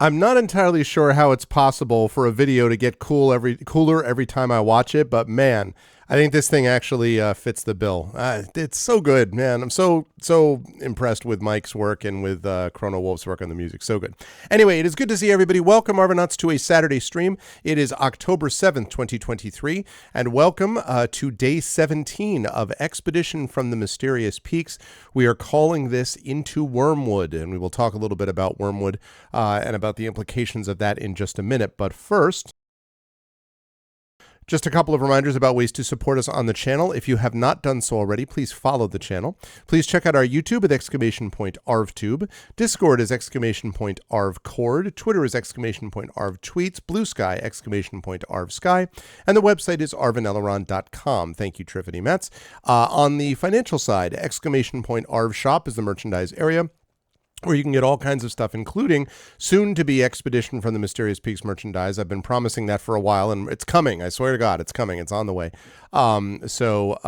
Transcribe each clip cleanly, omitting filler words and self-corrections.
I'm not entirely sure how it's possible for a video to get cooler every time I watch it, but man, I think this thing actually fits the bill. It's so good, man. I'm so impressed with Mike's work and with Chrono Wolf's work on the music. So good. Anyway, it is good to see everybody. Welcome, Arvanauts, to a Saturday stream. It is October 7th, 2023, and welcome to day 17 of Expedition from the Mysterious Peaks. We are calling this Into Wormwood, and we will talk a little bit about Wormwood and about the implications of that in just a minute. But first, just a couple of reminders about ways to support us on the channel. If you have not done so already, please follow the channel. Please check out our YouTube at !ArvTube. Discord is !ArvCord. Twitter is !ArvTweets. Blue Sky, !ArvSky. And the website is arvaneleron.com. Thank you, Triffany Metz. On the financial side, !ArvShop is the merchandise area, where you can get all kinds of stuff, including soon-to-be Expedition from the Mysterious Peaks merchandise. I've been promising that for a while, and it's coming. I swear to God, it's coming. It's on the way. So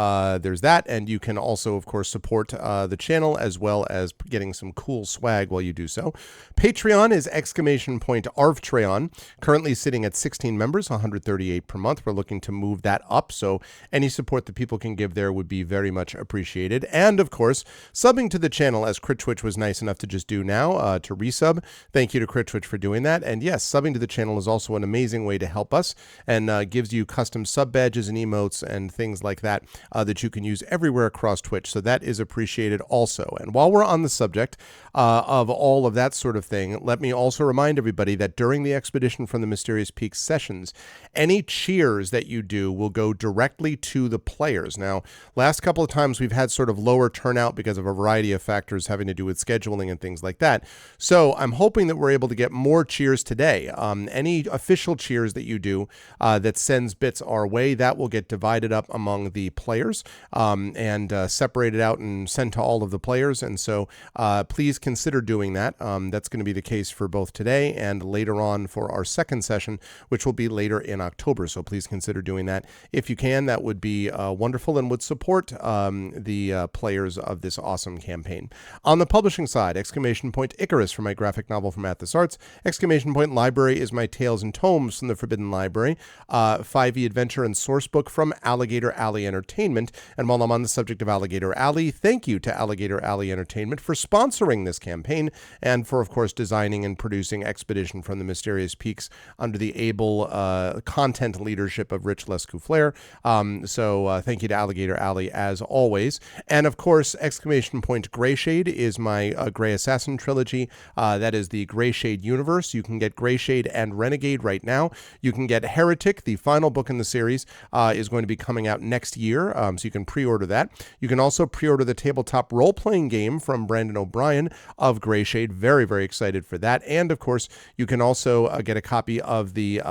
there's that, and you can also, of course, support the channel as well as getting some cool swag while you do so. Patreon is !ArvTreon, currently sitting at 16 members, 138 per month. We're looking to move that up, so any support that people can give there would be very much appreciated. And, of course, subbing to the channel, as CritTwitch was nice enough to just do now, to resub. Thank you to CritTwitch for doing that. And yes, subbing to the channel is also an amazing way to help us, and gives you custom sub badges and emotes and things like that that you can use everywhere across Twitch. So that is appreciated also. And while we're on the subject of all of that sort of thing, let me also remind everybody that during the Expedition from the Mysterious Peaks sessions, any cheers that you do will go directly to the players. Now, last couple of times we've had sort of lower turnout because of a variety of factors having to do with scheduling and things like that. So I'm hoping that we're able to get more cheers today. Any official cheers that you do that sends bits our way, that will get divided up among the players and separated out and sent to all of the players. And so please consider doing that. That's going to be the case for both today and later on for our second session, which will be later in October. So please consider doing that. If you can, that would be wonderful and would support the players of this awesome campaign. On the publishing side, Icarus for my graphic novel from Athos Arts. Library is my Tales and Tomes from the Forbidden Library. 5e Adventure and Sourcebook from Alligator Alley Entertainment. And while I'm on the subject of Alligator Alley, thank you to Alligator Alley Entertainment for sponsoring this campaign and for, of course, designing and producing Expedition from the Mysterious Peaks under the able content leadership of Rich Lescouflair. So thank you to Alligator Alley as always. And, of course, Greyshade is my Grey Assassin trilogy. That is the Greyshade universe. You can get Greyshade and Renegade right now. You can get Heretic, the final book in the series, is going to be coming out next year, so you can pre-order that. You can also pre-order the tabletop role-playing game from Brandon O'Brien of Greyshade. Very, very excited for that. And, of course, you can also get a copy of the,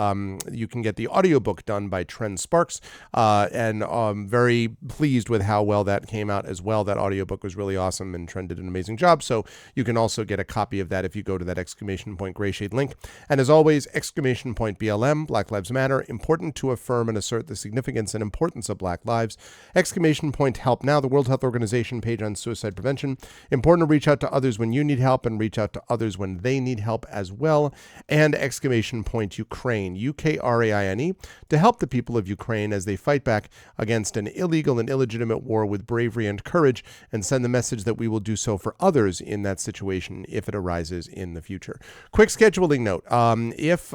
you can get the audiobook done by Trent Sparks, and very pleased with how well that came out as well. That audiobook was really awesome, and Trent did an amazing job. So you can also get a copy of that if you go to that !Greyshade link. And as always, !BLM, Black Lives Matter, important to affirm and assert the significance and importance of Black lives. !Help Now, the World Health Organization page on suicide prevention. Important to reach out to others when you need help and reach out to others when they need help as well. And !Ukraine, Ukraine, to help the people of Ukraine as they fight back against an illegal and illegitimate war with bravery and courage, and send the message that we will do so for others in that situation if it arises in the future. Quick scheduling note. If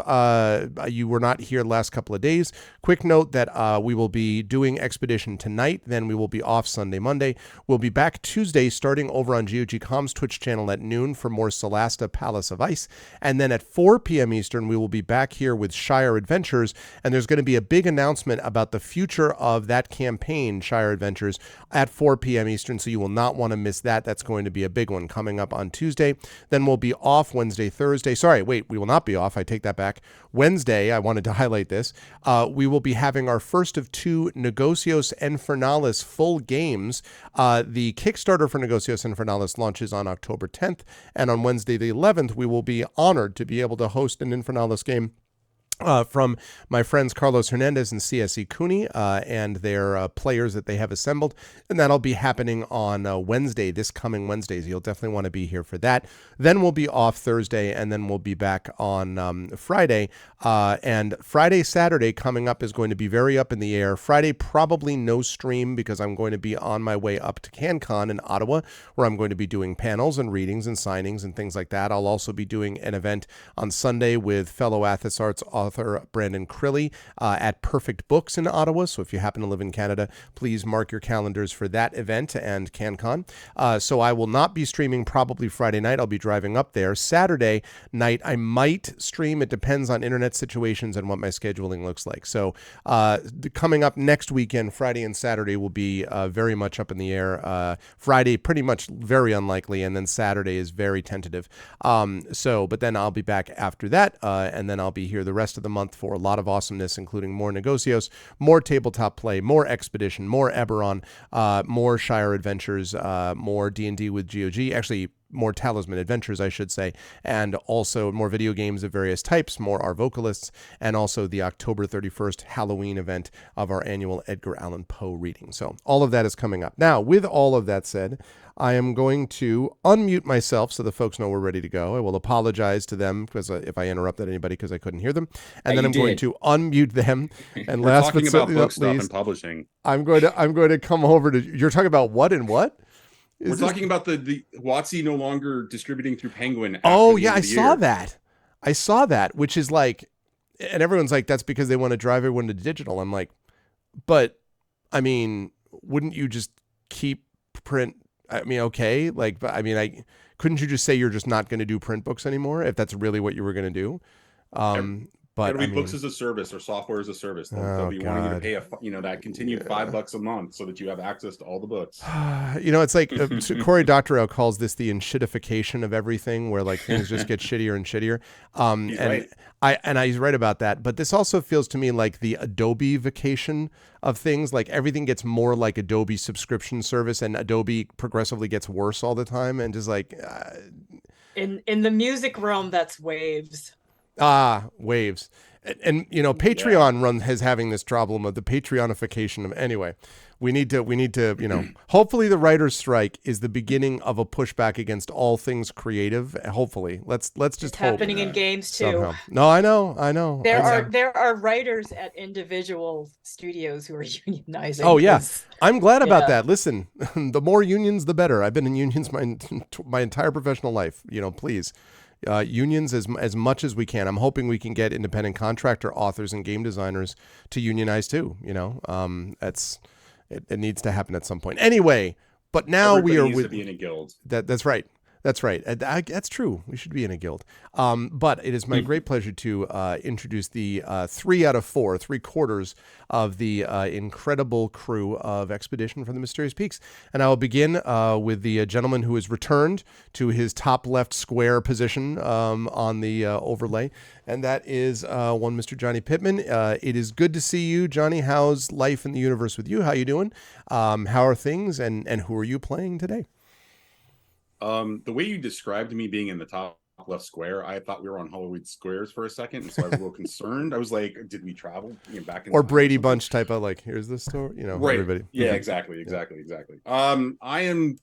you were not here the last couple of days, quick note that we will be doing Expedition tonight, then we will be off Sunday, Monday. We'll be back Tuesday starting over on GOG.com's Twitch channel at noon for more Solasta Palace of Ice. And then at 4 p.m. Eastern, we will be back here with Shire Adventures, and there's going to be a big announcement about the future of that campaign, Shire Adventures, at 4 p.m. Eastern, so you will not want to miss that. That's going to be a big one coming up on Tuesday. Then we'll be off Wednesday, Thursday. Sorry, wait, we will not be off. I take that back. Wednesday, I wanted to highlight this. We will be having our first of two Negocios Infernalis full games. The Kickstarter for Negocios Infernalis launches on October 10th, and on Wednesday the 11th, we will be honored to be able to host an Infernalis game from my friends Carlos Hernandez and CSE Cooney and their players that they have assembled. And that'll be happening on Wednesday, this coming Wednesday. So you'll definitely want to be here for that. Then we'll be off Thursday, and then we'll be back on Friday. And Friday, Saturday coming up is going to be very up in the air. Friday, probably no stream because I'm going to be on my way up to CanCon in Ottawa, where I'm going to be doing panels and readings and signings and things like that. I'll also be doing an event on Sunday with fellow Athos Arts author Brandon Crilly at Perfect Books in Ottawa. So if you happen to live in Canada, please mark your calendars for that event and CanCon. So I will not be streaming probably Friday night. I'll be driving up there. Saturday night, I might stream. It depends on internet situations and what my scheduling looks like. So coming up next weekend, Friday and Saturday will be very much up in the air. Friday, pretty much very unlikely, and then Saturday is very tentative. But then I'll be back after that, and then I'll be here the rest of the month for a lot of awesomeness, including more Negocios, more tabletop play, more Expedition, more Eberron, more Shire Adventures, more D&D with GOG, actually more Talisman Adventures, I should say, and also more video games of various types, more Our Vocalists, and also the October 31st Halloween event of our annual Edgar Allan Poe reading. So all of that is coming up. Now, with all of that said, I am going to unmute myself so the folks know we're ready to go. I will apologize to them because if I interrupted anybody because I couldn't hear them, and then I'm going to unmute them. And We're last but talking about certainly book not stuff and least, publishing. I'm going to come over to. You're talking about what and what? We're talking about the WotC no longer distributing through Penguin. Oh yeah, I saw that. I saw that, which is like, and everyone's like, that's because they want to drive everyone to digital. I'm like, but I mean, wouldn't you just keep print? I mean, okay, like, but I mean, couldn't you just say you're just not going to do print books anymore if that's really what you were going to do? But it'll be books as a service or software as a service. They'll be wanting you to pay that continued $5 a month so that you have access to all the books. It's like Cory Doctorow calls this the enshittification of everything, where like things just get shittier and shittier. He's right. He's right about that. But this also feels to me like the Adobe vacation of things. Like everything gets more like Adobe subscription service, and Adobe progressively gets worse all the time. And just like in the music realm, that's Waves. Waves. And Patreon has having this problem of the Patreonification of anyway. We need to hopefully the writer's strike is the beginning of a pushback against all things creative. Hopefully. Let's just it's hope. Happening in games too. Somehow. No, I know. There are writers at individual studios who are unionizing. Oh yeah. I'm glad about that. Listen, the more unions the better. I've been in unions my entire professional life. Please. Unions as much as we can. I'm hoping we can get independent contractor authors and game designers to unionize too. It needs to happen at some point. Anyway, but now Everybody we are needs with to be in a guild. That's right. That's right. That's true. We should be in a guild. But it is my great pleasure to introduce the 3 out of 4, 3/4 of the incredible crew of Expedition from the Mysterious Peaks. And I will begin with the gentleman who has returned to his top left square position on the overlay. And that is one Mr. Johnny Pittman. It is good to see you, Johnny. How's life in the universe with you? How you doing? How are things? And who are you playing today? The way you described me being in the top left square, I thought we were on Hollywood Squares for a second, and so I was a little concerned. I was like, did we travel back in or Brady Bunch type of like, here's the story, right. Everybody. Yeah, exactly. I am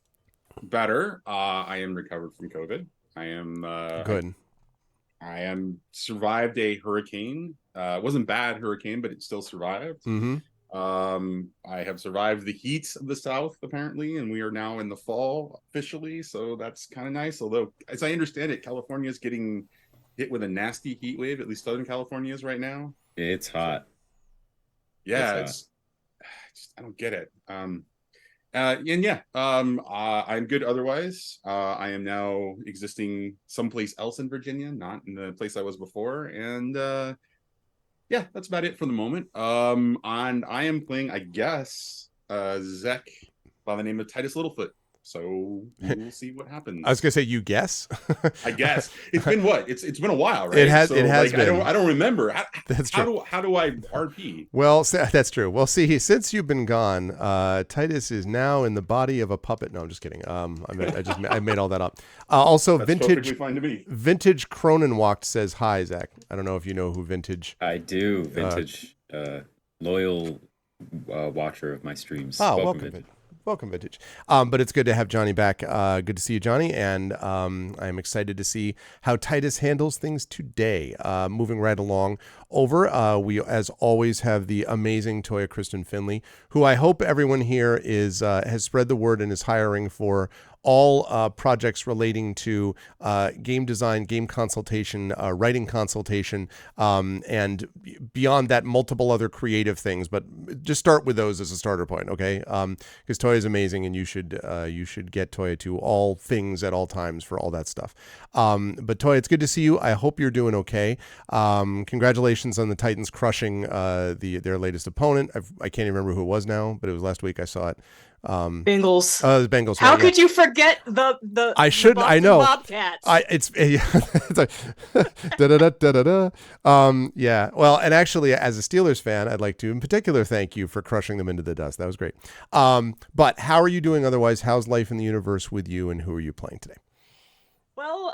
better. I am recovered from COVID. I am good. I am survived a hurricane. It wasn't bad hurricane, but it still survived. Mm-hmm. I have survived the heat of the South, apparently, and we are now in the fall officially, so that's kind of nice. Although, as I understand it, California is getting hit with a nasty heat wave, at least Southern California is right now. It's hot. Yeah, I don't get it. I'm good otherwise. I am now existing someplace else in Virginia, not in the place I was before, and yeah, that's about it for the moment. And I am playing, I guess, Zek by the name of Titus Littlefoot. So we'll see what happens. I was gonna say, you guess. I guess it's been what? It's been a while, right? It has been. I don't remember. That's true. How do I RP? Well, that's true. Well, see, since you've been gone, Titus is now in the body of a puppet. No, I'm just kidding. I made all that up. Also, That's perfectly fine to me. Vintage Cronenwalked says hi, Zach. I don't know if you know who Vintage. I do. Vintage, loyal watcher of my streams. Oh, welcome. Welcome, Vintage. But it's good to have Johnny back. Good to see you, Johnny. And I'm excited to see how Titus handles things today. Moving right along over, we, as always, have the amazing Toya Kristen Finley, who I hope everyone here has spread the word and is hiring for all projects relating to game design, game consultation, writing consultation, and beyond that, multiple other creative things. But just start with those as a starter point, okay? Because Toya is amazing, and you should get Toya to all things at all times for all that stuff. But Toya, it's good to see you. I hope you're doing okay. Congratulations on the Titans crushing their latest opponent. I can't even remember who it was now, but it was last week I saw it. Bengals. The Bengals. How could you forget the I should. I know. Bobcats. It's like da da da da da. Yeah. Well, and actually, as a Steelers fan, I'd like to, in particular, thank you for crushing them into the dust. That was great. But how are you doing otherwise? How's life in the universe with you, and who are you playing today? Well,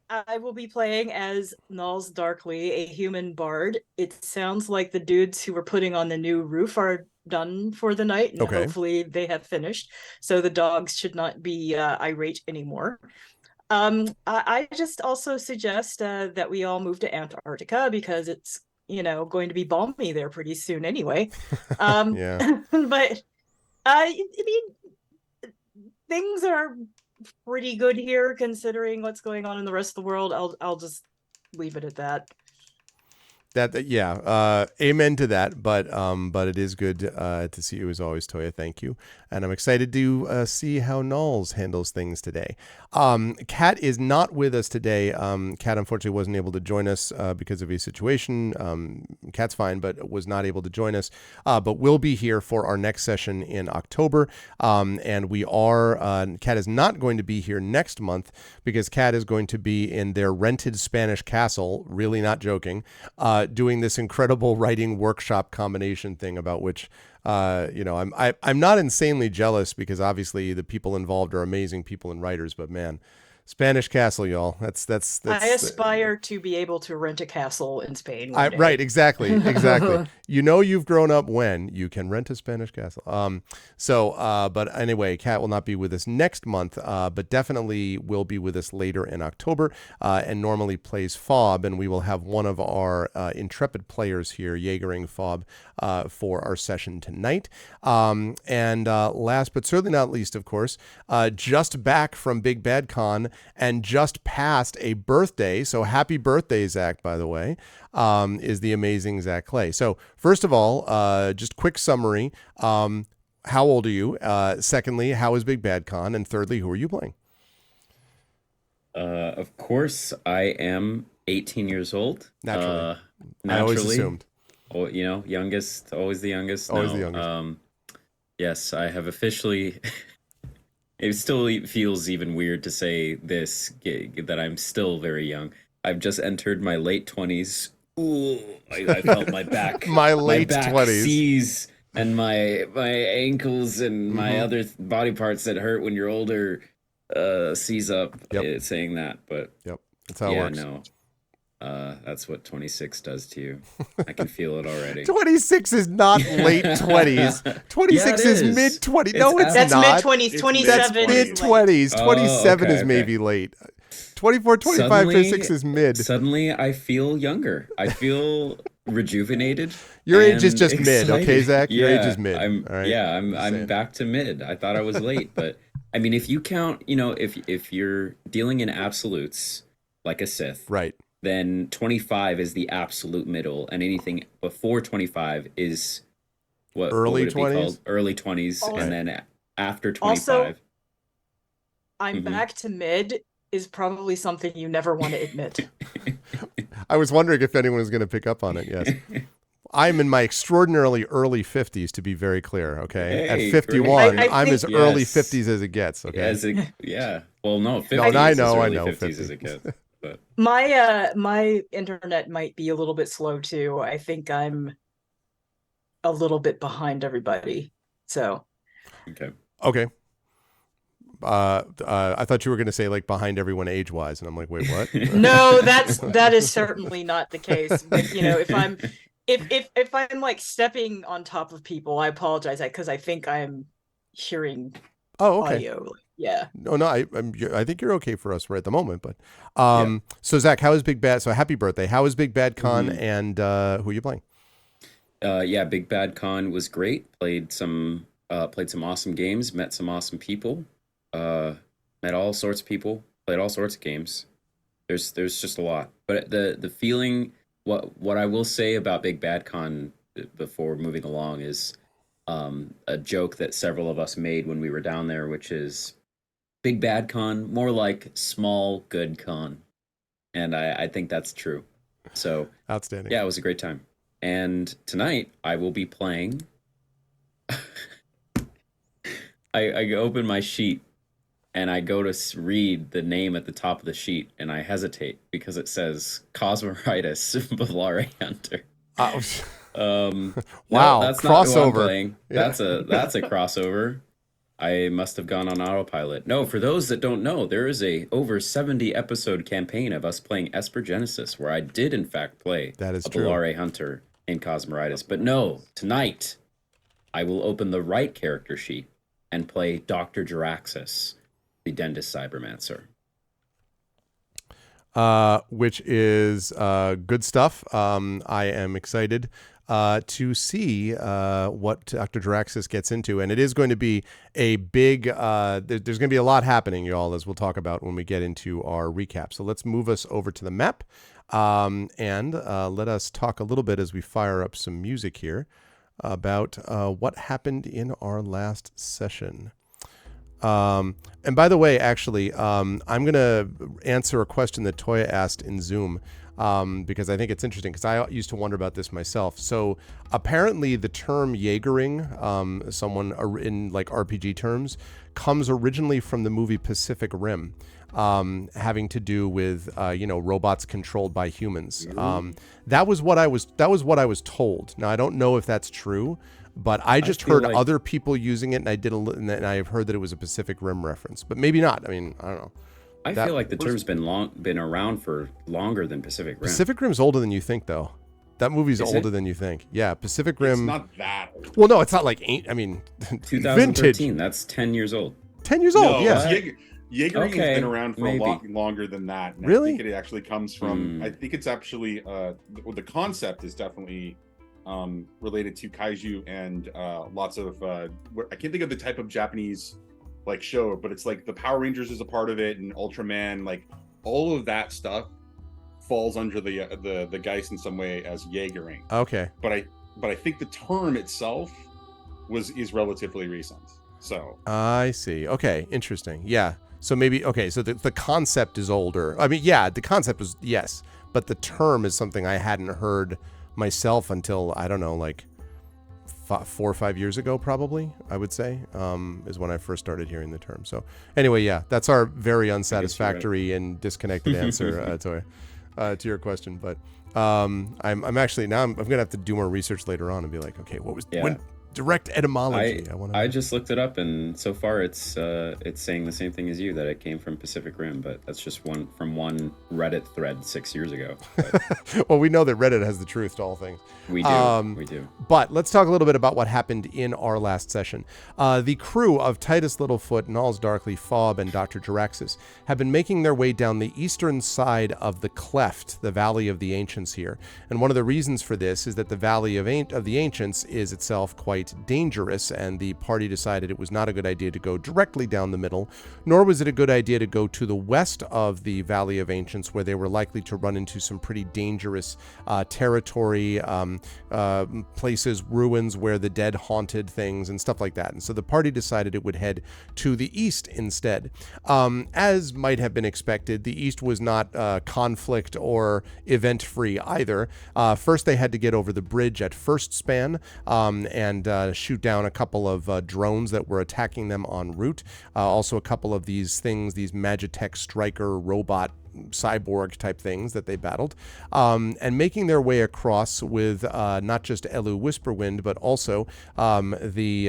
I will be playing as Nulls Darkly, a human bard. It sounds like the dudes who were putting on the new roof are done for the night, and hopefully they have finished, so the dogs should not be irate anymore. I just also suggest that we all move to Antarctica, because it's going to be balmy there pretty soon anyway. Yeah. But I mean, things are pretty good here considering what's going on in the rest of the world. I'll just leave it at that. Amen to that. But it is good to see you as always, Toya. Thank you, and I'm excited to see how Nulls handles things today. Kat is not with us today. Kat unfortunately wasn't able to join us because of a situation. Kat's fine, but was not able to join us. But will be here for our next session in October. And we are. Kat is not going to be here next month because Kat is going to be in their rented Spanish castle. Really, not joking. Doing this incredible writing workshop combination thing about which, I'm not insanely jealous, because obviously the people involved are amazing people and writers, but man, Spanish castle, y'all. That's I aspire to be able to rent a castle in Spain. Right, exactly. You've grown up when you can rent a Spanish castle. But anyway, Kat will not be with us next month, but definitely will be with us later in October, and normally plays Fob, and we will have one of our intrepid players here, Jaegering Fob, for our session tonight. And last but certainly not least, of course, just back from Big Bad Con and just past a birthday, so happy birthday, Zach, by the way, is the amazing Zach Clay. So first of all, just quick summary. How old are you? Secondly, how is Big Bad Con? And thirdly, who are you playing? Of course, I am 18 years old. Naturally. I always assumed. Oh, youngest, always the youngest. Always the youngest. Yes, I have officially... It still feels even weird to say this, that I'm still very young. I've just entered my late 20s. Ooh, I felt my back. my late back 20s. Seize, and my ankles and my other body parts that hurt when you're older seize up. Saying that, but that's how it works. No. That's what 26 does to you. I can feel it already. 26 is not late 20s. 26 is mid 20s. No, it's that's not. That's mid 20s. 27 That's mid 20s. 27 is maybe late. 24, 25, Suddenly, 26 is mid. Suddenly, I feel younger. I feel rejuvenated. Your age is just excited. mid, okay, Zach? Your age is mid. I'm back to mid. I thought I was late, but I mean, if you count, if you're dealing in absolutes like a Sith, right? Then 25 is the absolute middle, and anything before 25 is what early would it 20s? Be called? Early 20s, Also, and then after 25. Also, I'm back to mid is probably something you never want to admit. I was wondering if anyone was going to pick up on it. Yes. I'm in my extraordinarily early 50s, to be very clear. Okay, Hey, at 51, great. I I'm think- as early Yes. 50s as it gets. Okay, Yeah. Well, no, 50s No, I is know, early 50s 50. as it gets. But My internet might be a little bit slow too. I think I'm a little bit behind everybody. So okay. okay. I thought you were going to say like behind everyone age-wise, and I'm like, wait, what? no, that is certainly not the case. But you know, if I'm like stepping on top of people, I apologize because I think I'm hearing Oh, okay. audio. Yeah. No, I think you're okay for us right at the moment. But so Zach, how is Big Bad? So happy birthday! How is Big Bad Con, and who are you playing? Yeah, Big Bad Con was great. Played some awesome games, met some awesome people, met all sorts of people, played all sorts of games. There's just a lot. But the feeling, what I will say about Big Bad Con before moving along is a joke that several of us made when we were down there, which is Big Bad Con, more like small good con. And I think that's true. So Outstanding. yeah, it was a great time. And tonight I will be playing. I open my sheet and I go to read the name at the top of the sheet, and I hesitate because it says Cosmoritis Bellari Hunter. Wow, no, that's crossover. not who I'm playing. Yeah. That's a crossover. I must have gone on autopilot. No, for those that don't know, there is a over 70 episode campaign of us playing Esper Genesis, where I did in fact play That is a true. Bellari Hunter in Cosmoritis. But no, tonight I will open the right character sheet and play Dr. Jaraxxus, the Dendis Cybermancer. Which is good stuff. I am excited to see what Dr. Jaraxxus gets into, and it is going to be a big. There's going to be a lot happening, y'all, as we'll talk about when we get into our recap. So let's move us over to the map, and let us talk a little bit as we fire up some music here about what happened in our last session. And by the way, actually, I'm going to answer a question that Toya asked in Zoom, because I think it's interesting, because I used to wonder about this myself. So apparently the term Jaegering, someone in like RPG terms, comes originally from the movie Pacific Rim, having to do with, robots controlled by humans. That was what I was told. Now, I don't know if that's true, but I just heard other people using it, and I've heard that it was a Pacific Rim reference, but maybe not. I mean, I don't know. I feel like the term's been around for longer than Pacific Rim. Pacific Rim's older than you think, though. That movie's older than you think. Yeah, Pacific Rim. It's not that old. Well, no, it's not like 2013. vintage. That's 10 years old. 10 years old. No, Yeah. Jaegering Okay, has been around for maybe. a lot longer than that. And Really? I think it actually comes from. I think it's actually the concept is definitely related to kaiju and lots of. I can't think of the type of Japanese like show, but it's like the Power Rangers is a part of it, and Ultraman, like all of that stuff falls under the Geist in some way as Jaegering. Okay. But I think the term itself is relatively recent. So I see. Okay. Interesting. Yeah. So maybe, okay. So the concept is older. I mean, yeah, the concept was, yes, but the term is something I hadn't heard myself until, I don't know, like 4 or 5 years ago, probably, I would say, is when I first started hearing the term. So anyway, yeah, that's our very unsatisfactory and disconnected answer to your question. But I'm actually, now I'm going to have to do more research later on and be like, okay, what was when direct etymology? I just looked it up, and so far it's saying the same thing as you, that it came from Pacific Rim, but that's just one Reddit thread 6 years ago. Well, we know that Reddit has the truth to all things. We do. We do. But let's talk a little bit about what happened in our last session. The crew of Titus Littlefoot, Nals Darkly, Fob, and Dr. Jaraxxus have been making their way down the eastern side of the Cleft, the Valley of the Ancients here. And one of the reasons for this is that the Valley of the Ancients is itself quite quite dangerous, and the party decided it was not a good idea to go directly down the middle, nor was it a good idea to go to the west of the Valley of Ancients, where they were likely to run into some pretty dangerous territory, places, ruins where the dead haunted things and stuff like that. And so the party decided it would head to the east instead. As might have been expected, the east was not conflict or event-free either. First, they had to get over the bridge at First Span and shoot down a couple of drones that were attacking them en route. Also, a couple of these things, these Magitech Striker robot cyborg type things that they battled, and making their way across with not just Elu Whisperwind, but also the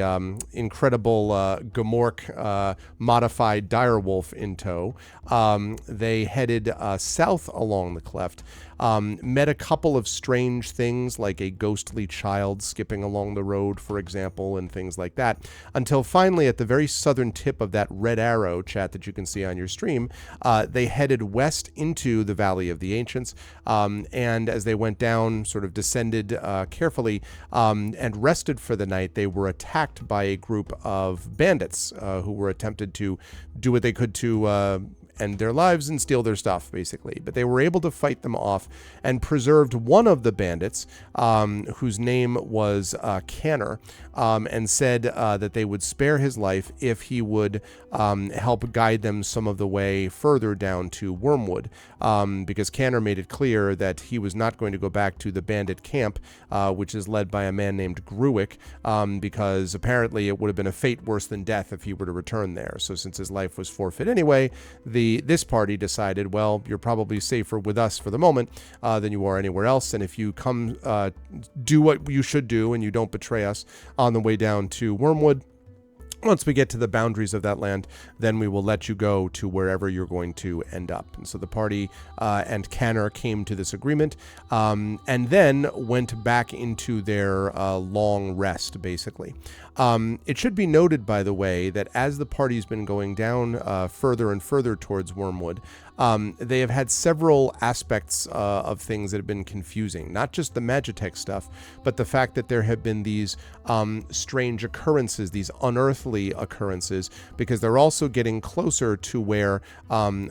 incredible Gamork modified Direwolf in tow. They headed south along the cleft, met a couple of strange things like a ghostly child skipping along the road, for example, and things like that, until finally at the very southern tip of that red arrow, chat, that you can see on your stream, they headed west into the Valley of the Ancients, and as they went down, sort of descended carefully and rested for the night, they were attacked by a group of bandits who were attempted to do what they could to end their lives and steal their stuff, basically. But they were able to fight them off and preserved one of the bandits, whose name was Canner, and said that they would spare his life if he would help guide them some of the way further down to Wormwood, because Canner made it clear that he was not going to go back to the bandit camp, which is led by a man named Gruick, because apparently it would have been a fate worse than death if he were to return there. So since his life was forfeit anyway, this party decided, well, you're probably safer with us for the moment than you are anywhere else, and if you come do what you should do and you don't betray us on the way down to Wormwood, once we get to the boundaries of that land, then we will let you go to wherever you're going to end up. And so the party and Canner came to this agreement, and then went back into their long rest, basically. It should be noted, by the way, that as the party's been going down further and further towards Wormwood, they have had several aspects of things that have been confusing. Not just the Magitech stuff, but the fact that there have been these strange occurrences, these unearthly occurrences, because they're also getting closer to where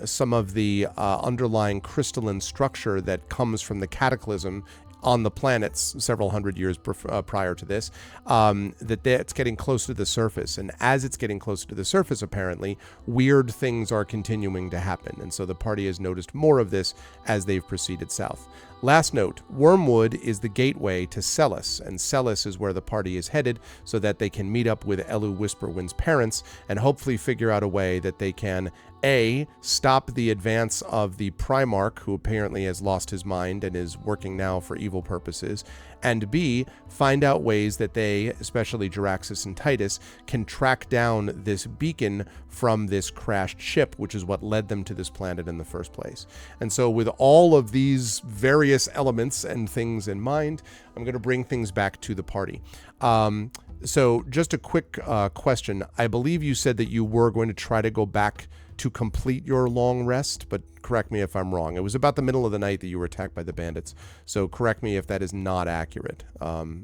some of the underlying crystalline structure that comes from the cataclysm on the planets several hundred years prior to this, that's getting close to the surface. And as it's getting closer to the surface, apparently, weird things are continuing to happen. And so the party has noticed more of this as they've proceeded south. Last note, Wormwood is the gateway to Celis, and Celis is where the party is headed so that they can meet up with Elu Whisperwind's parents and hopefully figure out a way that they can A, stop the advance of the Primarch, who apparently has lost his mind and is working now for evil purposes, and B, find out ways that they, especially Jaraxxus and Titus, can track down this beacon from this crashed ship, which is what led them to this planet in the first place. And so with all of these various elements and things in mind, I'm going to bring things back to the party. So just a quick question. I believe you said that you were going to try to go back to complete your long rest, but correct me if I'm wrong. It was about the middle of the night that you were attacked by the bandits, so correct me if that is not accurate.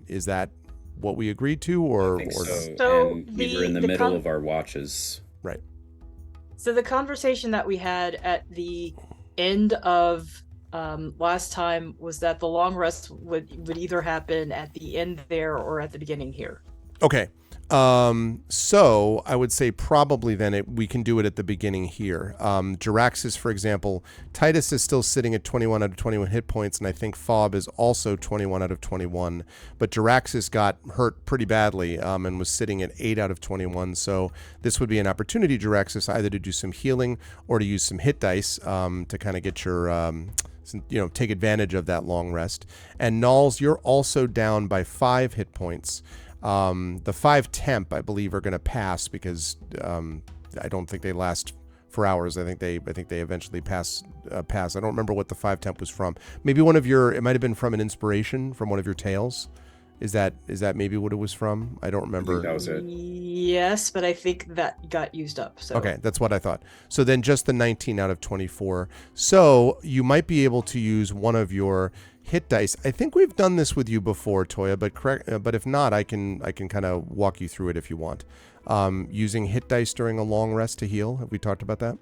Is that what we agreed to, or? I think so. So and we were in the middle of our watches. Right. So the conversation that we had at the end of last time was that the long rest would either happen at the end there or at the beginning here. Okay. So I would say probably then we can do it at the beginning here. Jaraxxus, for example, Titus is still sitting at 21 out of 21 hit points, and I think Fob is also 21 out of 21. But Jaraxxus got hurt pretty badly and was sitting at 8 out of 21. So this would be an opportunity, Jaraxxus, either to do some healing or to use some hit dice to kind of get your take advantage of that long rest. And Nulls, you're also down by 5 hit points. The 5 temp, I believe, are going to pass because I don't think they last for hours. I think they eventually pass. I don't remember what the 5 temp was from. Maybe it might have been from an inspiration from one of your tales. Is that maybe what it was from? I don't remember. that was it. Yes, but I think that got used up. So Okay, that's what I thought. So then just the 19 out of 24. So you might be able to use one of your hit dice. I think we've done this with you before, Toya, but if not, I can kind of walk you through it if you want. Using hit dice during a long rest to heal. Have we talked about that?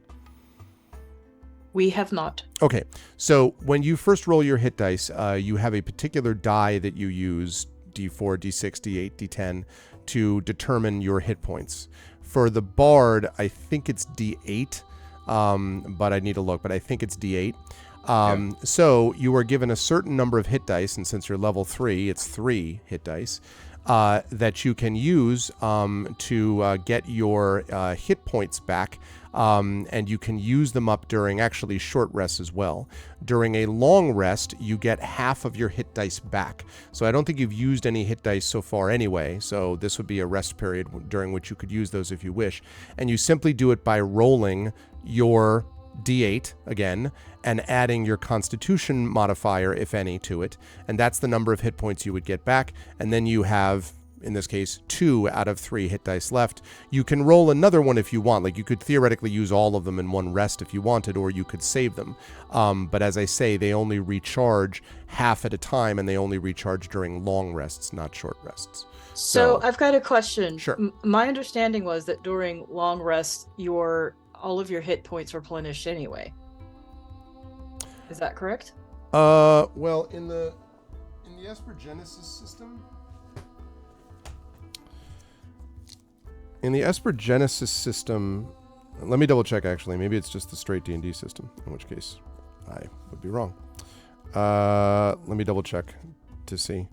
we have not. Okay, so when you first roll your hit dice, you have a particular die that you use, D4, D6, D8, D10, to determine your hit points. For the Bard, I think it's D8, but I need to look, but I think it's D8. So you are given a certain number of hit dice, and since you're level 3, it's 3 hit dice, that you can use to get your hit points back, and you can use them up during actually short rests as well. During a long rest, you get half of your hit dice back. So I don't think you've used any hit dice so far anyway, so this would be a rest period during which you could use those if you wish. And you simply do it by rolling your D8 again and adding your constitution modifier, if any, to it, and that's the number of hit points you would get back. And then you have, in this case, 2 out of 3 hit dice left. You can roll another one if you want. Like, you could theoretically use all of them in one rest if you wanted, or you could save them. But as I say, they only recharge half at a time, and they only recharge during long rests, not short rests. So I've got a question. Sure. My understanding was that during long rest, all of your hit points replenished anyway. Is that correct? Well, in the Esper Genesis system, let me double check actually. Maybe it's just the straight D&D system, in which case I would be wrong. Let me double check to see.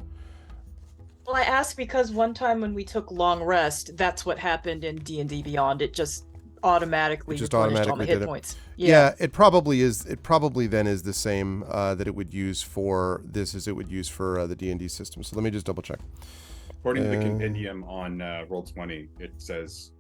Well, I asked because one time when we took long rest, that's what happened in D&D Beyond. It just automatically replenished all the hit points. Yeah, it probably is. It probably then is the same that it would use for this as it would use for the D&D system. So let me just double check. According to the compendium on Roll20, it says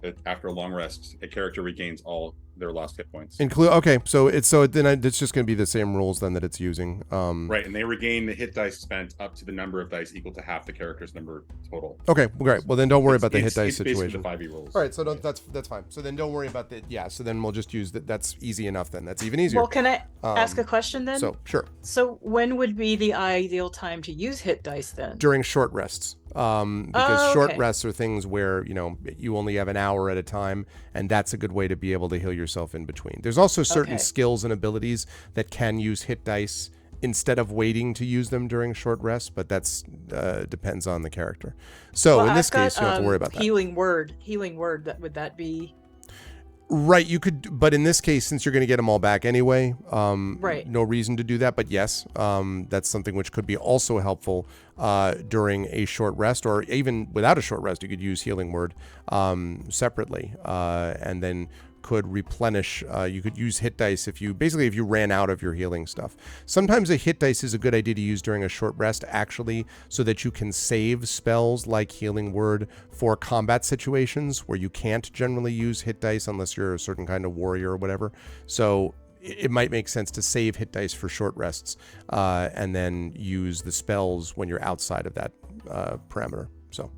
that after a long rest, a character regains all their lost hit points. Okay, so it's just going to be the same rules then that it's using. Right, and they regain the hit dice spent up to the number of dice equal to half the character's number total. Okay, great. Well, then don't worry about the hit dice it's situation. Basically the 5e rules. All right, so that's fine. So then don't worry about that. Yeah, so then we'll just use that. That's easy enough then. That's even easier. Well, can I ask a question then? So, sure. So when would be the ideal time to use hit dice then? During short rests. Because short okay. rests are things where, you only have an hour at a time, and that's a good way to be able to heal yourself in between. There's also certain skills and abilities that can use hit dice instead of waiting to use them during short rests, but that's depends on the character. So in this case, you don't have to worry about that. Healing word, would that be? Right, you could, but in this case, since you're going to get them all back anyway, right. No reason to do that. But yes, that's something which could be also helpful during a short rest, or even without a short rest. You could use Healing Word separately, and then could replenish. You could use hit dice if you ran out of your healing stuff. Sometimes a hit dice is a good idea to use during a short rest, actually, so that you can save spells like Healing Word for combat situations where you can't generally use hit dice unless you're a certain kind of warrior or whatever. So it might make sense to save hit dice for short rests, and then use the spells when you're outside of that parameter. So.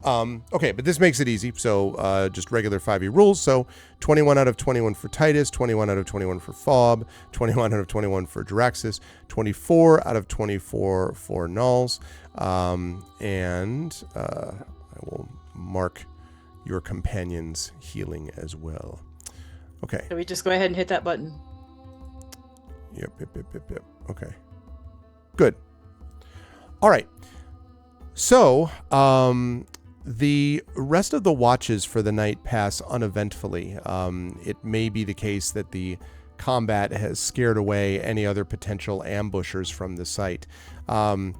Okay, but this makes it easy. So just regular 5e rules. So 21 out of 21 for Titus, 21 out of 21 for Fob, 21 out of 21 for Jaraxxus, 24 out of 24 for Nulls, and I will mark your companion's healing as well. Okay. So we just go ahead and hit that button. Yep. Okay. Good. All right. So, the rest of the watches for the night pass uneventfully. It may be the case that the combat has scared away any other potential ambushers from the site. Canner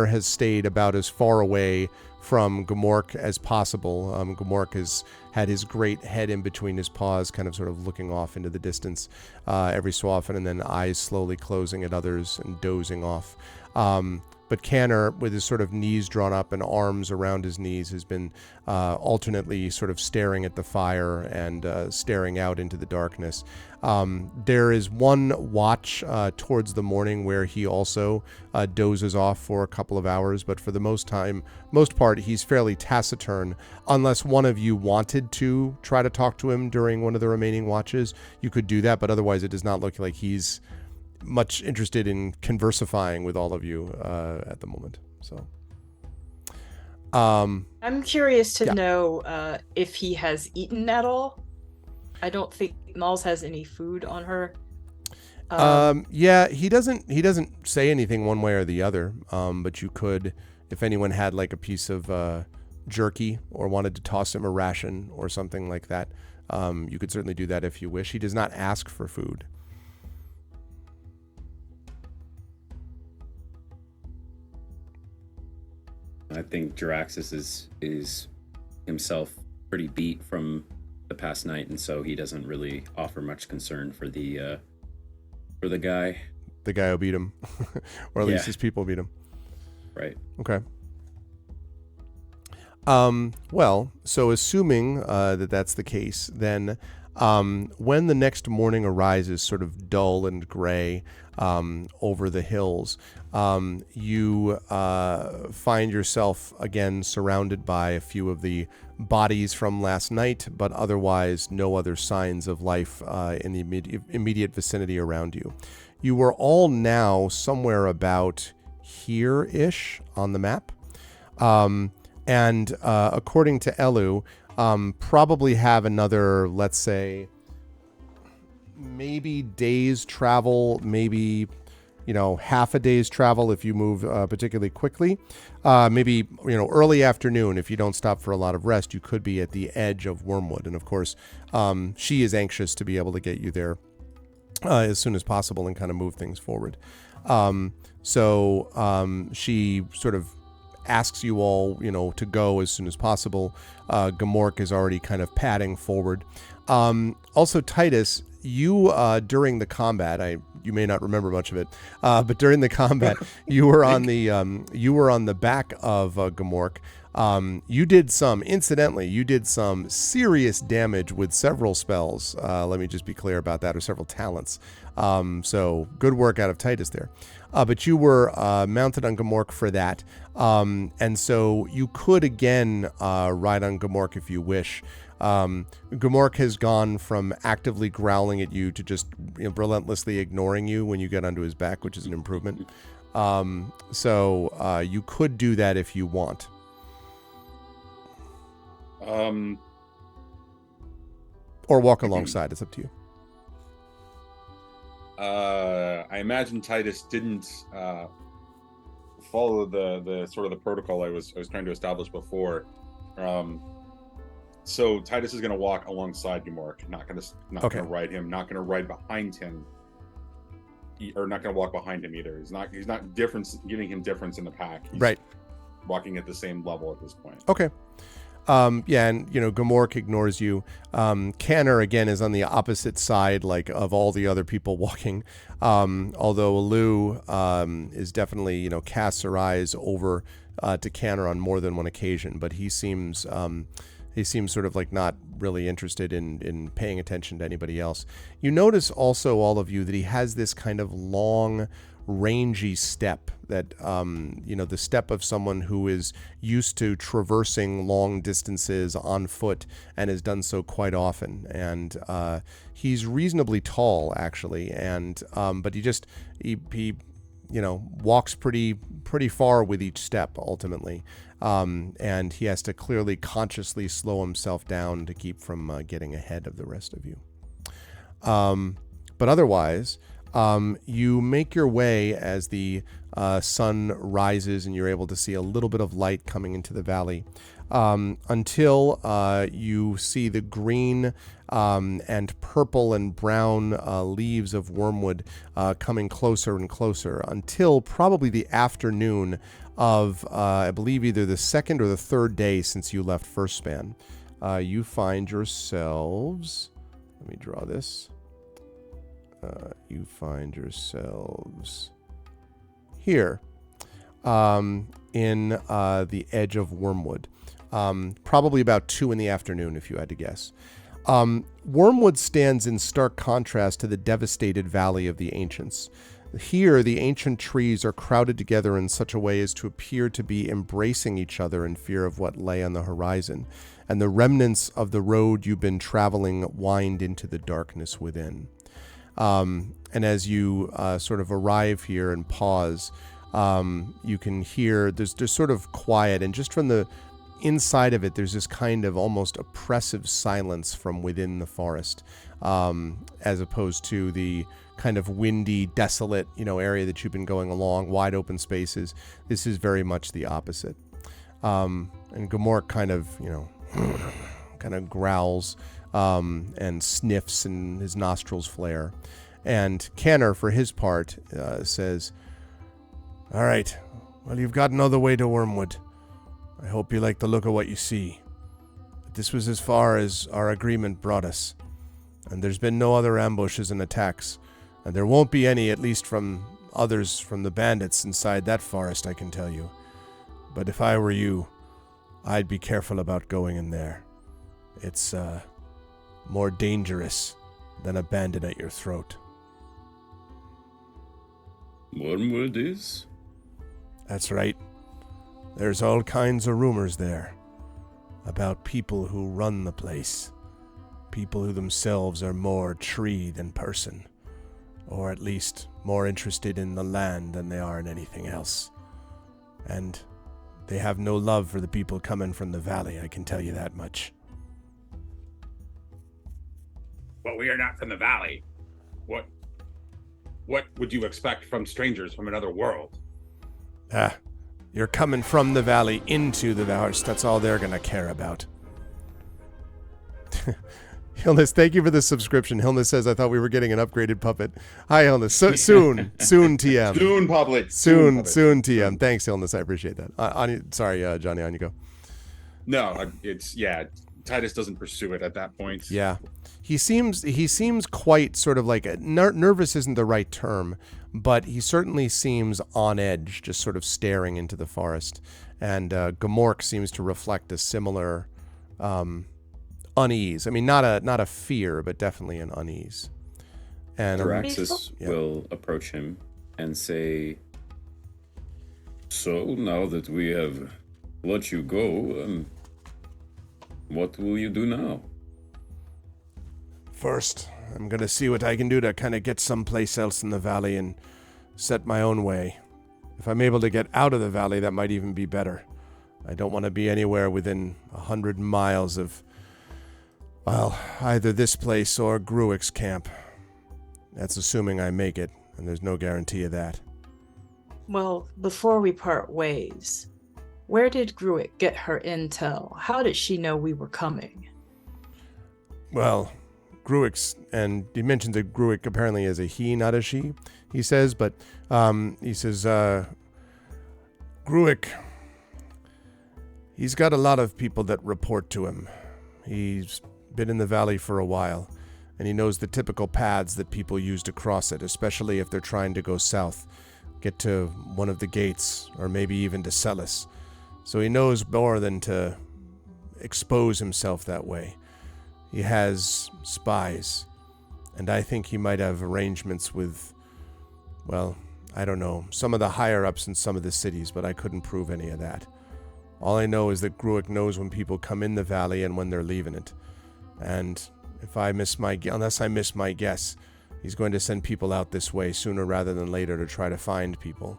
has stayed about as far away from Gmork as possible. Gmork has had his great head in between his paws, kind of sort of looking off into the distance every so often, and then eyes slowly closing at others and dozing off. But Canner, with his sort of knees drawn up and arms around his knees, has been alternately sort of staring at the fire and staring out into the darkness. There is one watch towards the morning where he also dozes off for a couple of hours, but for the most part, he's fairly taciturn. Unless one of you wanted to try to talk to him during one of the remaining watches, you could do that, but otherwise it does not look like he's much interested in conversifying with all of you at the moment. So I'm curious to Yeah. know if he has eaten at all. I don't think Nulls has any food on her. Yeah, he doesn't say anything one way or the other. But you could, if anyone had like a piece of jerky or wanted to toss him a ration or something like that, you could certainly do that if you wish. He does not ask for food. I think Jaraxxus is himself pretty beat from the past night, and so he doesn't really offer much concern for the guy. The guy who beat him, or at least Yeah. his people beat him. Right. Okay. Well, so assuming that that's the case, then when the next morning arises, sort of dull and gray over the hills, you find yourself again surrounded by a few of the bodies from last night, but otherwise no other signs of life in the immediate vicinity around you. You were all now somewhere about here-ish on the map. And according to Elu, probably have another, let's say, maybe day's travel, maybe, half a day's travel if you move particularly quickly. Maybe, early afternoon, if you don't stop for a lot of rest, you could be at the edge of Wormwood. And of course, she is anxious to be able to get you there as soon as possible and kind of move things forward. So she sort of asks you all, to go as soon as possible. Gamork is already kind of padding forward. Also, Titus, you during the combat, you may not remember much of it, but during the combat, you were on the back of Gamork. You did some serious damage with several spells. Let me just be clear about that, or several talents. So good work out of Titus there. But you were mounted on Gamork for that. And so you could again ride on Gamork if you wish. Gamork has gone from actively growling at you to just relentlessly ignoring you when you get onto his back, which is an improvement. So you could do that if you want. Or walk alongside. It's up to you. I imagine Titus didn't follow the sort of the protocol I was trying to establish before. So Titus is going to walk alongside Gamork, not going to ride him, not going to ride behind him, or not going to walk behind him either. He's not giving him difference in the pack. He's right. Walking at the same level at this point. Okay. Yeah, and Gamork ignores you. Canner again is on the opposite side, like of all the other people walking. Although Alu is definitely casts her eyes over to Canner on more than one occasion, but he seems sort of like not really interested in paying attention to anybody else. You notice also, all of you, that he has this kind of long, rangy step that the step of someone who is used to traversing long distances on foot and has done so quite often. And he's reasonably tall, actually, and but he walks pretty far with each step ultimately, and he has to clearly consciously slow himself down to keep from getting ahead of the rest of you. But otherwise, you make your way as the sun rises and you're able to see a little bit of light coming into the valley, until you see the green and purple and brown leaves of Wormwood coming closer and closer, until probably the afternoon of, I believe, either the second or the third day since you left First Span. You find yourselves, let me draw this. You find yourselves here. in the edge of Wormwood. Probably about 2 in the afternoon, if you had to guess. Wormwood stands in stark contrast to the devastated Valley of the Ancients. Here, the ancient trees are crowded together in such a way as to appear to be embracing each other in fear of what lay on the horizon, and the remnants of the road you've been traveling wind into the darkness within. And as you sort of arrive here and pause, you can hear there's sort of quiet, and just from the inside of it, there's this kind of almost oppressive silence from within the forest, as opposed to the kind of windy, desolate, area that you've been going along, wide open spaces. This is very much the opposite. And Gamork kind of, kind of growls and sniffs, and his nostrils flare. And Canner, for his part, says, "All right, well, you've got another way to Wormwood. I hope you like the look of what you see. But this was as far as our agreement brought us, and there's been no other ambushes and attacks, and there won't be any, at least from others from the bandits inside that forest, I can tell you. But if I were you, I'd be careful about going in there. It's more dangerous than a bandit at your throat." Wormwood is? That's right. There's all kinds of rumors there about people who run the place. People who themselves are more tree than person, or at least more interested in the land than they are in anything else. And they have no love for the people coming from the valley, I can tell you that much. But we are not from the valley. What would you expect from strangers from another world? You're coming from the valley into the forest. That's all they're going to care about. Hilness, thank you for the subscription. Hilness says, "I thought we were getting an upgraded puppet." Hi, Hilness. Soon TM. Soon public. Soon TM. Thanks, Hilness. I appreciate that. Sorry, Johnny, on you go. No, Titus doesn't pursue it at that point. Yeah. He seems quite sort of like nervous isn't the right term, but he certainly seems on edge, just sort of staring into the forest. And Gamork seems to reflect a similar unease. I mean, not a fear, but definitely an unease. And Araxis will approach him and say, "So now that we have let you go, what will you do now?" "First, I'm going to see what I can do to kind of get someplace else in the valley and set my own way. If I'm able to get out of the valley, that might even be better. I don't want to be anywhere within 100 miles of, well, either this place or Gruick's camp. That's assuming I make it, and there's no guarantee of that." Well, before we part ways, where did Gruick get her intel? How did she know we were coming? Well, Gruick's, and he mentions that Gruick apparently is a he, not a she, he says, but he says, Gruick, he's got a lot of people that report to him. He's been in the valley for a while, and he knows the typical paths that people use to cross it, especially if they're trying to go south, get to one of the gates, or maybe even to Celis. So he knows more than to expose himself that way. He has spies, and I think he might have arrangements with, well, I don't know, some of the higher-ups in some of the cities, but I couldn't prove any of that. All I know is that Gruick knows when people come in the valley and when they're leaving it. And unless I miss my guess, he's going to send people out this way sooner rather than later to try to find people.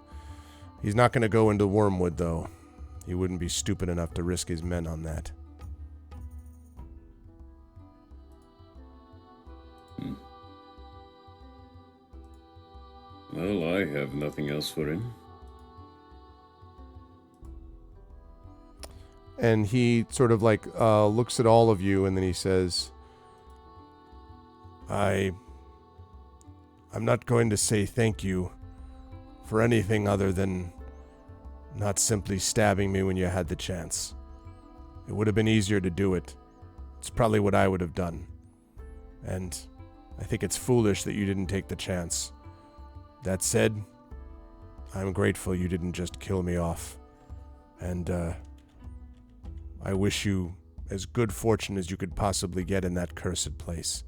He's not going to go into Wormwood, though. He wouldn't be stupid enough to risk his men on that. Well, I have nothing else for him. And he sort of like looks at all of you, and then he says, I'm not going to say thank you for anything other than not simply stabbing me when you had the chance. It would have been easier to do it. It's probably what I would have done. And I think it's foolish that you didn't take the chance. That said, I'm grateful you didn't just kill me off. And, I wish you as good fortune as you could possibly get in that cursed place.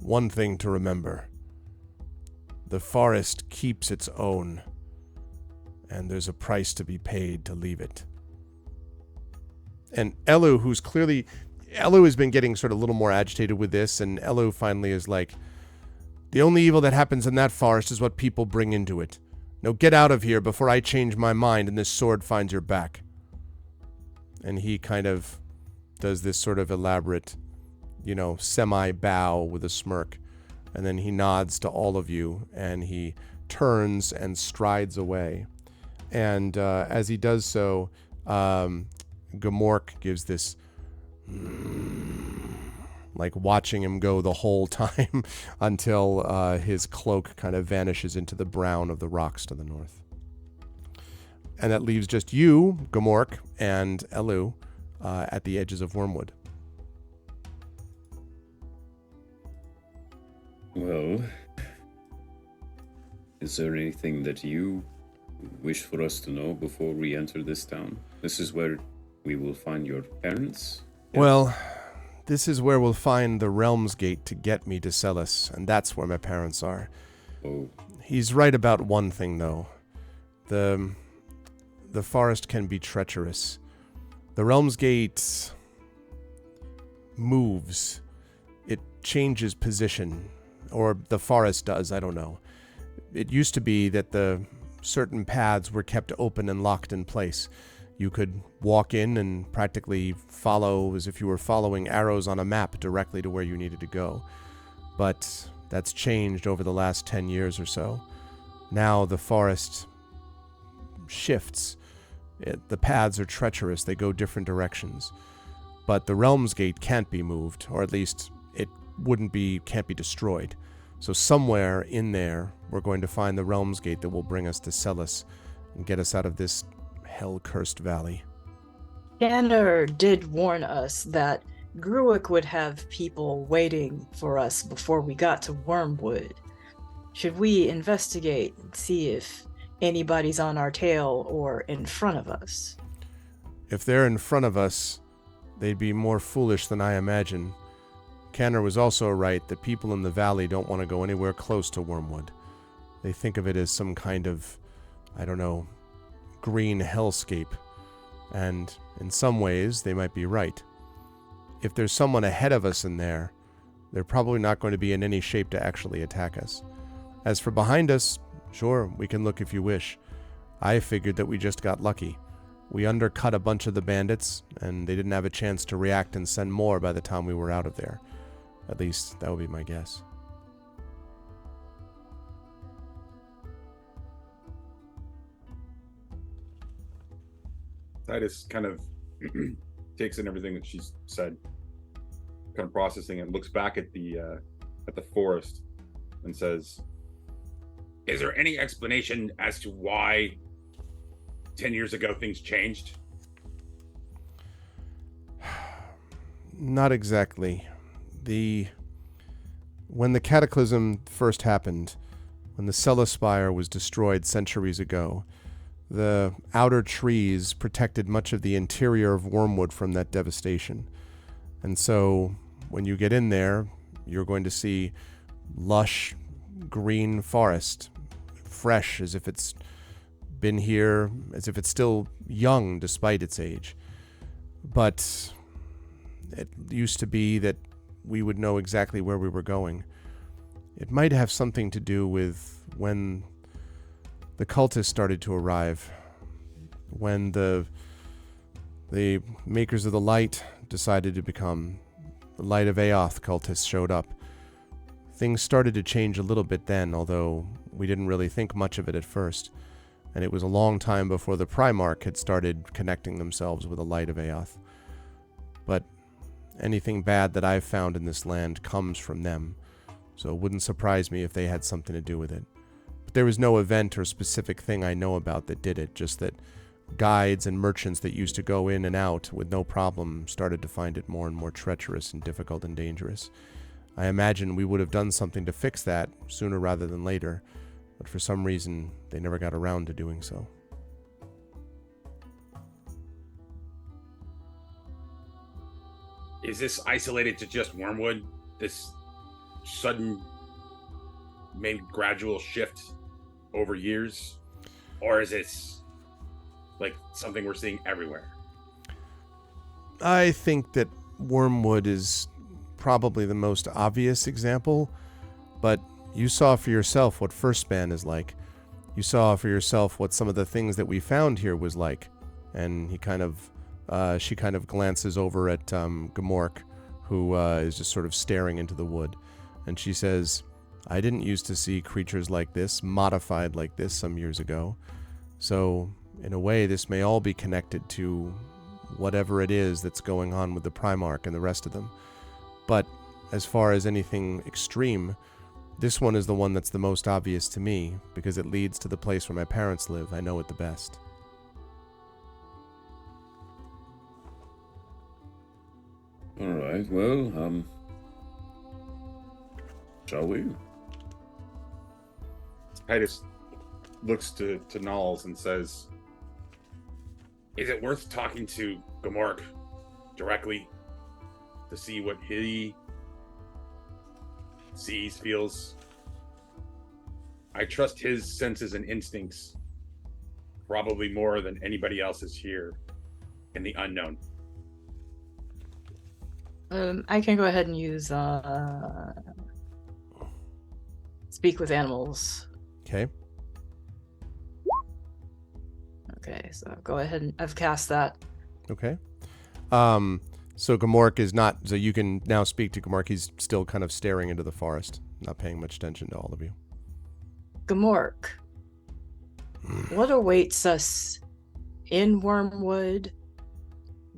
One thing to remember. The forest keeps its own, and there's a price to be paid to leave it. And Elu, Elu has been getting sort of a little more agitated with this, and Elu finally is like, the only evil that happens in that forest is what people bring into it. Now get out of here before I change my mind and this sword finds your back. And he kind of does this sort of elaborate, semi-bow with a smirk. And then he nods to all of you, and he turns and strides away. And as he does so, Gamork gives this, like watching him go the whole time until his cloak kind of vanishes into the brown of the rocks to the north. And that leaves just you, Gamork, and Elu at the edges of Wormwood. Well, is there anything that you wish for us to know before we enter this town? This is where we will find your parents? Yes. Well, this is where we'll find the Realms Gate to get me to Celis, and that's where my parents are. Oh. He's right about one thing, though. The forest can be treacherous. The Realms Gate moves. It changes position. Or the forest does, I don't know. It used to be that the certain paths were kept open and locked in place. You could walk in and practically follow as if you were following arrows on a map directly to where you needed to go. But that's changed over the last 10 years or so. Now the forest shifts. The paths are treacherous. They go different directions. But the Realms Gate can't be moved, or at least it can't be destroyed. So somewhere in there, we're going to find the Realms Gate that will bring us to Celis and get us out of this hell-cursed valley. Tanner did warn us that Gruick would have people waiting for us before we got to Wormwood. Should we investigate and see if anybody's on our tail or in front of us? If they're in front of us, they'd be more foolish than I imagine. Canner was also right that people in the valley don't want to go anywhere close to Wormwood. They think of it as some kind of, green hellscape. And in some ways, they might be right. If there's someone ahead of us in there, they're probably not going to be in any shape to actually attack us. As for behind us, sure, we can look if you wish. I figured that we just got lucky. We undercut a bunch of the bandits, and they didn't have a chance to react and send more by the time we were out of there. At least, that would be my guess. Titus kind of takes in everything that she's said, kind of processing it, looks back at the forest and says, "Is there any explanation as to why 10 years ago things changed?" Not exactly. When the cataclysm first happened, when the Celis Spire was destroyed centuries ago, the outer trees protected much of the interior of Wormwood from that devastation. And so, when you get in there, you're going to see lush green forest, fresh as if it's been here, as if it's still young despite its age. But it used to be that we would know exactly where we were going. It might have something to do with when the cultists started to arrive, when the Makers of the Light decided to become the Light of Aoth cultists showed up. Things started to change a little bit then, although we didn't really think much of it at first. And it was a long time before the Primarch had started connecting themselves with the Light of Aoth. But anything bad that I've found in this land comes from them, so it wouldn't surprise me if they had something to do with it. But there was no event or specific thing I know about that did it, just that guides and merchants that used to go in and out with no problem started to find it more and more treacherous and difficult and dangerous. I imagine we would have done something to fix that sooner rather than later, but for some reason, they never got around to doing so. Is this isolated to just Wormwood? This sudden, maybe gradual shift over years? Or is this like something we're seeing everywhere? I think that Wormwood is probably the most obvious example, but you saw for yourself what First Span is like. You saw for yourself what some of the things that we found here was like. And she kind of glances over at Gamork, who is just sort of staring into the wood. And she says, I didn't used to see creatures like this, modified like this some years ago. So, in a way, this may all be connected to whatever it is that's going on with the Primarch and the rest of them. But as far as anything extreme, this one is the one that's the most obvious to me, because it leads to the place where my parents live. I know it the best. All right, well, shall we? Titus looks to Nalls and says, is it worth talking to Gamork directly to see what he sees, feels? I trust his senses and instincts probably more than anybody else's here in the unknown. I can go ahead and use speak with animals. Okay. Okay, so go ahead and I've cast that. Okay. So Gamork is not, so you can now speak to Gamork. He's still kind of staring into the forest, not paying much attention to all of you. Gamork, what awaits us in Wormwood,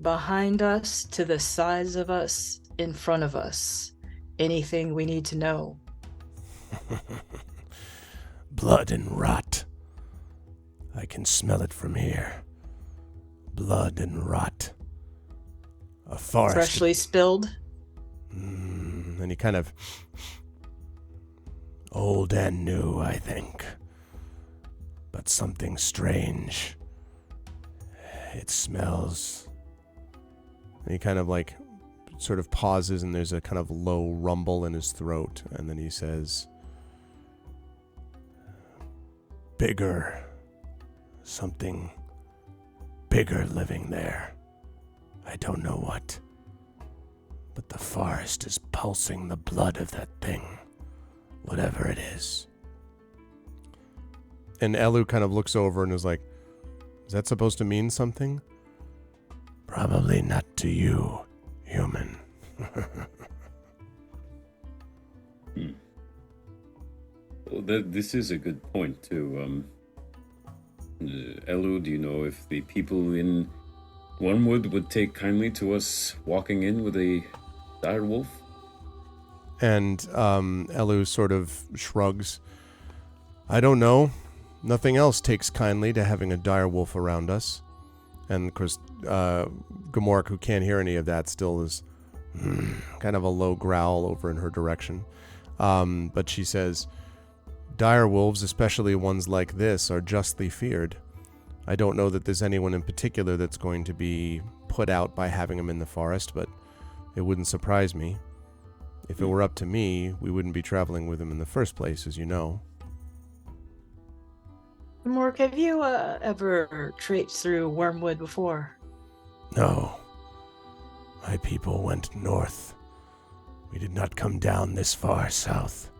behind us, to the sides of us, in front of us? Anything we need to know? Blood and rot. I can smell it from here. Blood and rot. A forest. Freshly spilled? And he kind of... Old and new, I think. But something strange. It smells... And he kind of like sort of pauses, and there's a kind of low rumble in his throat, and then he says, bigger. Something bigger living there. I don't know what. But the forest is pulsing the blood of that thing. Whatever it is. And Elu kind of looks over and is like, is that supposed to mean something? Probably not to you, human. Well, this is a good point, too. Elu, do you know if the people in Wormwood would take kindly to us walking in with a dire wolf? And Elu sort of shrugs. I don't know. Nothing else takes kindly to having a dire wolf around us. And of course, Gamork, who can't hear any of that, still is kind of a low growl over in her direction. But she says, dire wolves, especially ones like this, are justly feared. I don't know that there's anyone in particular that's going to be put out by having them in the forest, but it wouldn't surprise me. If it were up to me, we wouldn't be traveling with them in the first place, as you know. Gamork, have you ever traipsed through Wormwood before? No. My people went north. We did not come down this far south.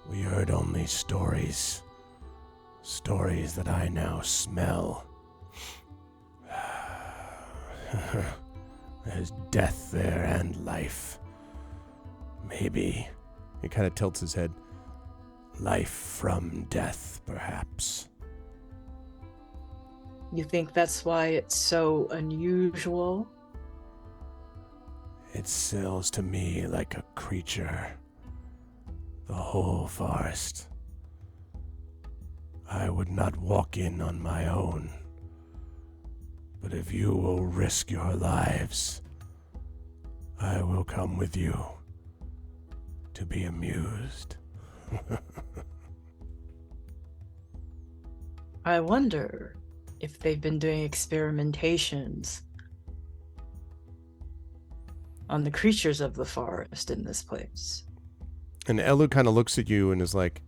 We heard only stories. Stories that I now smell. There's death there and life. Maybe. He kind of tilts his head. Life from death, perhaps. You think that's why it's so unusual? It feels to me like a creature. The whole forest. I would not walk in on my own. But if you will risk your lives, I will come with you to be amused. I wonder if they've been doing experimentations on the creatures of the forest in this place. And Elu kind of looks at you and is like,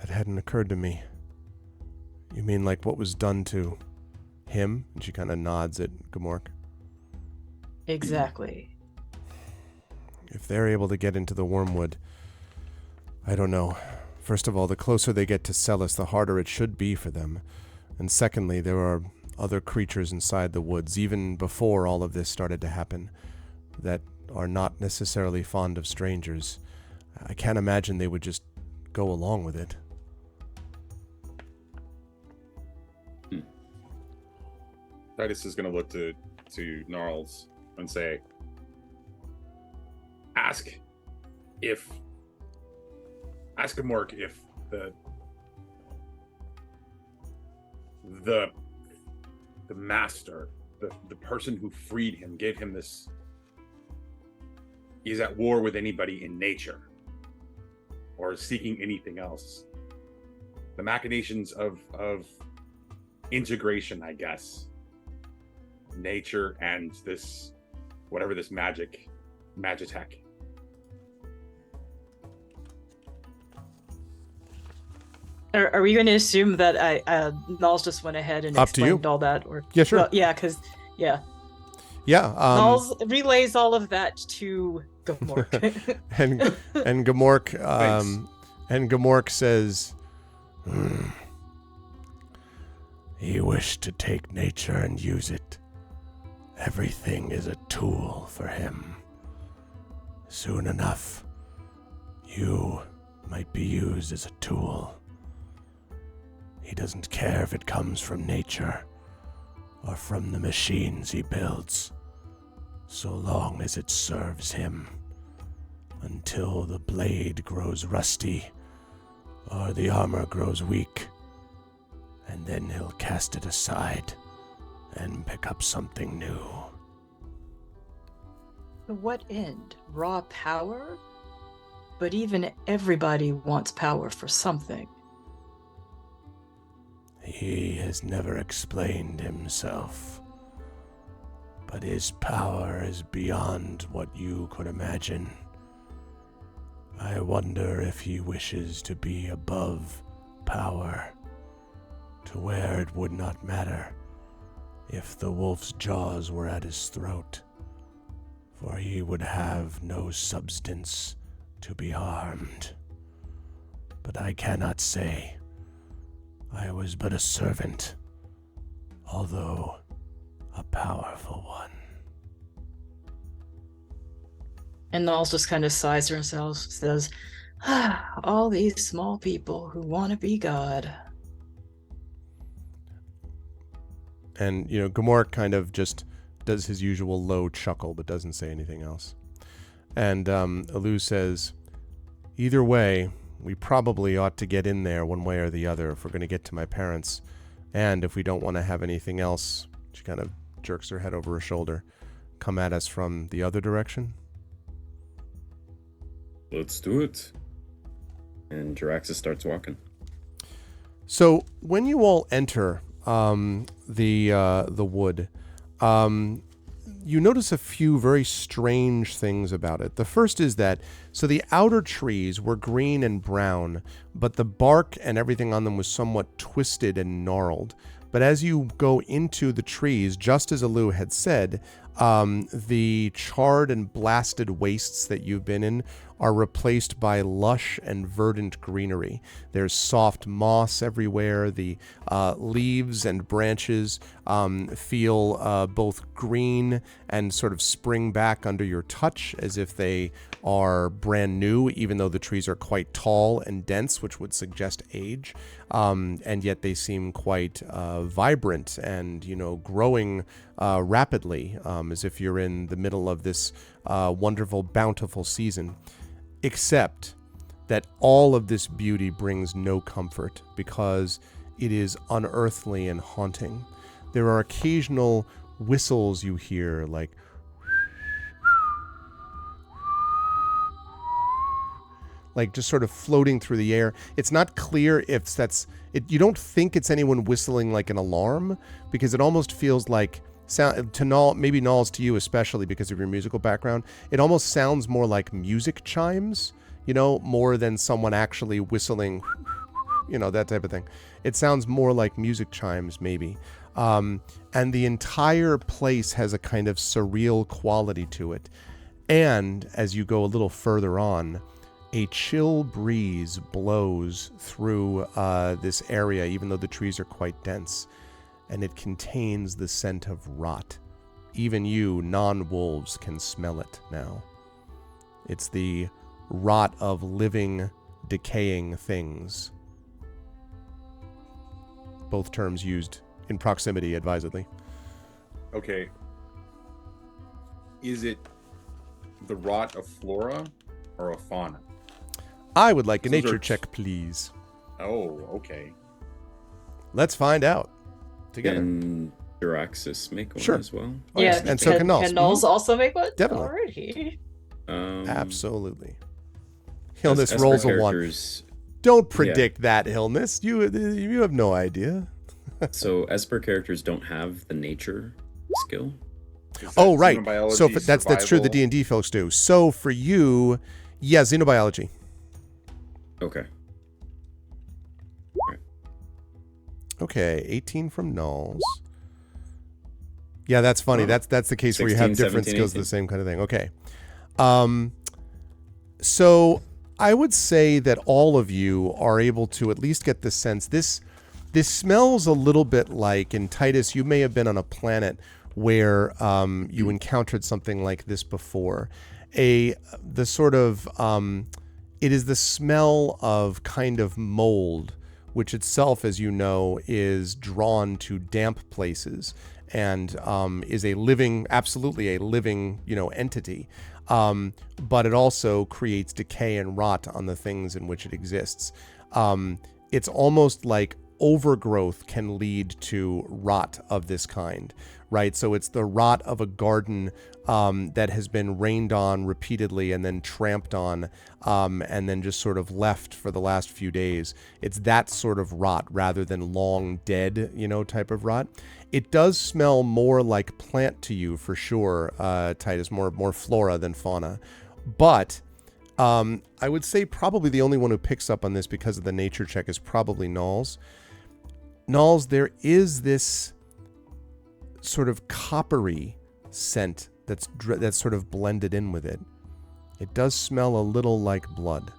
that hadn't occurred to me. You mean like what was done to him? And she kind of nods at Gamork. Exactly. If they're able to get into the Wormwood, I don't know. First of all, the closer they get to Celis, the harder it should be for them. And secondly, there are other creatures inside the woods, even before all of this started to happen, that are not necessarily fond of strangers. I can't imagine they would just go along with it. Titus is going to look to Gnarls and say, ask Gamork if the master, the person who freed him, gave him this, is at war with anybody in nature or seeking anything else. The machinations of integration, I guess. Nature and this, whatever this magitech. Are we going to assume that Nulls just went ahead and Up to you. explained all that? Or Yeah, sure. Well, yeah, because Yeah. Nulls relays all of that to Gamork. and Gamork and Gamork says, he wished to take nature and use it. Everything is a tool for him. Soon enough, you might be used as a tool. He doesn't care if it comes from nature or from the machines he builds, so long as it serves him, until the blade grows rusty or the armor grows weak, and then he'll cast it aside and pick up something new. To what end? Raw power? But even everybody wants power for something. He has never explained himself, but his power is beyond what you could imagine. I wonder if he wishes to be above power, to where it would not matter if the wolf's jaws were at his throat, for he would have no substance to be harmed. But I cannot say. I was but a servant, although a powerful one. And Nulls just kind of sighs to himself, says, all these small people who want to be God. And, Gamork kind of just does his usual low chuckle, but doesn't say anything else. And Elu says, either way, we probably ought to get in there one way or the other if we're going to get to my parents. And if we don't want to have anything else, she kind of jerks her head over her shoulder, come at us from the other direction. Let's do it. And Jaraxxus starts walking. So when you all enter the wood, you notice a few very strange things about it. The first is that, so the outer trees were green and brown, but the bark and everything on them was somewhat twisted and gnarled. But as you go into the trees, just as Elu had said, the charred and blasted wastes that you've been in are replaced by lush and verdant greenery. There's soft moss everywhere. The leaves and branches feel both green and sort of spring back under your touch as if they are brand new, even though the trees are quite tall and dense, which would suggest age. And yet they seem quite vibrant and, growing rapidly, as if you're in the middle of this wonderful, bountiful season. Except that all of this beauty brings no comfort because it is unearthly and haunting. There are occasional whistles you hear, like like just sort of floating through the air. It's not clear if you don't think it's anyone whistling like an alarm, because it almost feels like sound to Null, maybe Nulls to you especially because of your musical background. It almost sounds more like music chimes, more than someone actually whistling, that type of thing. It sounds more like music chimes maybe. And the entire place has a kind of surreal quality to it. And as you go a little further on, a chill breeze blows through this area, even though the trees are quite dense, and it contains the scent of rot. Even you, non-wolves, can smell it now. It's the rot of living, decaying things. Both terms used in proximity, advisedly. Okay. Is it the rot of flora or of fauna? I would like a Those nature are- check, please. Oh, okay. Let's find out together. Can Jaraxxus make one Sure. as well? Oh, yes, and so can Nulls. Can Nulls also make one? Definitely. Alrighty. Absolutely. As Hillness Esper rolls a 1. characters- Don't predict that, Hillness. You have no idea. So Esper characters don't have the nature skill. Is that Oh, right. xenobiology, So that's true. The survival? D&D folks do. So for you, yeah, xenobiology. Okay. Okay, 18 from Nulls. Yeah, that's funny. Oh. That's the case where you 16, have different 17, skills, 18. the same kind of thing. Okay. So I would say that all of you are able to at least get the sense this smells a little bit like, in Titus, you may have been on a planet where you encountered something like this before. It is the smell of kind of mold, which itself, as you know, is drawn to damp places and is absolutely a living, entity. But it also creates decay and rot on the things in which it exists. It's almost like overgrowth can lead to rot of this kind, right? So it's the rot of a garden that has been rained on repeatedly and then tramped on and then just sort of left for the last few days. It's that sort of rot rather than long dead, type of rot. It does smell more like plant to you for sure, Titus, more flora than fauna. But I would say probably the only one who picks up on this because of the nature check is probably Nulls. Nulls, there is this sort of coppery scent that's sort of blended in with it. It does smell a little like blood.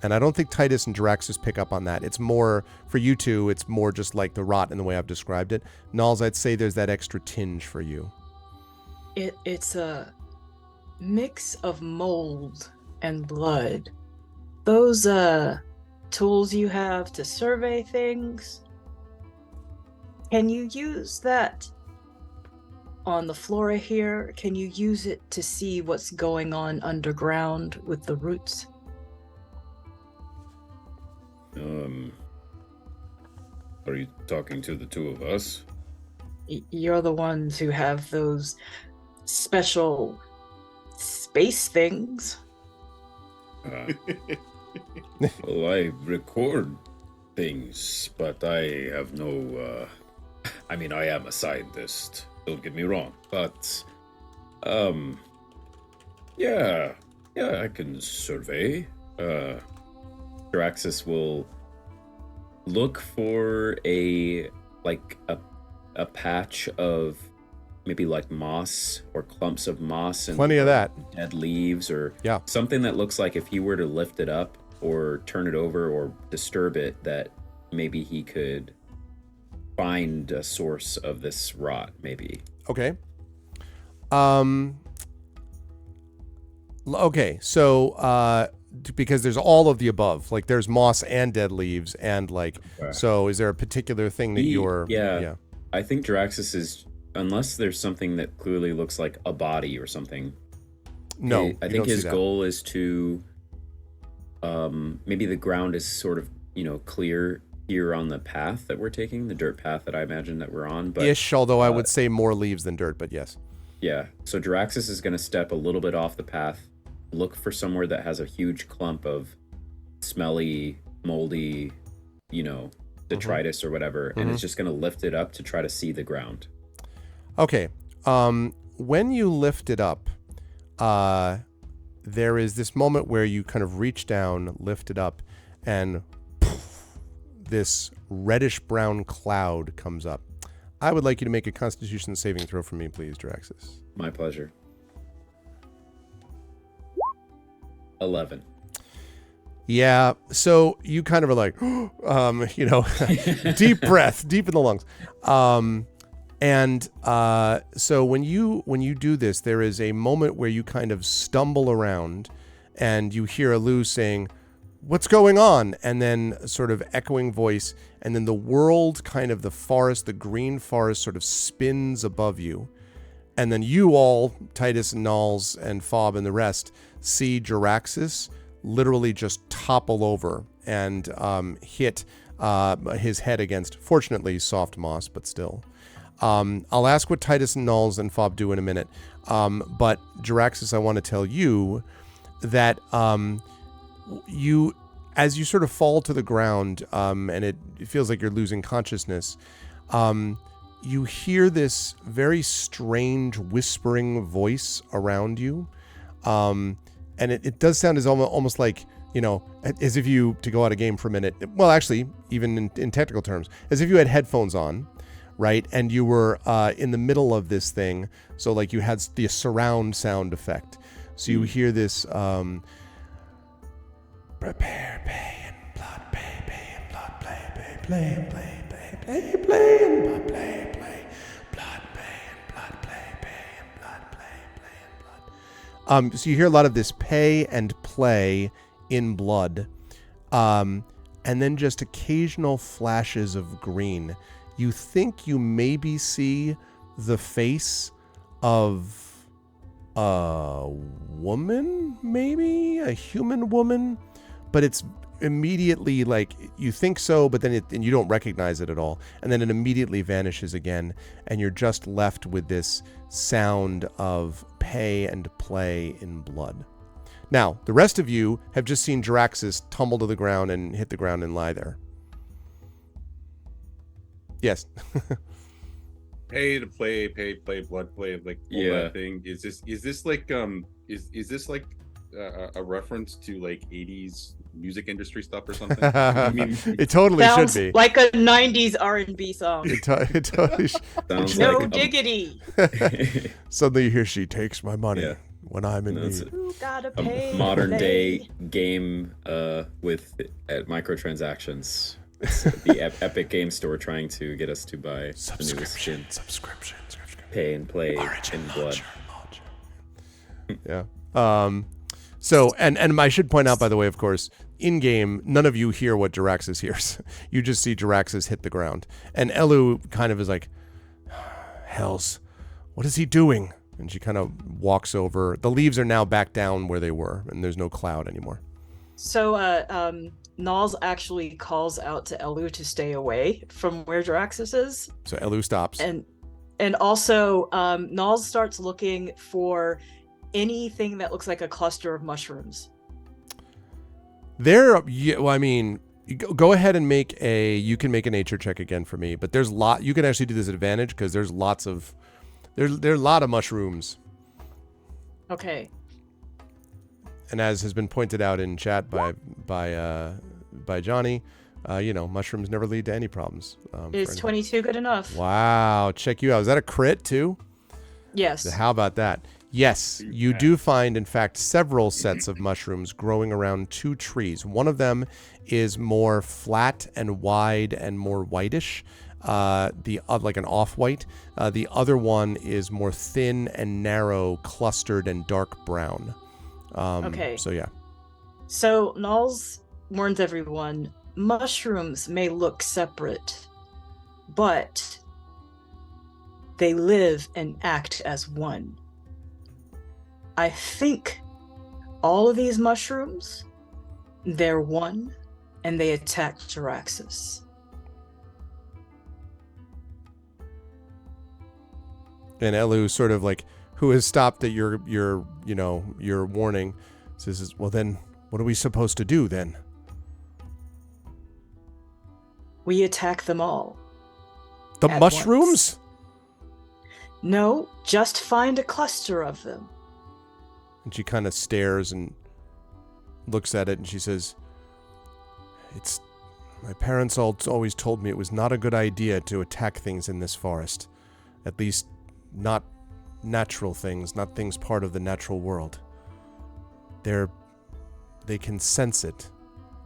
And I don't think Titus and Jaraxxus pick up on that. It's more, for you two, it's more just like the rot in the way I've described it. Nulls, I'd say there's that extra tinge for you. It's a mix of mold and blood. Those tools you have to survey things, can you use that on the flora here? Can you use it to see what's going on underground with the roots? Are you talking to the two of us? You're the ones who have those special space things. Well, I record things, but I have no, I mean, I am a scientist, don't get me wrong, but, yeah, I can survey. Jaraxxus will look for a patch of maybe like moss or clumps of moss and Plenty of that. dead leaves or Yeah. something that looks like if he were to lift it up or turn it over or disturb it, that maybe he could find a source of this rot, maybe. Okay. Okay, so because there's all of the above, like there's moss and dead leaves and like, Okay. so is there a particular thing that you're... Yeah. I think Jaraxxus is, unless there's something that clearly looks like a body or something. No, I you think don't see his that. goal is to maybe the ground is sort of, clear here on the path that we're taking, the dirt path that I imagine that we're on. But Ish, although I would say more leaves than dirt, but yes. yeah, so Jaraxxus is going to step a little bit off the path look for somewhere that has a huge clump of smelly, moldy, detritus or whatever, and it's just going to lift it up to try to see the ground. Okay. When you lift it up, there is this moment where you kind of reach down, lift it up, and poof, this reddish brown cloud comes up. I would like you to make a Constitution saving throw for me, please, Jaraxxus. My pleasure. 11. Yeah, so you kind of are like, deep breath, deep in the lungs. So when you do this, there is a moment where you kind of stumble around and you hear Alu saying, "What's going on?" And then sort of echoing voice, and then the world, kind of the forest, the green forest sort of spins above you. And then you all, Titus and Nalls and Fob and the rest, see Jaraxxus literally just topple over and hit his head against, fortunately, soft moss, but still. I'll ask what Titus and Nalls and Fob do in a minute. But Jaraxxus, I want to tell you that you, as you sort of fall to the ground, and it feels like you're losing consciousness, you hear this very strange whispering voice around you. And it does sound as almost like, as if you, to go out of game for a minute, well, actually, even in technical terms, as if you had headphones on, right? And you were in the middle of this thing. So like you had the surround sound effect. So you hear this, prepare, pay, and blood, pay, and blood, play, play, and blood, play, blood, pay, and blood, play, and blood. So you hear a lot of this pay and play in blood, and then just occasional flashes of green. You think you maybe see the face of a woman, maybe a human woman, but it's immediately like you think so, but then and you don't recognize it at all, and then it immediately vanishes again, and you're just left with this sound of pay and play in blood. Now, the rest of you have just seen Jaraxxus tumble to the ground and hit the ground and lie there. Yes. Pay to play, blood play, like all that thing. Is this like a reference to like 80s music industry stuff or something? I mean, it totally sounds should be like a 90s R&B song. It totally Sounds No like diggity. Suddenly you hear, "She takes my money when I'm in need." You gotta a pay. modern to day play. game with microtransactions. It's the Epic Game Store trying to get us to buy the newest skin. Subscription. Pay and play in blood. Yeah. So, and I should point out, by the way, of course, in game, none of you hear what Jaraxxus hears. You just see Jaraxxus hit the ground, and Elu kind of is like, "Hells, what is he doing?" And she kind of walks over. The leaves are now back down where they were, and there's no cloud anymore. So, Nalls actually calls out to Elu to stay away from where Jaraxxus is. So Elu stops. And also, Nalls starts looking for anything that looks like a cluster of mushrooms. Go ahead and you can make a nature check again for me, but you can actually do this at advantage because there's there are a lot of mushrooms. Okay. And as has been pointed out in chat by Johnny, mushrooms never lead to any problems. Is 22 good enough? Wow, check you out. Is that a crit too? Yes. How about that? Yes, you do find, in fact, several sets of mushrooms growing around 2 trees. One of them is more flat and wide and more whitish, like an off-white. The other one is more thin and narrow, clustered and dark brown. Okay. So yeah. So Nalls warns everyone, mushrooms may look separate, but they live and act as one. I think all of these mushrooms, they're one, and they attack Jaraxxus. And Elu, sort of like, who has stopped at your warning, Says, well then, what are we supposed to do then? We attack them all. The At mushrooms? once. No, just find a cluster of them. And she kind of stares and looks at it and she says, my parents always told me it was not a good idea to attack things in this forest. At least not natural things, not things part of the natural world. They can sense it,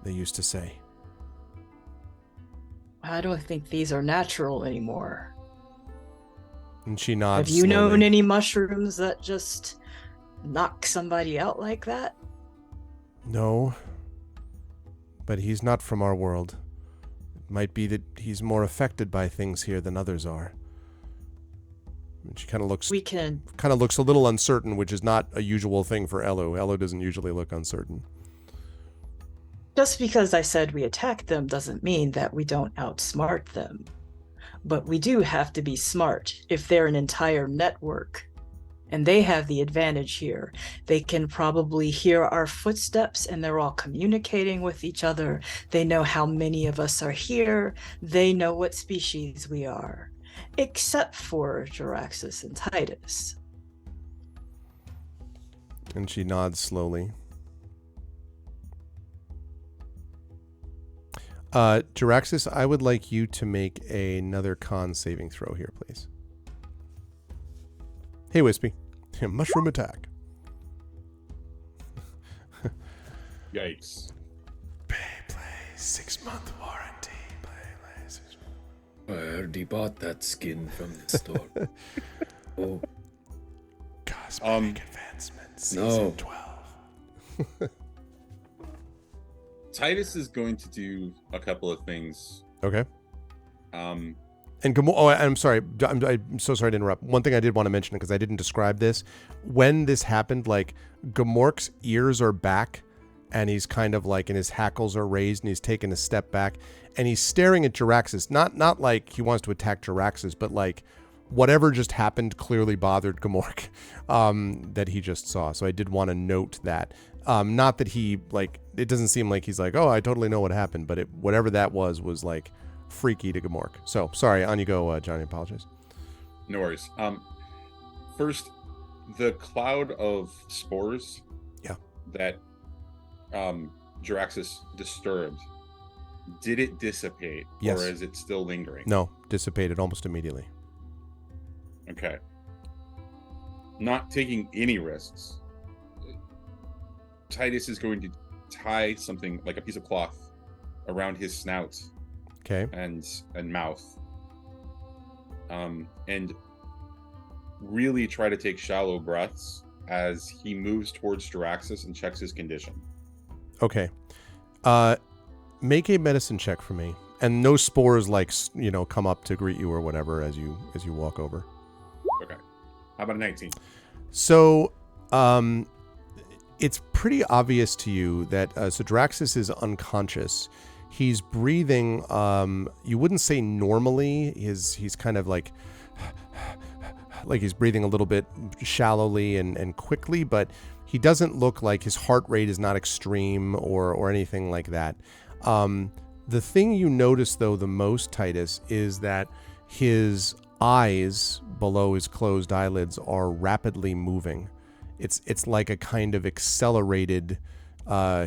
they used to say. I don't think these are natural anymore. And she nods. Have you slowly. known any mushrooms that just knock somebody out like that? No. But he's not from our world. It might be that he's more affected by things here than others are. And she kind of looks a little uncertain, which is not a usual thing for Elu. Elu doesn't usually look uncertain. Just because I said we attack them doesn't mean that we don't outsmart them. But we do have to be smart if they're an entire network. And they have the advantage here. They can probably hear our footsteps and they're all communicating with each other. They know how many of us are here. They know what species we are. Except for Jaraxxus and Titus. And she nods slowly. Jaraxxus, I would like you to make another con saving throw here, please. Hey, Wispy. Mushroom attack. Yikes. Play 6-month warranty. Play 6 I already bought that skin from the store. Oh, Cosmetic Advancement no. Season 12. Titus is going to do a couple of things. Okay. Um, And I'm sorry. I'm so sorry to interrupt. One thing I did want to mention, because I didn't describe this. When this happened, like, Gamork's ears are back, and he's kind of like, and his hackles are raised, and he's taken a step back, and he's staring at Jaraxxus. Not like he wants to attack Jaraxxus, but like whatever just happened clearly bothered Gamork that he just saw. So I did want to note that. Not that he, like, it doesn't seem like he's like, oh, I totally know what happened, but whatever that was like freaky to Gamork. So sorry, on you go, Johnny. Apologize. no worries. First, the cloud of spores. Yeah. That Jaraxxus disturbed. Did it dissipate, Yes. or is it still lingering? No, dissipated almost immediately. Okay. Not taking any risks. Titus is going to tie something like a piece of cloth around his snout Okay. and mouth, and really try to take shallow breaths as he moves towards Jaraxxus and checks his condition. Okay. Make a medicine check for me, and no spores like come up to greet you or whatever as you walk over. Okay. How about a 19? So, it's pretty obvious to you that so Jaraxxus is unconscious. He's breathing. You wouldn't say normally. He's kind of like he's breathing a little bit shallowly and quickly, but he doesn't look like his heart rate is not extreme or anything like that. The thing you notice though the most, Titus, is that his eyes below his closed eyelids are rapidly moving. It's like a kind of accelerated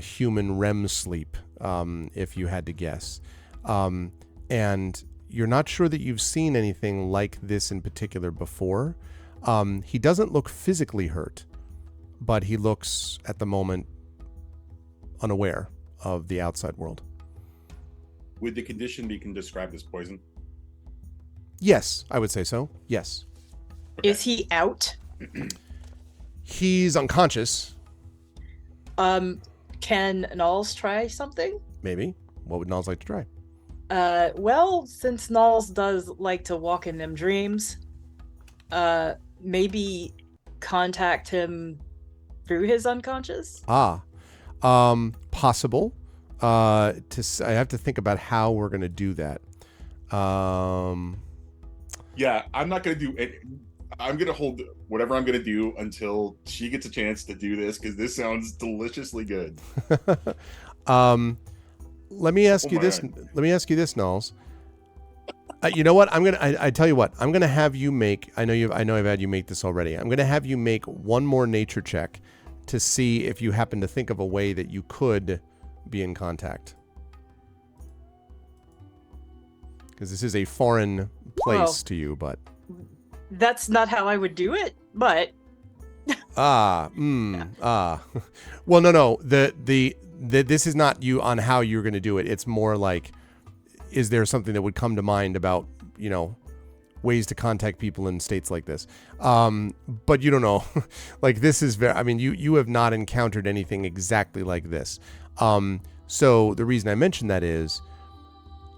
human REM sleep, if you had to guess. And you're not sure that you've seen anything like this in particular before. He doesn't look physically hurt, but he looks, at the moment, unaware of the outside world. Would the condition be described as poison? Yes, I would say so. Yes. Okay. Is he out? He's unconscious, Can Nulls try something? maybe. What would Nulls like to try? Well, since Nulls does like to walk in them dreams, maybe contact him through his unconscious? Possible. I have to think about how we're going to do that. Yeah, I'm not going to do it. I'm gonna hold whatever I'm gonna do until she gets a chance to do this, because this sounds deliciously good. Let me ask you this. God. Let me ask you this, Knowles. You know what? I tell you what. I'm gonna have you make. I know I've had you make this already. I'm gonna have you make one more nature check to see if you happen to think of a way that you could be in contact. Because this is a foreign place to you, but that's not how I would do it. But well, no. This is not you on how you're going to do it. It's more like, is there something that would come to mind about, ways to contact people in states like this? But you don't know. Like, this is very, I mean, you have not encountered anything exactly like this. So the reason I mention that is,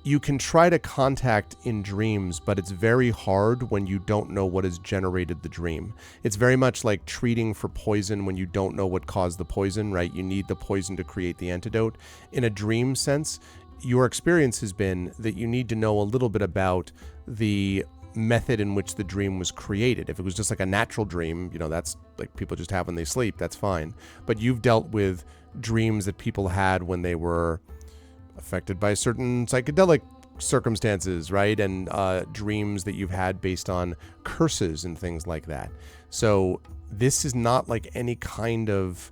you can try to contact in dreams, but it's very hard when you don't know what has generated the dream. It's very much like treating for poison when you don't know what caused the poison, right? You need the poison to create the antidote. In a dream sense, your experience has been that you need to know a little bit about the method in which the dream was created. If it was just like a natural dream, that's like people just have when they sleep, that's fine. But you've dealt with dreams that people had when they were affected by certain psychedelic circumstances, right? And dreams that you've had based on curses and things like that. So this is not like any kind of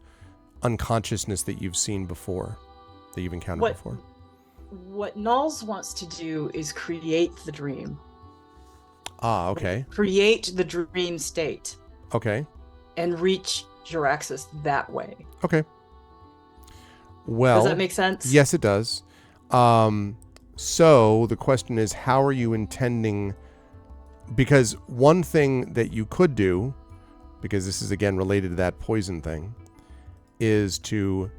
unconsciousness that you've seen before, that you've encountered before. What Knowles wants to do is create the dream. Okay. Create the dream state. Okay. And reach Jaraxxus that way. Okay. Well, does that make sense? Yes, it does. So the question is, how are you intending? Because one thing that you could do, because this is again related to that poison thing, is to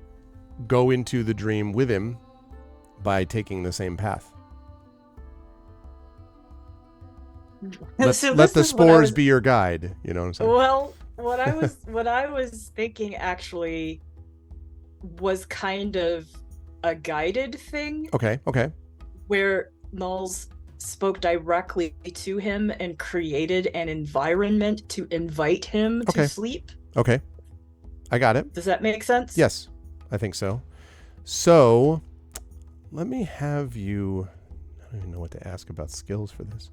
go into the dream with him by taking the same path. Let the spores be your guide. You know what I'm saying? Well, what I was thinking actually was kind of a guided thing. Okay. Where Knowles spoke directly to him and created an environment to invite him to sleep. Okay. I got it. Does that make sense? Yes, I think so. So, let me have you... I don't even know what to ask about skills for this.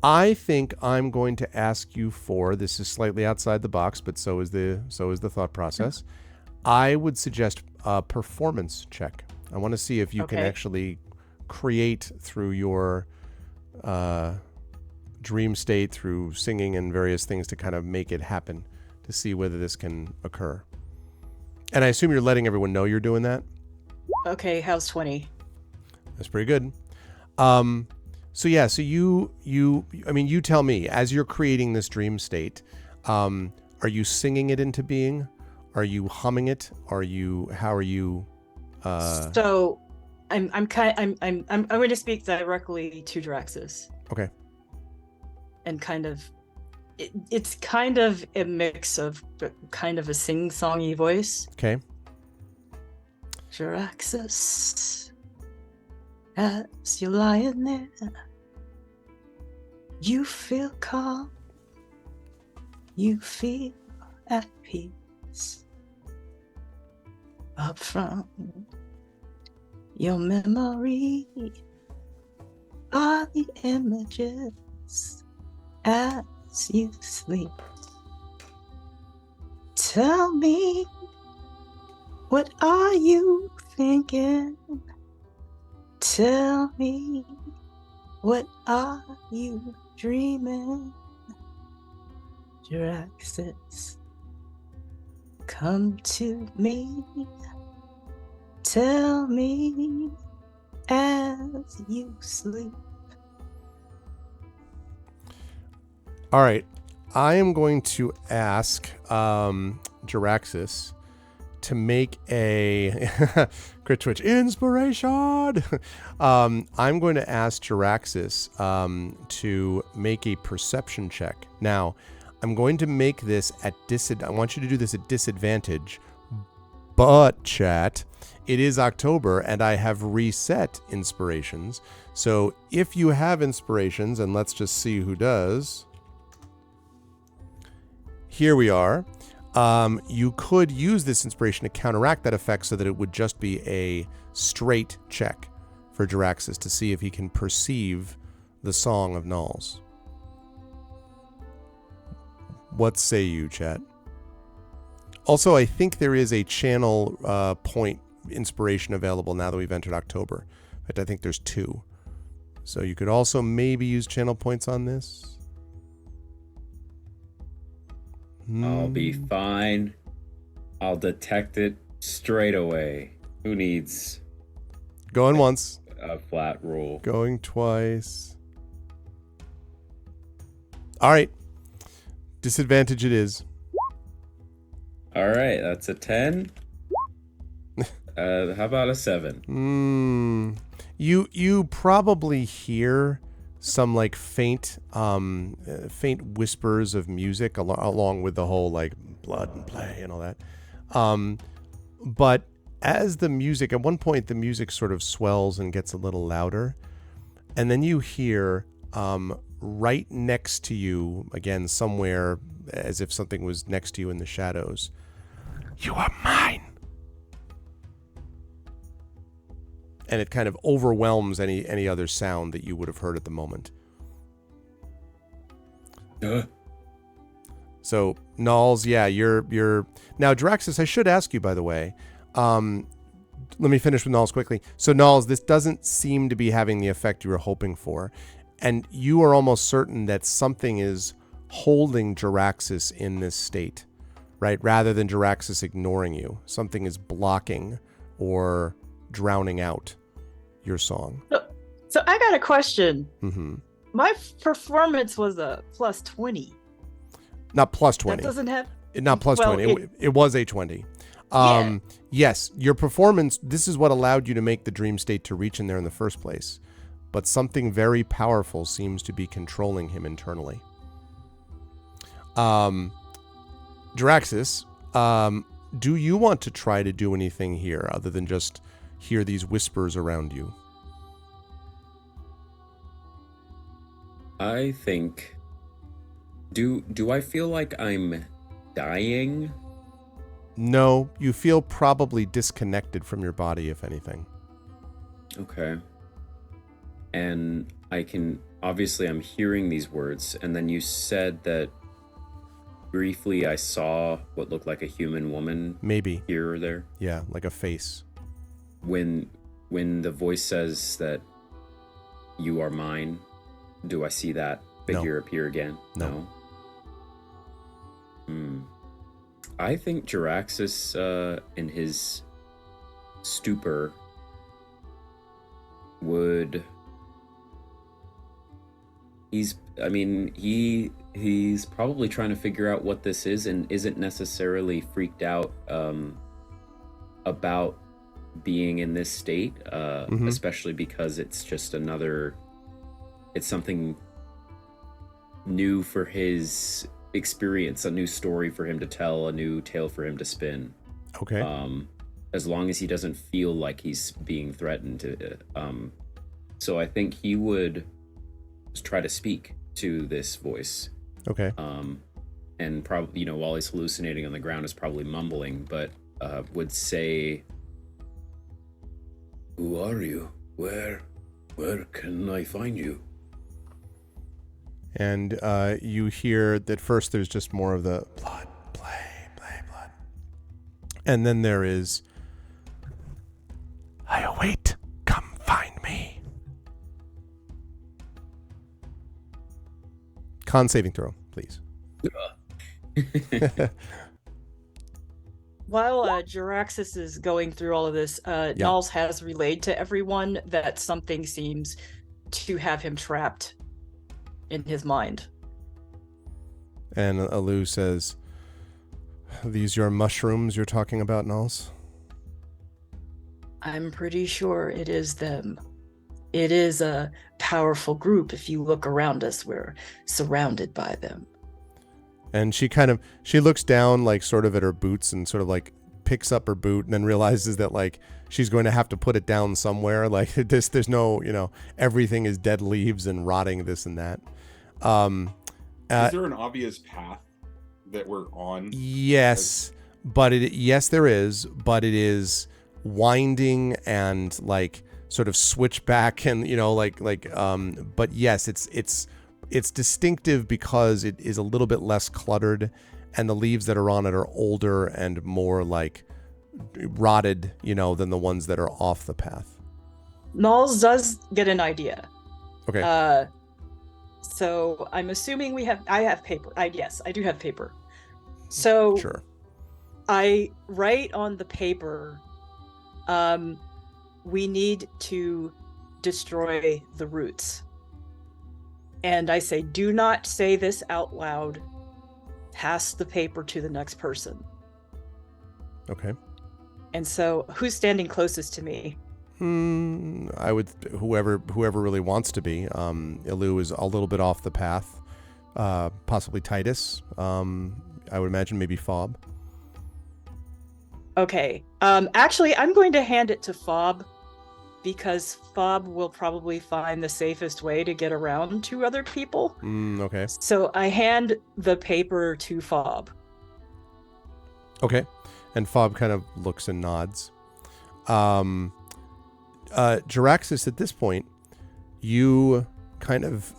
I think I'm going to ask you for, this is slightly outside the box, but so is the thought process. I would suggest a performance check. I want to see if you can actually create through your dream state, through singing and various things to kind of make it happen, to see whether this can occur. And I assume you're letting everyone know you're doing that? Okay, how's 20? That's pretty good. So you tell me, as you're creating this dream state, are you singing it into being? Are you humming it? How are you? So, I'm going to speak directly to Jaraxxus. Okay. And kind of, it's kind of a mix of kind of a sing-songy voice. Okay. Jaraxxus, as you're lying there, you feel calm, you feel at peace. Up from your memory are the images as you sleep. Tell me, what are you thinking? Tell me, what are you dreaming? Jaraxxus, come to me. Tell me as you sleep. All right. I am going to ask Jaraxxus to make a Crit Twitch inspiration. I'm going to ask Jaraxxus to make a perception check. Now, I'm going to make this at I want you to do this at disadvantage. But chat, it is October, and I have reset inspirations. So if you have inspirations, and let's just see who does. Here we are. You could use this inspiration to counteract that effect so that it would just be a straight check for Jaraxxus to see if he can perceive the song of Nulls. What say you, chat? Also, I think there is a channel point inspiration available now that we've entered October. In fact, I think there's 2. So you could also maybe use channel points on this. I'll be fine. I'll detect it straight away. Who needs Going once. a flat rule? Going twice. All right. Disadvantage it is. All right, that's a 10. How about a 7? You probably hear some like faint whispers of music along with the whole like blood and play and all that. But as the music, at one point the music sort of swells and gets a little louder, and then you hear right next to you, again somewhere as if something was next to you in the shadows, "You are mine." And it kind of overwhelms any other sound that you would have heard at the moment. So Nulls, yeah, you're now Jaraxxus. I should ask you, by the way. Let me finish with Nulls quickly. So Nulls, this doesn't seem to be having the effect you were hoping for, and you are almost certain that something is holding Jaraxxus in this state, right? Rather than Jaraxxus ignoring you, something is blocking or drowning out your song. So I got a question. Mm-hmm. My performance was a plus 20. Not plus 20. That doesn't have... Not plus well, 20. It was a 20. Yeah. Yes, your performance, this is what allowed you to make the dream state to reach in there in the first place. But something very powerful seems to be controlling him internally. Jaraxxus, do you want to try to do anything here other than just hear these whispers around you? I think... Do I feel like I'm dying? No, you feel probably disconnected from your body, if anything. Okay. And I can... Obviously, I'm hearing these words, and then you said that briefly I saw what looked like a human woman. Maybe. Here or there. Yeah, like a face. When the voice says that you are mine, do I see that figure appear again? No. I think Jaraxxus, in his stupor, would... He's probably trying to figure out what this is and isn't necessarily freaked out about being in this state, especially because it's just it's something new for his experience, a new story for him to tell, a new tale for him to spin. Okay. As long as he doesn't feel like he's being threatened. So I think he would just try to speak to this voice. Okay. And probably, while he's hallucinating on the ground, is probably mumbling, but would say, "Who are you? Where can I find you?" And you hear that first there's just more of the blood, blood. And then there is, "I await, come find me." Con saving throw, please. While Jaraxxus is going through all of this, Nulls has relayed to everyone that something seems to have him trapped in his mind. And Alu says, "These your mushrooms you're talking about, Nulls?" I'm pretty sure it is them. It is a powerful group. If you look around us, we're surrounded by them. And she looks down, like sort of at her boots and sort of like picks up her boot and then realizes that like she's going to have to put it down somewhere. Like there's no, everything is dead leaves and rotting, this and that. Is there an obvious path that we're on? Yes, yes, there is, but it is winding and like sort of switchback and but yes, it's distinctive because it is a little bit less cluttered, and the leaves that are on it are older and more like rotted, than the ones that are off the path. Nulls does get an idea. Okay. So I'm assuming I have paper. Yes, I do have paper. So sure. I write on the paper, we need to destroy the roots. And I say, do not say this out loud. Pass the paper to the next person. Okay. And so who's standing closest to me? I would, whoever really wants to be. Ilu is a little bit off the path. Possibly Titus. I would imagine maybe Fob. Okay. Actually, I'm going to hand it to Fob, because Fob will probably find the safest way to get around to other people. Okay. So I hand the paper to Fob. Okay. And Fob kind of looks and nods. Jaraxxus, at this point, you kind of,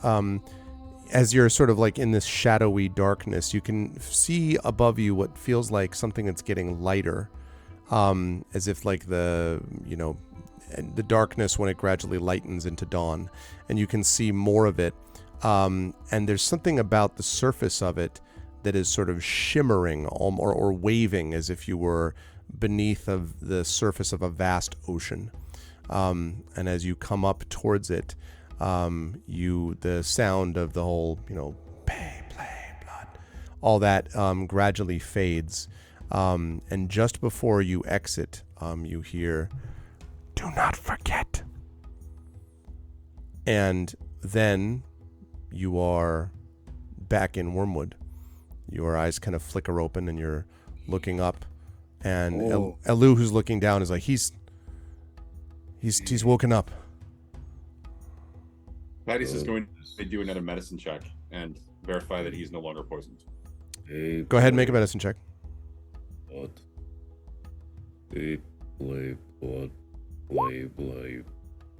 as you're sort of like in this shadowy darkness, you can see above you what feels like something that's getting lighter, as if like the darkness when it gradually lightens into dawn, and you can see more of it. And there's something about the surface of it that is sort of shimmering or waving as if you were beneath of the surface of a vast ocean. And as you come up towards it, the sound of the whole, pay, play, blood, all that gradually fades. And just before you exit, you hear, "Do not forget." And then you are back in Wormwood. Your eyes kind of flicker open and you're looking up, and Elu, who's looking down, is like, he's woken up. Titus is going to do another medicine check and verify that he's no longer poisoned. Go ahead and make a medicine check. Blood. Play, blood. Play.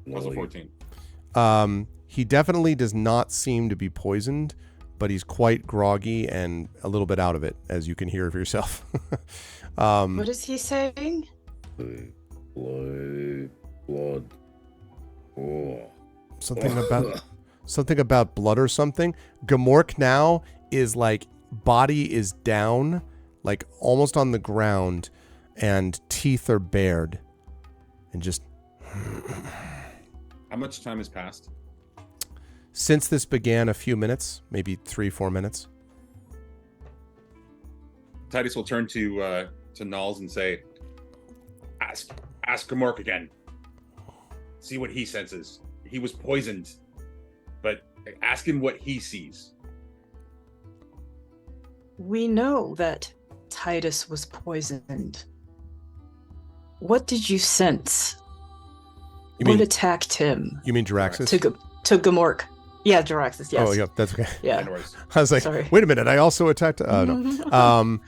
That's a 14. He definitely does not seem to be poisoned, but he's quite groggy and a little bit out of it, as you can hear for yourself. What is he saying? Play, blood. Oh. Something about blood or something. Gamork now is like, body is down, like almost on the ground, and teeth are bared, and just. How much time has passed? Since this began, a few minutes, maybe 3-4 minutes. Titus will turn to Nulls and say, ask Gamork again. See what he senses. He was poisoned, but ask him what he sees. We know that Titus was poisoned. What did you sense? What attacked him? You mean Jaraxxus? To Gamork. Yeah, Jaraxxus, yes. Oh, yeah, that's okay. Yeah. I was like, Sorry. Wait a minute, I also attacked... Oh, no. And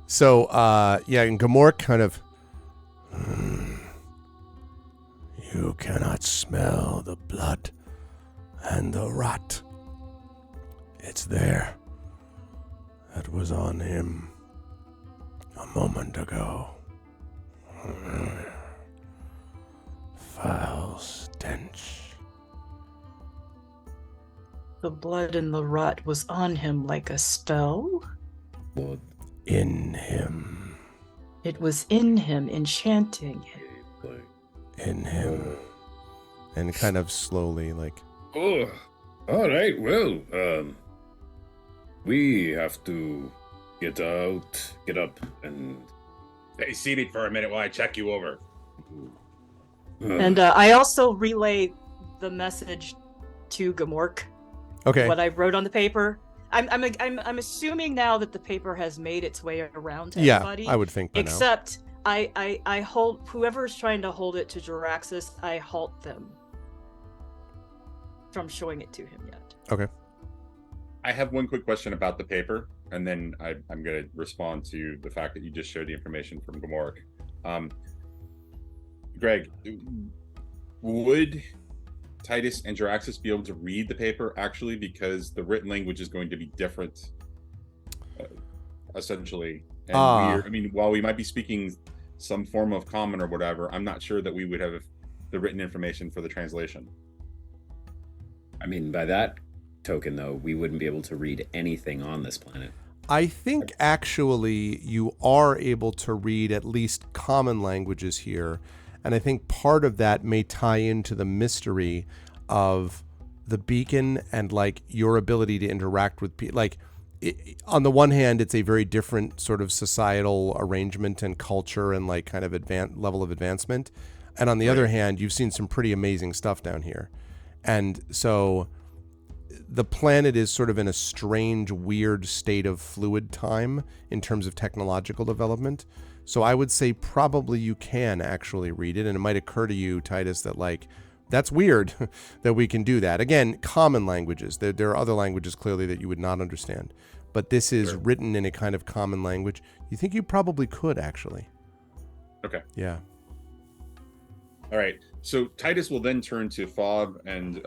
Gamork kind of... You cannot smell the blood and the rot. It's there. That was on him a moment ago. Foul stench. The blood and the rot was on him like a spell? Blood. In him. It was in him, enchanting him. Play. In him. And kind of slowly, like... Oh, all right. Well, we have to get up, and Stay seated for a minute while I check you over. And I also relay the message to Gamork. Okay. What I wrote on the paper. I'm assuming now that the paper has made its way around to Yeah, everybody. I would think by now. Except I hold whoever's trying to hold it to Jaraxxus, I halt them from showing it to him yet. Okay. I have one quick question about the paper, and then I'm going to respond to the fact that you just shared the information from Gamork. Greg, would Titus and Jaraxxus be able to read the paper actually, because the written language is going to be different, essentially? And I mean, while we might be speaking some form of common or whatever, I'm not sure that we would have the written information for the translation. I mean, by that token, though, we wouldn't be able to read anything on this planet. I think actually you are able to read at least common languages here. And I think part of that may tie into the mystery of the beacon and like your ability to interact with people. Like on the one hand, it's a very different sort of societal arrangement and culture and like kind of level of advancement. And on the other hand, you've seen some pretty amazing stuff down here. And so the planet is sort of in a strange, weird state of fluid time in terms of technological development. So I would say probably you can actually read it. And it might occur to you, Titus, that like, that's weird that we can do that. Again, common languages. There are other languages clearly that you would not understand. But this is written in a kind of common language. You think you probably could actually. Okay. Yeah. All right. So Titus will then turn to Fob and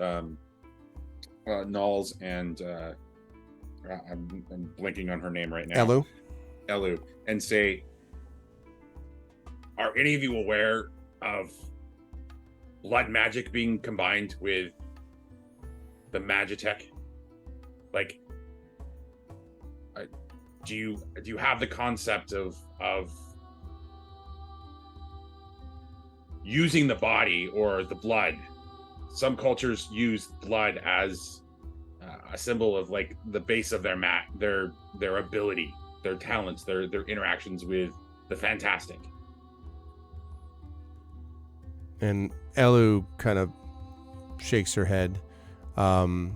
Nulls and I'm blinking on her name right now. Elu, and say, are any of you aware of blood magic being combined with the Magitech? Like, do you have the concept of using the body or the blood? Some cultures use blood as a symbol of like the base of their ability, their talents, their interactions with the fantastic. And Elu kind of shakes her head, and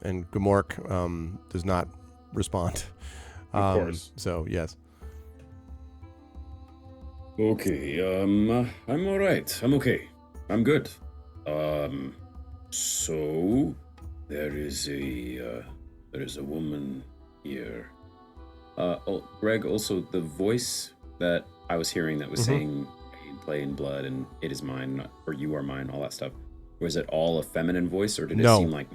Gamork does not respond. Of course. So yes. Okay, I'm all right. I'm okay. I'm good. So there is a woman here. Greg, also the voice that I was hearing that was saying play in blood and it is mine or you are mine, all that stuff. Was it all a feminine voice or did it seem like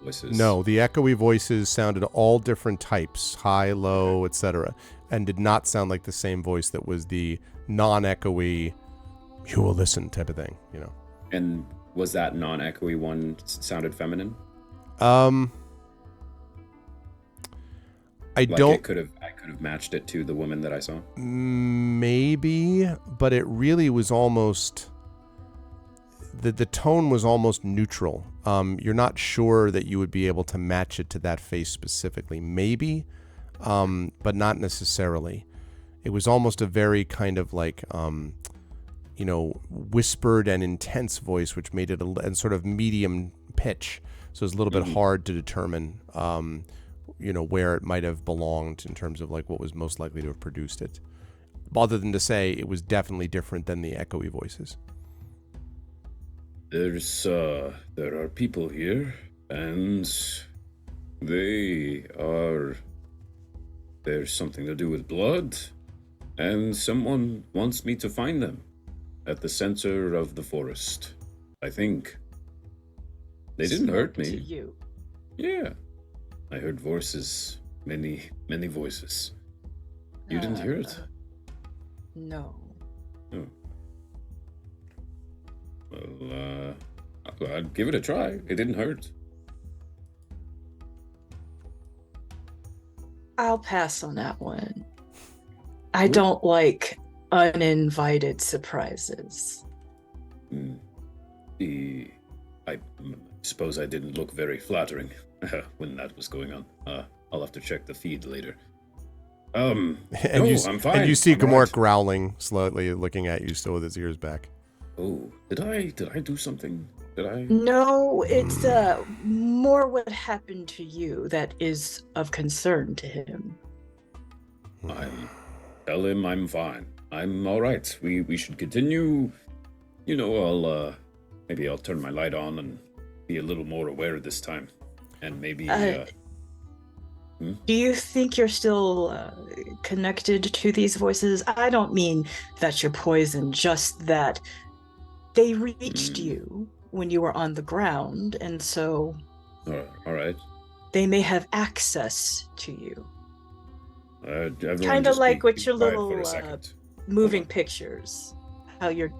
voices? No, the echoey voices sounded all different types, high, low, etc., and did not sound like the same voice that was the non-echoey, you will listen type of thing, you know. And was that non-echoey one sounded feminine? I could have matched it to the woman that I saw. Maybe, but it really was almost the tone was almost neutral. You're not sure that you would be able to match it to that face specifically. Maybe, but not necessarily. It was almost a very kind of like whispered and intense voice, which made it and sort of medium pitch. So it's a little bit hard to determine, where it might have belonged in terms of like what was most likely to have produced it. Other than to say it was definitely different than the echoey voices. There are people here, and there's something to do with blood, and someone wants me to find them at the center of the forest. I think. They didn't hurt me. To you. Yeah. I heard voices, many, many voices. You didn't hear it? No. Oh. Well, I'd give it a try. It didn't hurt. I'll pass on that one. I don't like uninvited surprises. I suppose I didn't look very flattering when that was going on. I'll have to check the feed later. I'm fine. And you see Gamork right. growling slightly, looking at you still with his ears back. Oh, did I do something? Did I? No, it's more what happened to you that is of concern to him. I'm Tell him I'm fine. I'm all right. We should continue. You know, maybe I'll turn my light on and be a little more aware this time, and maybe. Do you think you're still connected to these voices? I don't mean that you're poisoned, just that they reached you when you were on the ground, and so all right. They may have access to you. Kind of like with your little moving pictures. How you're...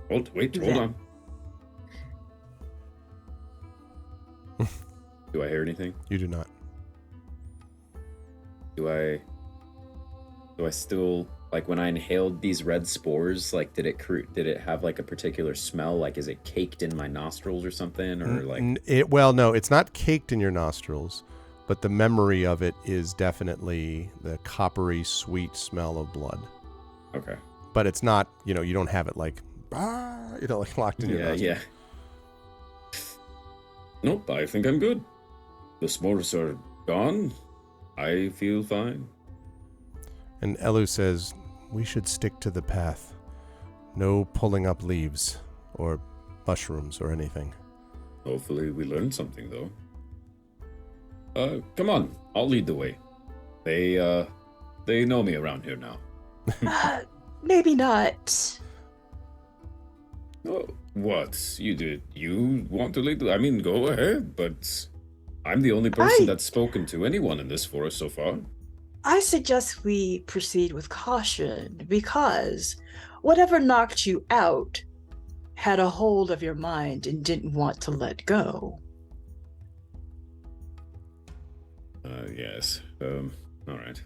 Hold on. Do I hear anything? You do not. Do I still, like, when I inhaled these red spores, like, did it have like a particular smell? Like, is it caked in my nostrils or something, or like? No, it's not caked in your nostrils, but the memory of it is definitely the coppery, sweet smell of blood. Okay. But it's not, you don't have it like, like locked in your nostrils. Yeah. Nope, I think I'm good. The spores are gone. I feel fine. And Elu says, we should stick to the path. No pulling up leaves or mushrooms or anything. Hopefully we learned something, though. Come on, I'll lead the way. They know me around here now. Maybe not. Oh, what? You want to lead the... I mean, go ahead, but I'm the only person that's spoken to anyone in this forest so far. I suggest we proceed with caution, because whatever knocked you out had a hold of your mind and didn't want to let go. Yes. All right.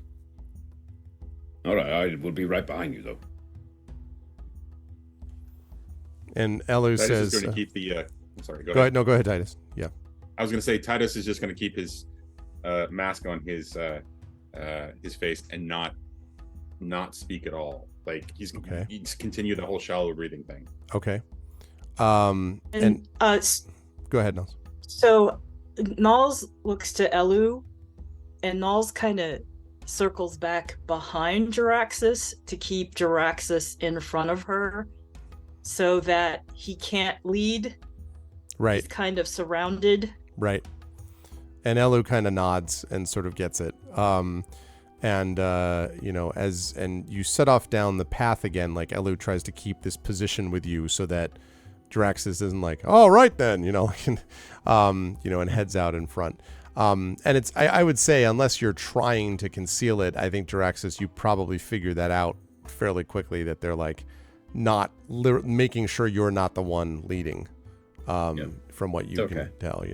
All right, I will be right behind you, though. And Elu says... is going to keep the... sorry, go ahead. No, go ahead, Titus. Yeah. I was going to say, Titus is just going to keep his mask on his face and not speak at all. Like, he's continue the whole shallow breathing thing. Okay. And go ahead, Nals. So Nals looks to Elu, and Nals kind of circles back behind Jaraxxus to keep Jaraxxus in front of her so that he can't lead. Right. He's kind of surrounded. Right. And Elu kind of nods and sort of gets it. And you set off down the path again, like Elu tries to keep this position with you so that Jaraxxus isn't like, oh, right then, and heads out in front. And I would say, unless you're trying to conceal it, I think Jaraxxus, you probably figure that out fairly quickly, that they're like not making sure you're not the one leading, from what you can tell,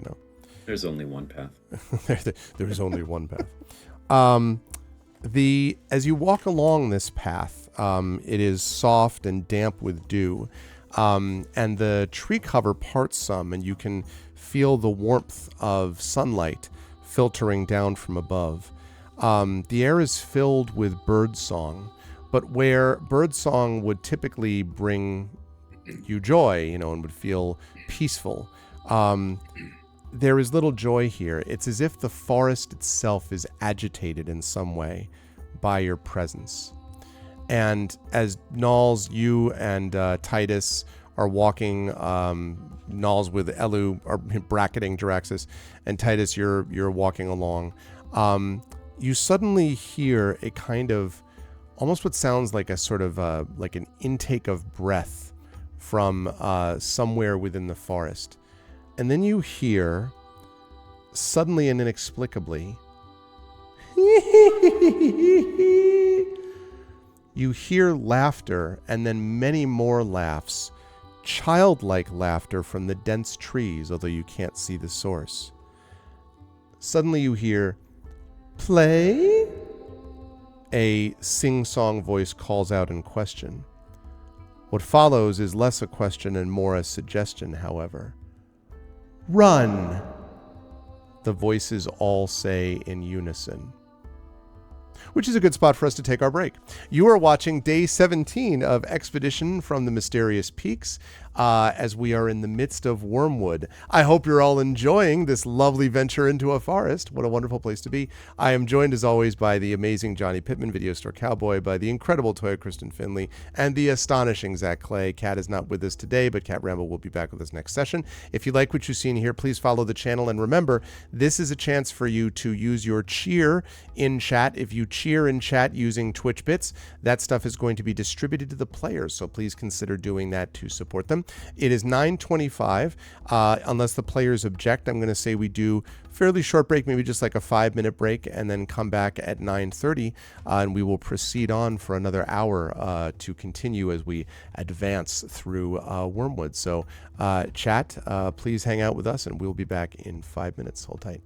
There's only one path. There is only one path. As you walk along this path, it is soft and damp with dew, and the tree cover parts some, and you can feel the warmth of sunlight filtering down from above. The air is filled with bird song, but where bird song would typically bring you joy, and would feel peaceful, there is little joy here. It's as if the forest itself is agitated in some way by your presence. And as Nals, you and Titus are walking, Nals with Elu are bracketing Jaraxxus, and Titus, you're walking along, you suddenly hear a kind of almost what sounds like a sort of like an intake of breath from somewhere within the forest. And then you hear, suddenly and inexplicably, you hear laughter, and then many more laughs, childlike laughter from the dense trees, although you can't see the source. Suddenly you hear, play? A sing-song voice calls out in question. What follows is less a question and more a suggestion, however. Run! The voices all say in unison. Which is a good spot for us to take our break. You are watching day 17 of Expedition from the Mysterious Peaks. as we are in the midst of Wormwood. I hope you're all enjoying this lovely venture into a forest. What a wonderful place to be. I am joined as always by the amazing Johnny Pittman, Video Store Cowboy, by the incredible Toya Kristen Finley, and the astonishing Zach Clay. Kat is not with us today, but Kat Ramble will be back with us next session. If you like what you've seen here, please follow the channel. And remember, this is a chance for you to use your cheer in chat. If you cheer in chat using Twitch Bits, that stuff is going to be distributed to the players. So please consider doing that to support them. It is 9:25. Unless the players object, I'm going to say we do fairly short break, maybe just like a 5-minute break, and then come back at 9:30, and we will proceed on for another hour to continue as we advance through Wormwood. So chat, please hang out with us, and we'll be back in 5 minutes. Hold tight.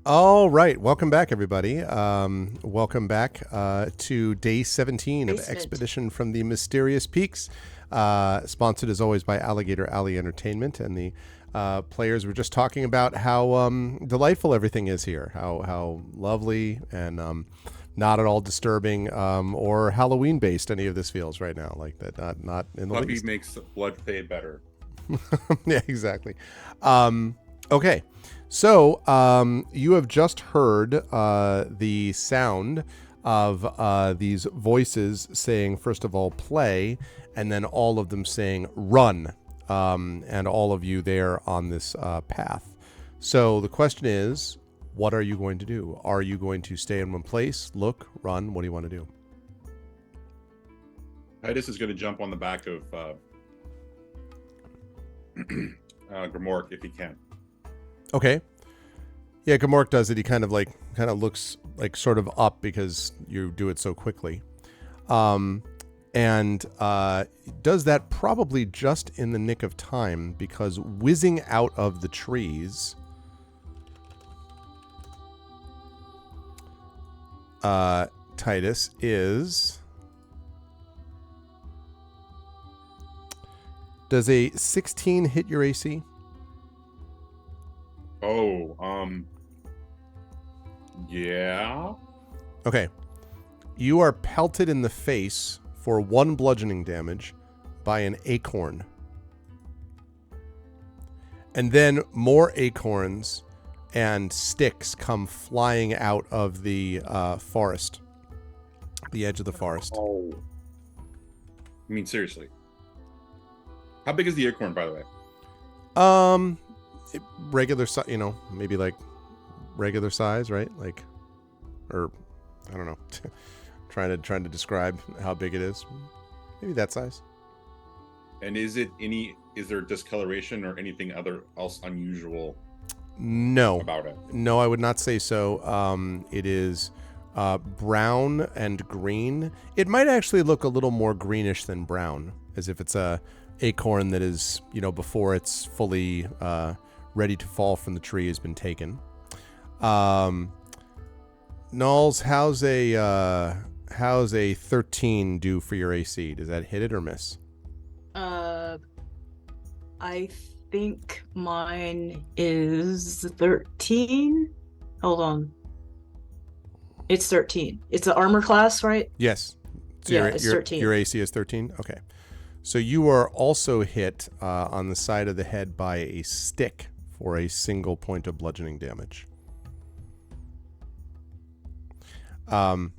All right, welcome back, everybody. Welcome back to day 17 of Basement. Expedition from the Mysterious Peaks, sponsored as always by Alligator Alley Entertainment. And the players were just talking about how delightful everything is here, how lovely and not at all disturbing or Halloween-based any of this feels right now. Like that, not in the Puppy least. makes the blood fade better. Yeah, exactly. Okay. So you have just heard the sound of these voices saying, first of all, play, and then all of them saying run, and all of you there on this path. So the question is, what are you going to do? Are you going to stay in one place, look, run? What do you want to do? Titus is going to jump on the back of Grimork if he can. Okay. Yeah, Gamork does it. He kind of looks like sort of up because you do it so quickly. And does that probably just in the nick of time, because whizzing out of the trees Titus is... Does a 16 hit your AC? Oh, yeah. Okay. You are pelted in the face for 1 bludgeoning damage by an acorn. And then more acorns and sticks come flying out of the forest. The edge of the forest. Oh. I mean, seriously. How big is the acorn, by the way? Regular size, maybe like regular size, right? Like, or I don't know. trying to describe how big it is. Maybe that size. And is there discoloration or anything else unusual? No. About it? No, I would not say so. It is brown and green. It might actually look a little more greenish than brown, as if it's a acorn that is, before it's fully ready to fall from the tree has been taken. Nulls, how's a 13 do for your AC? Does that hit it or miss? I think mine is 13. Hold on. It's 13. It's an armor class, right? Yes. So Yeah, it's 13. Your AC is 13? Okay. So you are also hit on the side of the head by a stick for a single point of bludgeoning damage. Another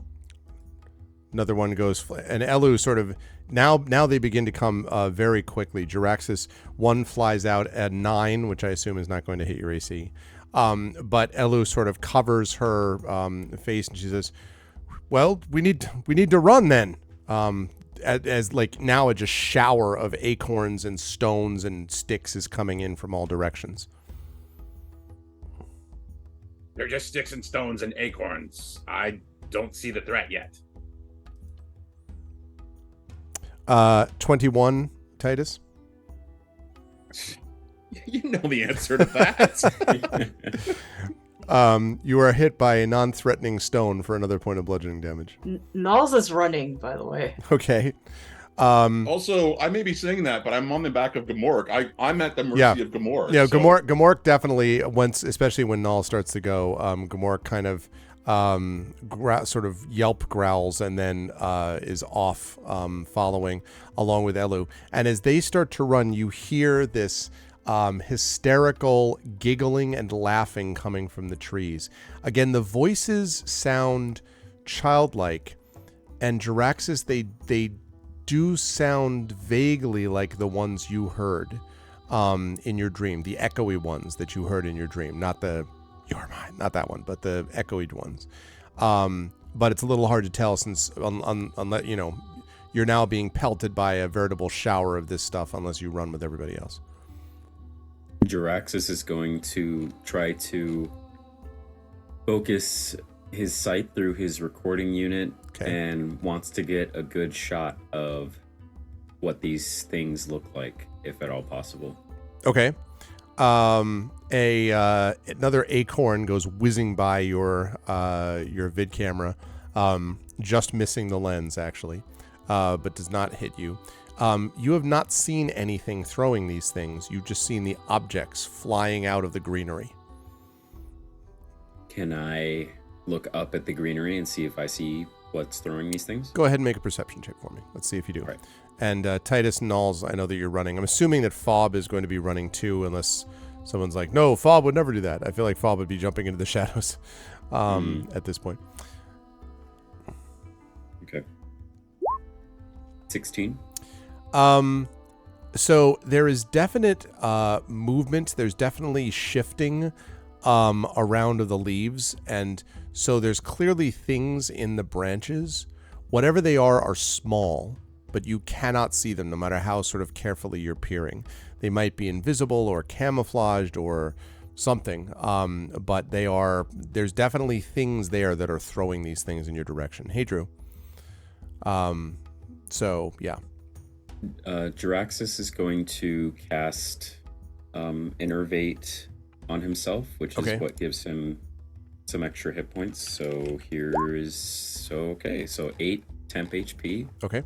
one goes, and Elu sort of, now they begin to come very quickly. Jaraxxus, one flies out at 9, which I assume is not going to hit your AC. But Elu sort of covers her face and she says, well, we need to run then. As like now a just shower of acorns and stones and sticks is coming in from all directions. They're just sticks and stones and acorns. I don't see the threat yet. 21, Titus. You know the answer to that. You are hit by a non-threatening stone for another point of bludgeoning damage. Nulls is running, by the way. Okay. Also, I may be saying that, but I'm on the back of Grimork. I'm at the mercy of Grimork. Yeah, so... Grimork definitely, especially when Null starts to go, Grimork kind of sort of yelp growls and then is off following along with Elu. And as they start to run, you hear this hysterical giggling and laughing coming from the trees. Again, the voices sound childlike, and Jaraxxus, they do sound vaguely like the ones you heard in your dream, the echoey ones that you heard in your dream, not the "you're mine," not that one, but the echoey ones. But it's a little hard to tell since unless you're now being pelted by a veritable shower of this stuff unless you run with everybody else. Jaraxxus is going to try to focus his sight through his recording unit and wants to get a good shot of what these things look like, if at all possible. Okay. Another acorn goes whizzing by your vid camera, just missing the lens actually, but does not hit you. You have not seen anything throwing these things. You've just seen the objects flying out of the greenery. Can I look up at the greenery and see if I see what's throwing these things? Go ahead and make a perception check for me. Let's see if you do. All right. And Titus and Nulls, I know that you're running. I'm assuming that Fob is going to be running too, unless someone's like, no, Fob would never do that. I feel like Fob would be jumping into the shadows at this point. Okay. 16. So there is definite movement. There's definitely shifting around of the leaves. And so there's clearly things in the branches. Whatever they are small, but you cannot see them no matter how sort of carefully you're peering. They might be invisible or camouflaged or something, but there's definitely things there that are throwing these things in your direction. Hey, Drew. So, yeah. Jiraxis is going to cast Innervate on himself, which is what gives him some extra hit points. So here is... So 8 temp HP. Okay.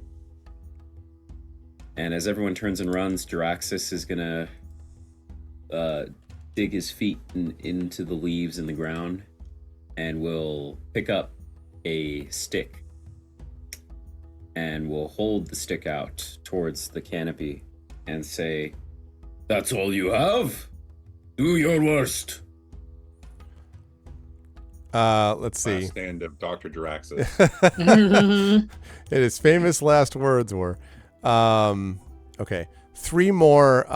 And as everyone turns and runs, Jiraxis is gonna dig his feet into the leaves in the ground and will pick up a stick and will hold the stick out towards the canopy and say, "That's all you have? Do your worst." Let's see. Last stand of Dr. Jiraxis. And his famous last words were, okay, 3 more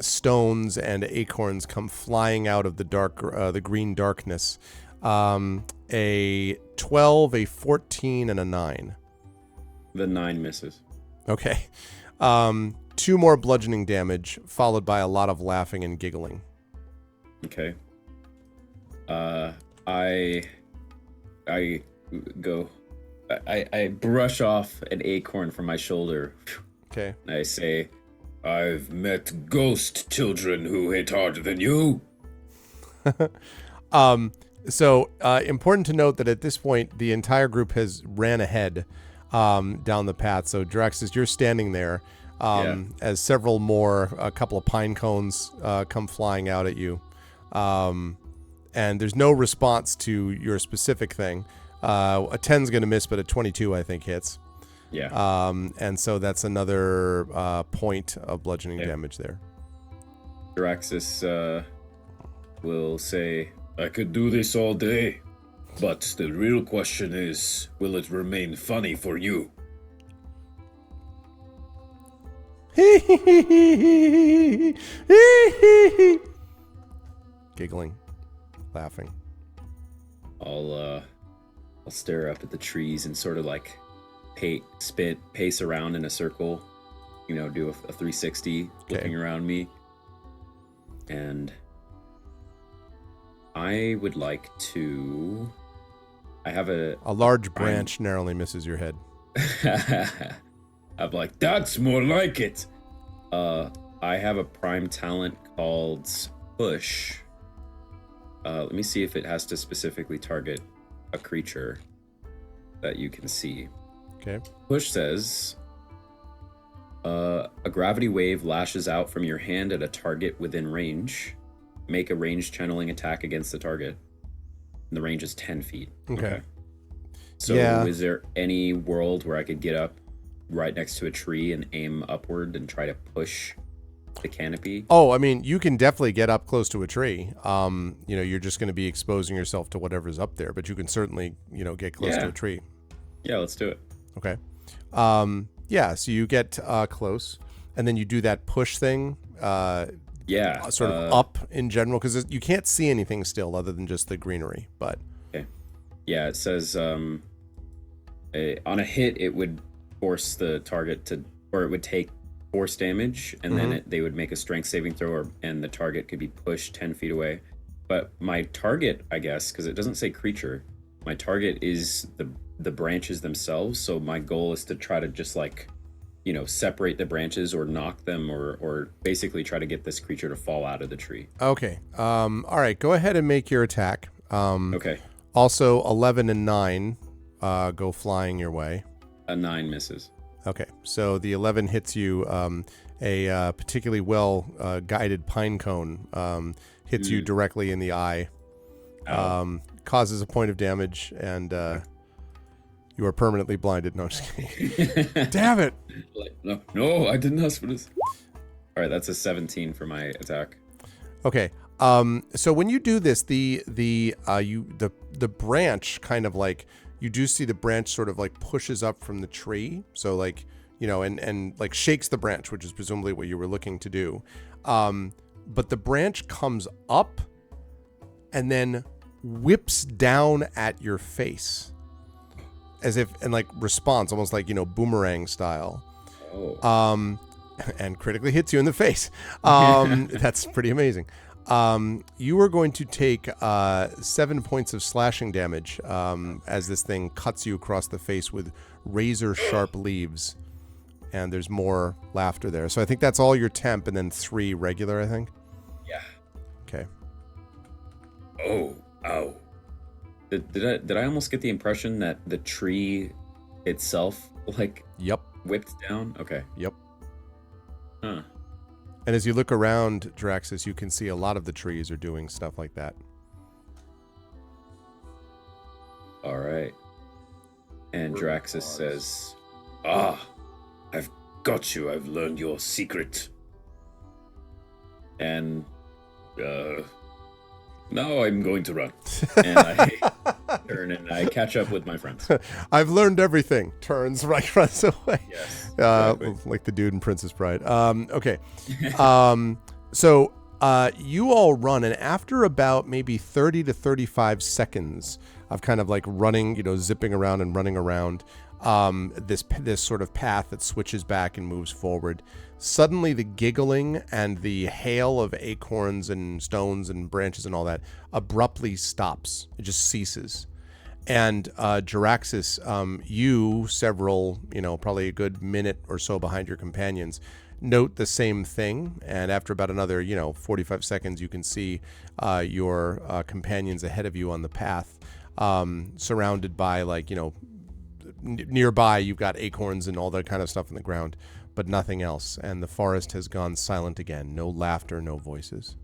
stones and acorns come flying out of the green darkness. A 12, a 14, and a 9. The 9 misses. Okay. 2 more bludgeoning damage, followed by a lot of laughing and giggling. Okay. I go. I brush off an acorn from my shoulder. Okay. And I say, I've met ghost children who hit harder than you. So important to note that at this point, the entire group has ran ahead down the path. So Jiraxis, you're standing there as several more, a couple of pine cones come flying out at you. And there's no response to your specific thing. A 10's going to miss, but a 22, I think, hits. yeah. And so that's another point of bludgeoning damage there. Jiraxis will say, I could do this all day, but the real question is, will it remain funny for you? Giggling, laughing. I'll stare up at the trees and sort of like pace around in a circle, do a 360 looking around me. And I would like to... I have a large branch narrowly misses your head. I'm like, that's more like it. I have a prime talent called Push. Let me see if it has to specifically target a creature that you can see. Okay. Push says, a gravity wave lashes out from your hand at a target within range. Make a ranged channeling attack against the target. And the range is 10 feet. Okay. So Yeah. is there any world where I could get up right next to a tree and aim upward and try to push the canopy? Oh, I mean, you can definitely get up close to a tree. You're just going to be exposing yourself to whatever's up there, but you can certainly, get close to a tree. Yeah, let's do it. Okay. So you get close, and then you do that push thing. Sort of up in general, because you can't see anything still other than just the greenery. But okay. Yeah, it says on a hit, it would force the target or it would take force damage, and then they would make a strength saving throw, and the target could be pushed 10 feet away. But my target, I guess, because it doesn't say creature, my target is the branches themselves. So my goal is to try to just like separate the branches or knock them or basically try to get this creature to fall out of the tree. Okay. All right. Go ahead and make your attack. Okay. Also, 11 and 9 go flying your way. A 9 misses. Okay. So the 11 hits you. A particularly well guided pine cone hits you directly in the eye. Causes a point of damage, and you are permanently blinded. No, I'm just kidding. Damn it! No, I didn't ask for this. All right, that's a 17 for my attack. Okay. So when you do this, the branch kind of like, you do see the branch sort of like pushes up from the tree. So like, and like shakes the branch, which is presumably what you were looking to do. But the branch comes up and then whips down at your face as if, and like response, almost like, boomerang style. Oh. And critically hits you in the face. That's pretty amazing. You are going to take 7 points of slashing damage as this thing cuts you across the face with razor sharp leaves. And there's more laughter there. So I think that's all your temp, and then 3 regular, I think. Yeah. Okay. Oh, ow. Did I almost get the impression that the tree itself Yep. whipped down? Okay. Yep. Huh. And as you look around, Draxus, you can see a lot of the trees are doing stuff like that. All right. And Word Draxus pause. says, I've got you. I've learned your secret. and Now I'm going to run. and I turn and I catch up with my friends. I've learned everything. Turns, runs away. Yes. Exactly. Like the dude in Princess Bride. Okay. So you all run, and after about maybe 30 to 35 seconds of kind of like running, zipping around and running around this sort of path that switches back and moves forward, suddenly the giggling and the hail of acorns and stones and branches and all that abruptly stops. It just ceases. And Jaraxxus, you, several, probably a good minute or so behind your companions, note the same thing. And after about another, 45 seconds, you can see your companions ahead of you on the path, surrounded by nearby you've got acorns and all that kind of stuff in the ground, but nothing else. And the forest has gone silent again. No laughter, no voices.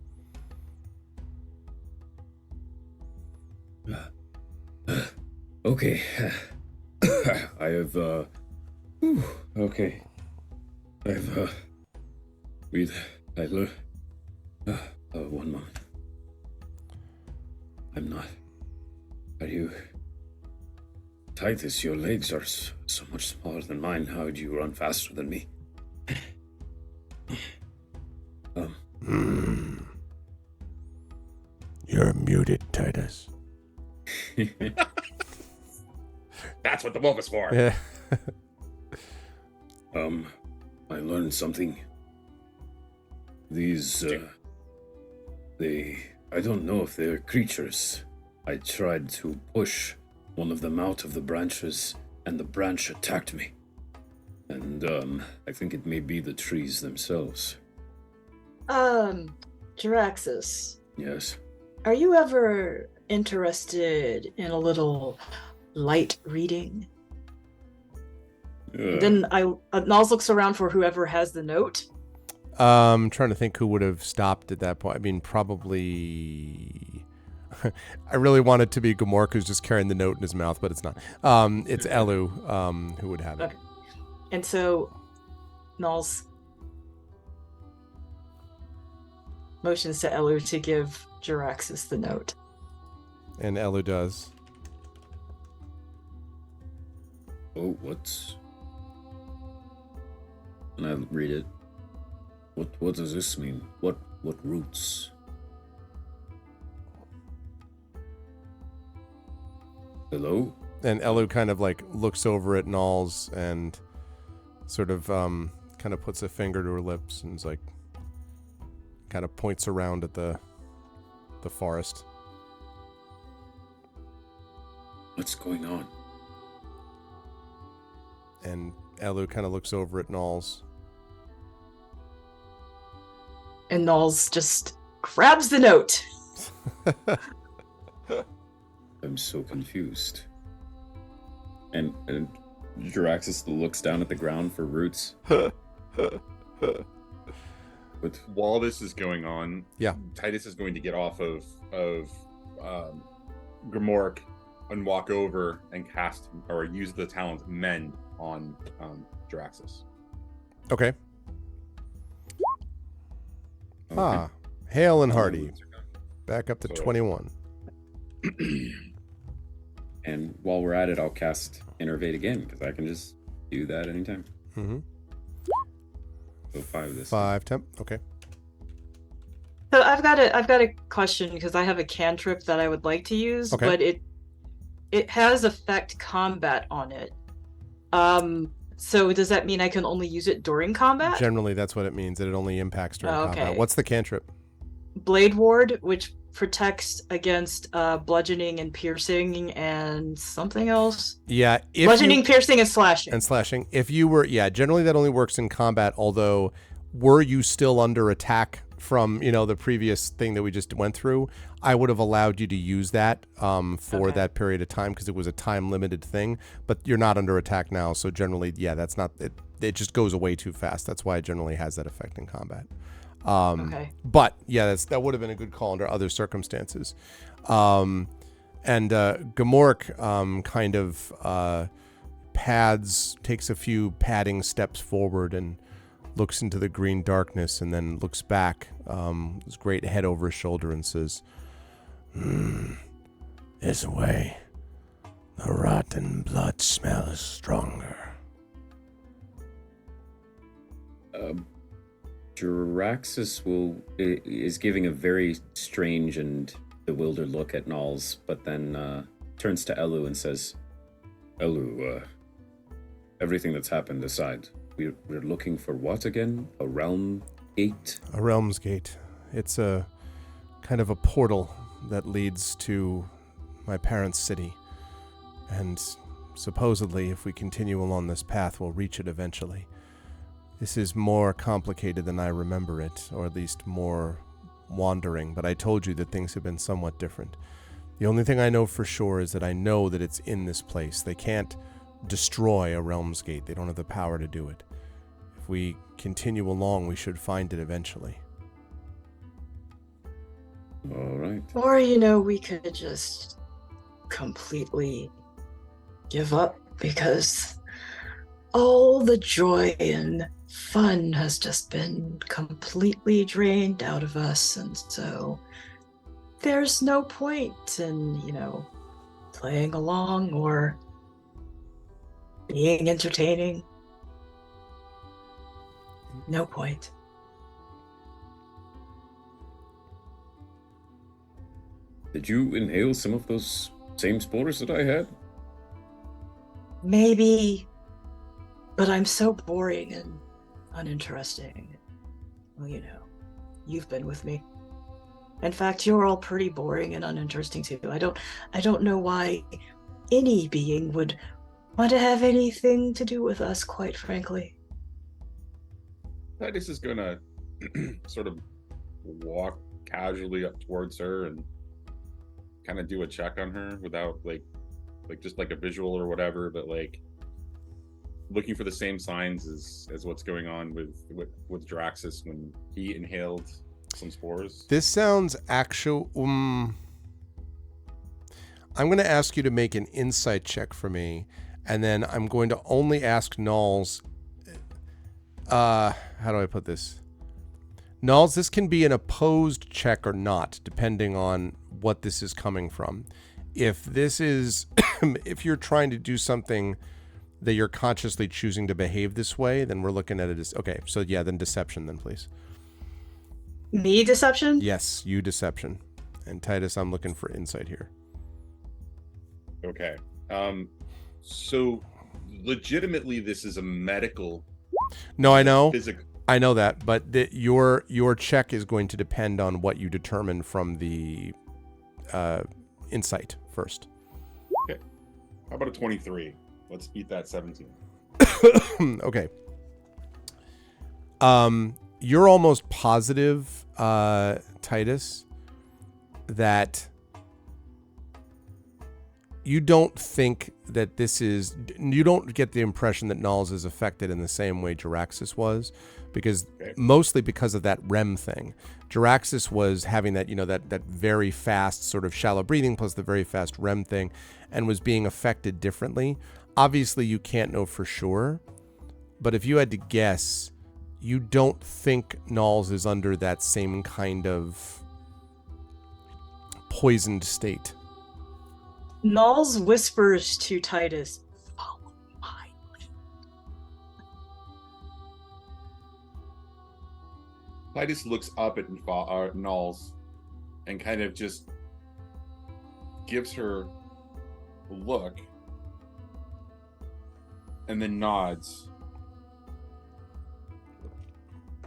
Okay. I have, okay. I've, breathe. I learn. 1 moment. I'm not. Are you... Titus, your legs are so much smaller than mine. How do you run faster than me? You're muted, Titus. That's what the wolf is for. Yeah. I learned something. These, I don't know if they're creatures. I tried to push one of them out of the branches, and the branch attacked me. And, I think it may be the trees themselves. Jaraxxus, Yes. are you ever interested in a little light reading? Then Nals looks around for whoever has the note. I'm trying to think who would have stopped at that point. I mean, probably... I really want it to be Gamork, who's just carrying the note in his mouth, but it's not. It's Elu who would have it. Okay. And so Nals motions to Elu to give Jaraxxus the note. And Elu does. Oh, what's... And I read it. What does this mean? What roots? Hello? And Elu kind of like looks over at Nals and sort of kind of puts a finger to her lips and is like, kind of points around at the forest. What's going on? And Elu kind of looks over at Nulls. And Nulls just grabs the note. I'm so confused. And Jaraxxus looks down at the ground for roots. While this is going on, yeah, Titus is going to get off of Grimork and walk over and cast or use the talent Mend on Jaraxxus. Okay. Ah, Hale and Hardy. Back up to 21. And while we're at it, I'll cast Innervate again, because I can just do that anytime. Mm-hmm. So 5 this 5 temp. Okay. So I've got a question, because I have a cantrip that I would like to use, okay. but it has effect combat on it. So does that mean I can only use it during combat? Generally, that's what it means, that it only impacts during combat. What's the cantrip? Blade Ward, which protects against bludgeoning and piercing and something else. Yeah. Bludgeoning, piercing, and slashing. And slashing. If you were, generally that only works in combat, although were you still under attack from, the previous thing that we just went through, I would have allowed you to use that for that period of time because it was a time limited thing, but you're not under attack now. So generally, that's not, it just goes away too fast. That's why it generally has that effect in combat. But that would have been a good call under other circumstances. And Grimork kind of takes a few padding steps forward and looks into the green darkness and then looks back, his great head over his shoulder, and says, "This way. The rotten blood smells stronger." Jaraxxus is giving a very strange and bewildered look at Nulls, but then turns to Elu and says, "Elu, everything that's happened aside, we're looking for what again? A realm gate?" A realm's gate. It's a kind of a portal that leads to my parents' city. And supposedly, if we continue along this path, we'll reach it eventually. This is more complicated than I remember it, or at least more wandering, but I told you that things have been somewhat different. The only thing I know for sure is that I know that it's in this place. They can't destroy a realm's gate. They don't have the power to do it. If we continue along, we should find it eventually. All right. Or, we could just completely give up because all the joy and fun has just been completely drained out of us, and so there's no point in, playing along or being entertaining. No point. Did you inhale some of those same spores that I had? Maybe, but I'm so boring and uninteresting. Well, you've been with me. In fact, you're all pretty boring and uninteresting too. I don't know why any being would want to have anything to do with us, quite frankly. Titus is gonna sort of walk casually up towards her and kind of do a check on her without like just like a visual or whatever, but like looking for the same signs as what's going on with Jaraxxus when he inhaled some spores. This sounds actual. I'm going to ask you to make an insight check for me, and then I'm going to only ask Nulls. How do I put this? Nulls, this can be an opposed check or not, depending on what this is coming from. If this is, if you're trying to do something that you're consciously choosing to behave this way, then we're looking at it as, okay, so then deception then, please. Me deception? Yes, you deception. And Titus, I'm looking for insight here. Okay. So legitimately this is a medical. No, I know. Physical. I know that, but your check is going to depend on what you determine from the insight first. Okay. How about a 23? Let's beat that 17. Okay. You're almost positive, Titus, that you don't think that this is, you don't get the impression that Nulls is affected in the same way Jaraxxus was, because mostly because of that REM thing. Jaraxxus was having that, that very fast sort of shallow breathing plus the very fast REM thing, and was being affected differently. Obviously, you can't know for sure, but if you had to guess, you don't think Nulls is under that same kind of poisoned state. Nulls whispers to Titus, "Follow my lead." Titus looks up at Nulls and kind of just gives her a look and then nods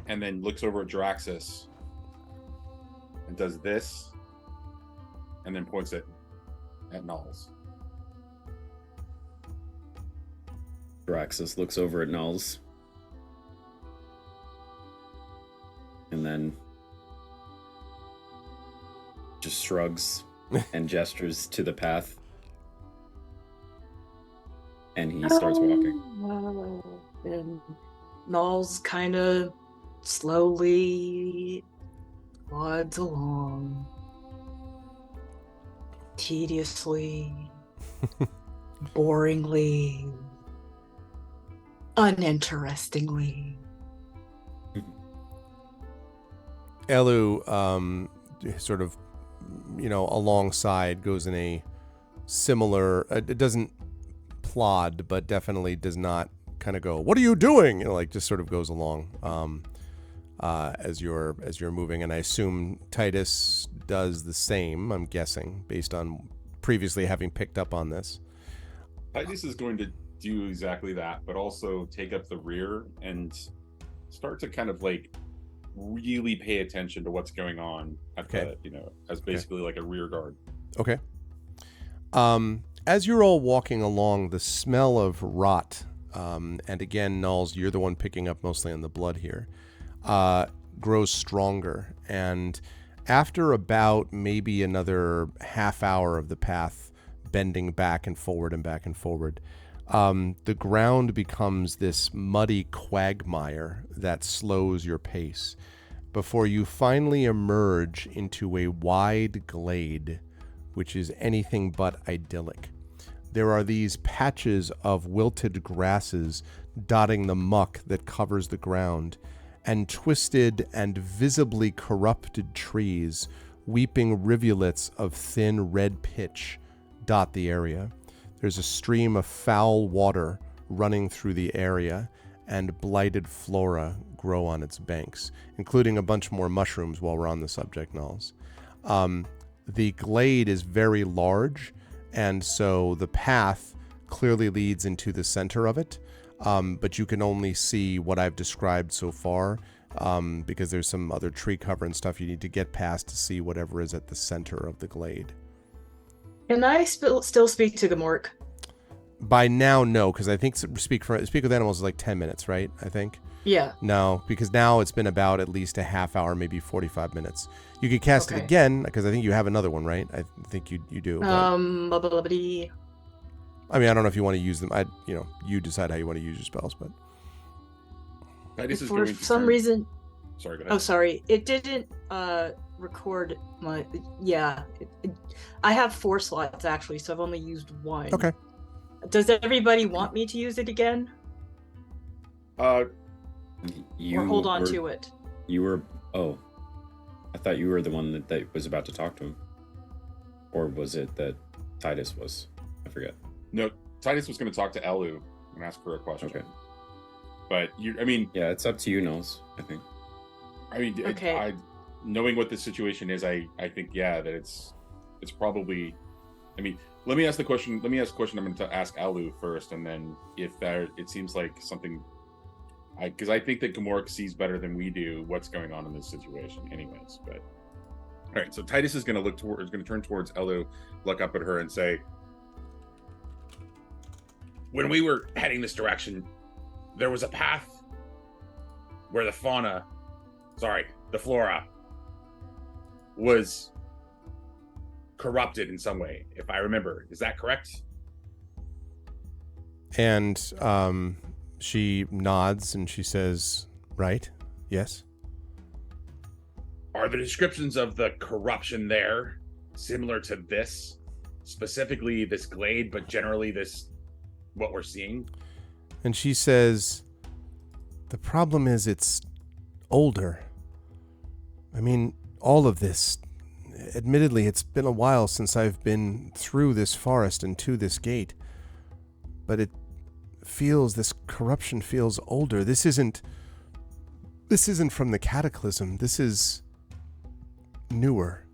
and then looks over at Jaraxxus and does this and then points at Nulls. Jaraxxus looks over at Nulls and then just shrugs and gestures to the path, and he starts walking. And Nulls kind of slowly plods along, tediously, boringly, uninterestingly. Elu, sort of, alongside goes in a similar, it doesn't plod, but definitely does not kind of go, "What are you doing?" Just sort of goes along as you're moving. And I assume Titus does the same, I'm guessing, based on previously having picked up on this. Titus is going to do exactly that, but also take up the rear and start to kind of really pay attention to what's going on at the, as basically like a rear guard. Okay. As you're all walking along, the smell of rot, and again, Nulls, you're the one picking up mostly on the blood here, grows stronger. And after about maybe another half hour of the path bending back and forward, the ground becomes this muddy quagmire that slows your pace before you finally emerge into a wide glade, which is anything but idyllic. There are these patches of wilted grasses dotting the muck that covers the ground, and twisted and visibly corrupted trees, weeping rivulets of thin red pitch, dot the area. There's a stream of foul water running through the area, and blighted flora grow on its banks, including a bunch more mushrooms while we're on the subject, Nulls. The glade is very large, and so the path clearly leads into the center of it, but you can only see what I've described so far, because there's some other tree cover and stuff you need to get past to see whatever is at the center of the glade. Can I still speak to Gamork? By now, no, because I think speak with animals is like 10 minutes, right? I think. Yeah. No, because now it's been about at least a half hour, maybe 45 minutes. You could cast it again, because I think you have another one, right? I think you do. Blah, blah, blah, blah. I mean, I don't know if you want to use them. You decide how you want to use your spells, but For some reason. Sorry, go ahead. Oh, sorry. It didn't record my. Yeah. I have 4 slots actually, so I've only used 1. Okay. Does everybody want me to use it again? Uh, or hold on to it? You were. Oh. I thought you were the one that was about to talk to him. Or was it that Titus was? I forget. No, Titus was going to talk to Elu and ask her a question. Okay. But yeah, it's up to you, Nulls, I think. Okay. Knowing what the situation is, I think, that it's probably, let me ask the question. I'm going to ask Elu first, and then if it seems like something, because I think that Gamork sees better than we do what's going on in this situation anyways. But all right, so Titus is going to turn towards Elu, look up at her and say, when we were heading this direction, there was a path where the flora was corrupted in some way, if I remember. Is that correct? And she nods and she says, right, yes. Are the descriptions of the corruption there similar to this? Specifically this glade, but generally this, what we're seeing? And she says, the problem is it's older. I mean, all of this, admittedly, it's been a while since I've been through this forest and to this gate. But this corruption feels older. This isn't from the cataclysm. This is newer.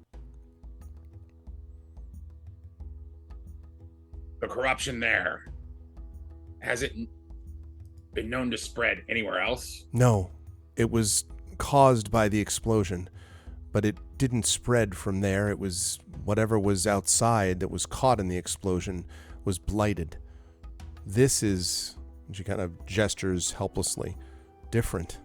The corruption there, has it been known to spread anywhere else? No, it was caused by the explosion, but it didn't spread from there. It was whatever was outside that was caught in the explosion was blighted. This is, she kind of gestures helplessly, different.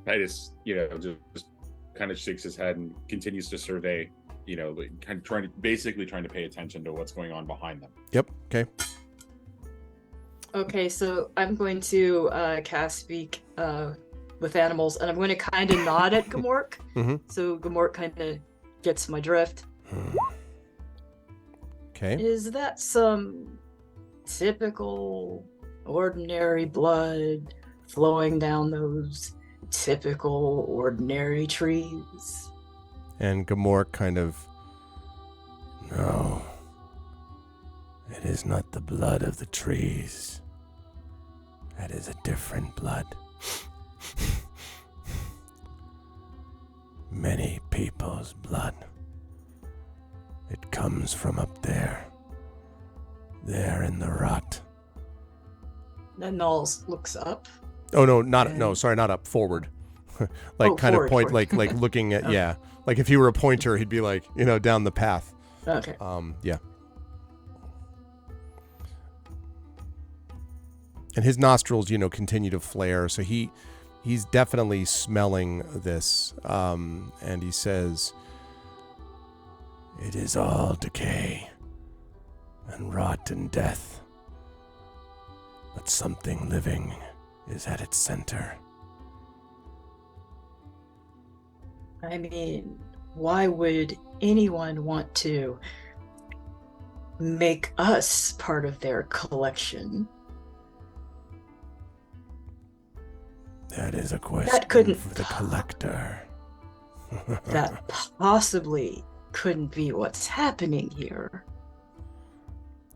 Titus, just kind of shakes his head and continues to survey, kind of trying to pay attention to what's going on behind them. Yep, okay. Okay, so I'm going to cast Speak with Animals, and I'm going to kind of nod at Gamork. Mm-hmm. So Gamork kind of gets my drift. Okay. Is that some typical, ordinary blood flowing down those typical, ordinary trees? And Gamork kind of, no, it is not the blood of the trees. That is a different blood. Many people's blood. It comes from up there in the rot. Then Knowles looks up. Oh no, not up, forward. Like kind forward, of point, forward. like looking at, Okay. yeah. Like if he were a pointer, he'd be like, down the path. Okay. Yeah. And his nostrils, continue to flare, so he's definitely smelling this. And he says, it is all decay and rot and death. But something living is at its center. I mean, why would anyone want to make us part of their collection? That is a question That couldn't for the collector. That possibly couldn't be what's happening here.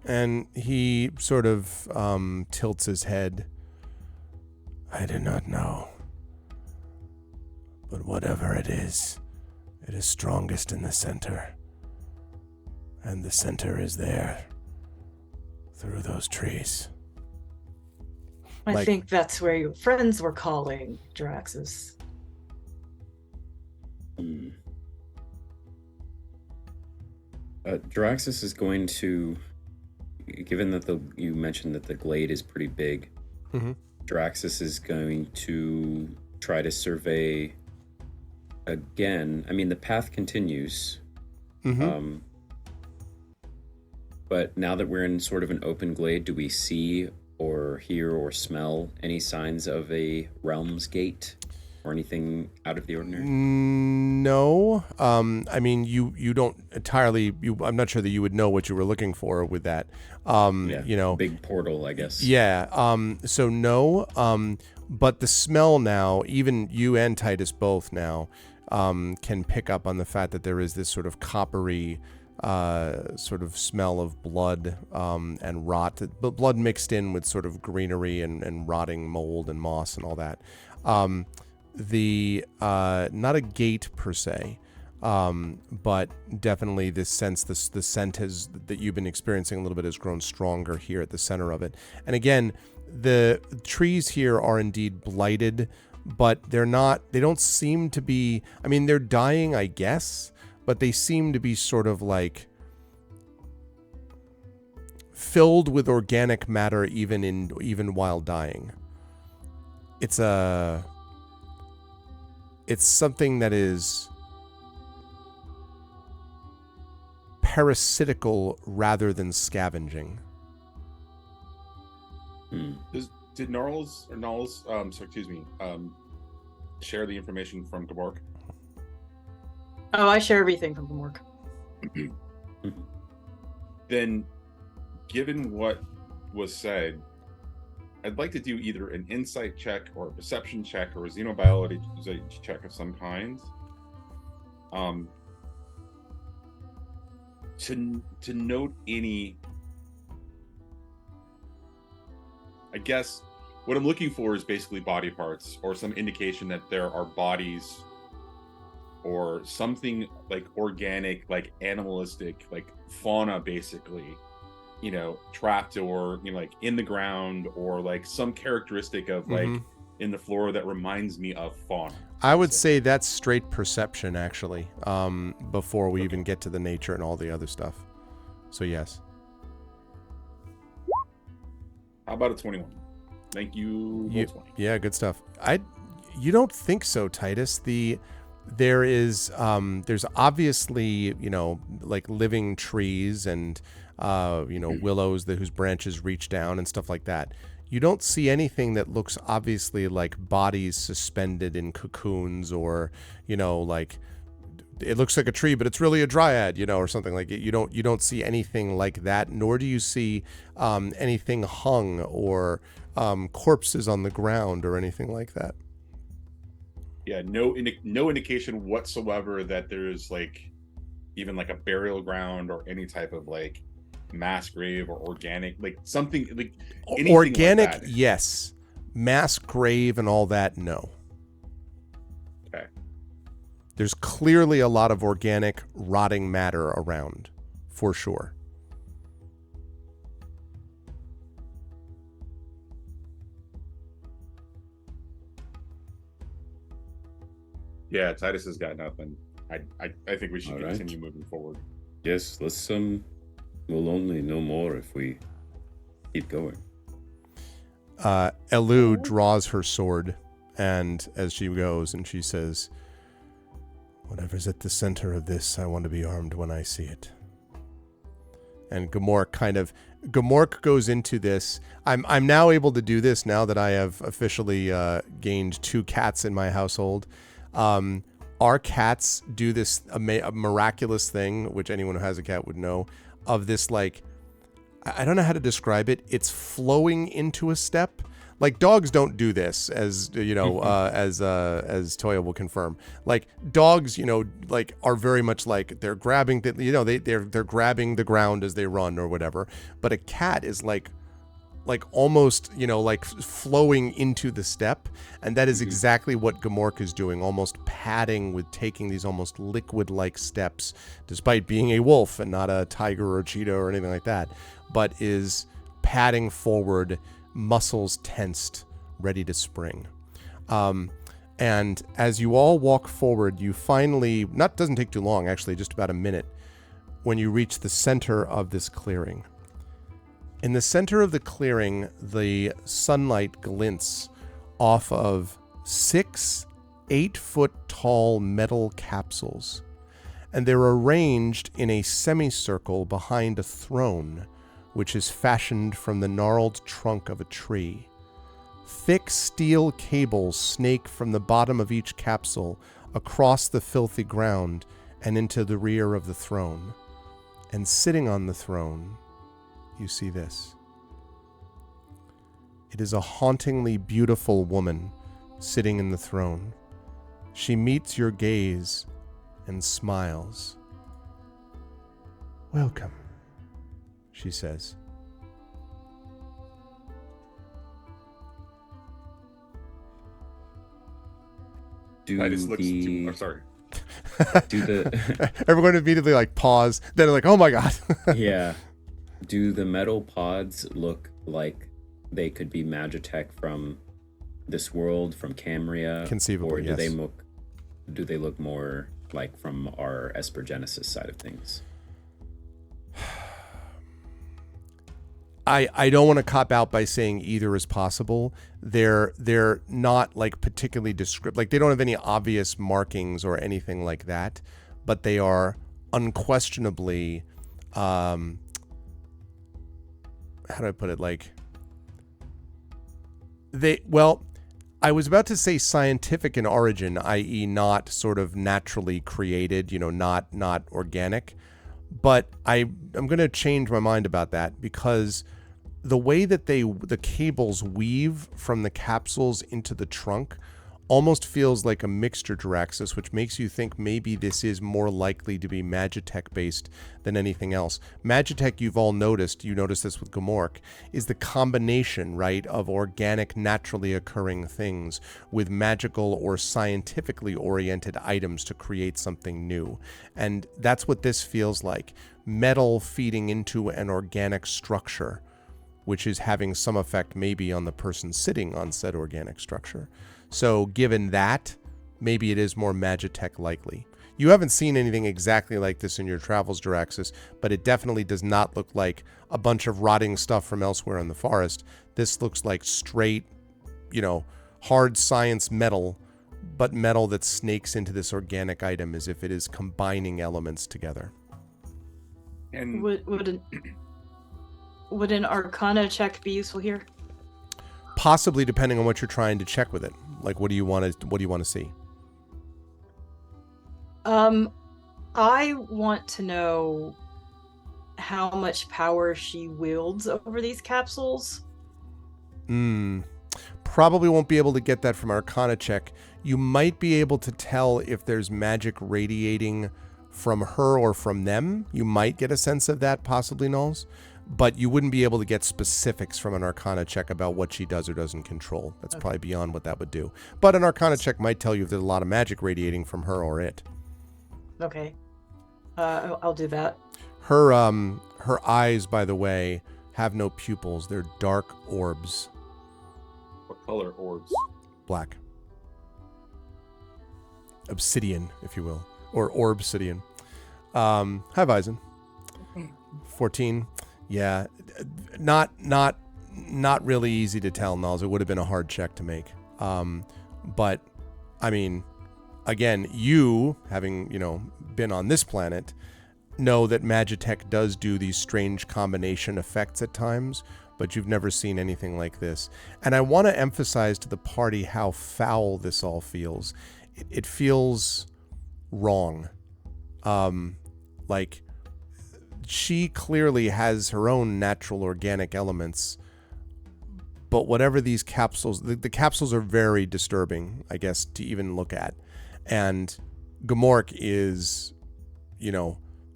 And he sort of tilts his head. I do not know. But whatever it is strongest in the center. And the center is there, through those trees. I think that's where your friends were calling, Draxus. Draxus is going to, given that you mentioned that the glade is pretty big, Mm-hmm. Draxus is going to try to survey again. I mean, the path continues. Mm-hmm. But now that we're in sort of an open glade, do we see or hear or smell any signs of a realm's gate or anything out of the ordinary? No. I mean, you don't entirely. I'm not sure that you would know what you were looking for with that. Big portal, I guess. Yeah. So no. But the smell now, even you and Titus both now, can pick up on the fact that there is this sort of coppery sort of smell of blood and rot, but blood mixed in with sort of greenery and rotting mold and moss and all that. Not a gate per se, but definitely this sense, the scent that you've been experiencing a little bit has grown stronger here at the center of it. And again, the trees here are indeed blighted, but they don't seem to be, I mean, they're dying, I guess, but they seem to be sort of like filled with organic matter even while dying. It's something that is parasitical rather than scavenging. Did Gnarls, share the information from Gabork? Oh, I share everything from Gabork. Then, given what was said, I'd like to do either an insight check or a perception check or a xenobiology check of some kind. To note any, I guess what I'm looking for is basically body parts or some indication that there are bodies or something like organic, like animalistic, like fauna basically, you know, trapped or, you know, like in the ground, or like some characteristic of like in the flora that reminds me of fauna. I would say that's straight perception, actually, before we even get to the nature and all the other stuff. So yes. How about a 21? Thank you. Yeah, good stuff. You don't think so, Titus? There's obviously, you know, like living trees and you know, willows whose branches reach down and stuff like that. You don't see anything that looks obviously like bodies suspended in cocoons, or, you know, like it looks like a tree, but it's really a dryad, you know, or something like it. You don't see anything like that, nor do you see anything hung or corpses on the ground or anything like that. Yeah, no indication whatsoever that there's like even like a burial ground or any type of like mass grave or organic, like something like anything organic, like that. Yes. Mass grave and all that, no. Okay. There's clearly a lot of organic rotting matter around, for sure. Yeah, Titus has got nothing. I think we should All right. continue moving forward. Yes, let's we'll only know more if we keep going. Elu draws her sword, and as she goes, and she says, "Whatever's at the center of this, I want to be armed when I see it." And Gamork goes into this. I'm now able to do this now that I have officially gained 2 cats in my household. Our cats do this a miraculous thing, which anyone who has a cat would know, of this, like, I don't know how to describe it. It's flowing into a step. Like, dogs don't do this, as you know, as Toya will confirm. Like, dogs, you know, like, are very much like they're grabbing they're grabbing the ground as they run or whatever. But a cat is like almost, you know, like flowing into the step, and that is exactly what Gamork is doing, almost padding with taking these almost liquid-like steps, despite being a wolf and not a tiger or a cheetah or anything like that, but is padding forward, muscles tensed, ready to spring. And as you all walk forward, you finally, doesn't take too long, actually, just about a minute, when you reach the center of this clearing. In the center of the clearing, the sunlight glints off of 6 8-foot-tall metal capsules, and they're arranged in a semicircle behind a throne, which is fashioned from the gnarled trunk of a tree. Thick steel cables snake from the bottom of each capsule across the filthy ground and into the rear of the throne. And sitting on the throne, you see this. It is a hauntingly beautiful woman sitting in the throne. She meets your gaze and smiles. "Welcome," she says. Titus looks too, sorry. Do the Everyone immediately like pause. Then they're like, "Oh my god." yeah. Do the metal pods look like they could be Magitech from this world, from Camria? Conceivably, or yes. Do they look more like from our Esper Genesis side of things? I don't want to cop out by saying either is possible. They're not like particularly descriptive. Like they don't have any obvious markings or anything like that, but they are unquestionably, how do I put it? Like I was about to say scientific in origin, i.e. not sort of naturally created, not organic. But I'm going to change my mind about that, because the way that the cables weave from the capsules into the trunk almost feels like a mixture Jaraxxus, which makes you think maybe this is more likely to be Magitech based than anything else. Magitech, you've all noticed, you noticed this with Gmork, is the combination, right, of organic, naturally occurring things with magical or scientifically oriented items to create something new. And that's what this feels like. Metal feeding into an organic structure, which is having some effect maybe on the person sitting on said organic structure. So given that, maybe it is more Magitech likely. You haven't seen anything exactly like this in your travels, Jaraxxus, but it definitely does not look like a bunch of rotting stuff from elsewhere in the forest. This looks like straight, hard science metal, but metal that snakes into this organic item as if it is combining elements together. And would an Arcana check be useful here? Possibly, depending on what you're trying to check with it. Like, what do you want to see? I want to know how much power she wields over these capsules. Probably won't be able to get that from Arcana check. You might be able to tell if there's magic radiating from her or from them. You might get a sense of that, possibly, Knowles. But you wouldn't be able to get specifics from an Arcana check about what she does or doesn't control. That's probably beyond what that would do. But an Arcana check might tell you if there's a lot of magic radiating from her or it. Okay. I'll do that. Her eyes, by the way, have no pupils. They're dark orbs. what color orbs? Black. Obsidian, if you will. Or orbsidian. Hi, Vyzen. 14. Yeah, not really easy to tell, Nulls. It would have been a hard check to make. But, I mean, again, you, having, been on this planet, know that Magitech does do these strange combination effects at times, but you've never seen anything like this. And I want to emphasize to the party how foul this all feels. It feels wrong. Like... She clearly has her own natural organic elements, but whatever these capsules, the capsules are very disturbing, I guess, to even look at. And Gmork is,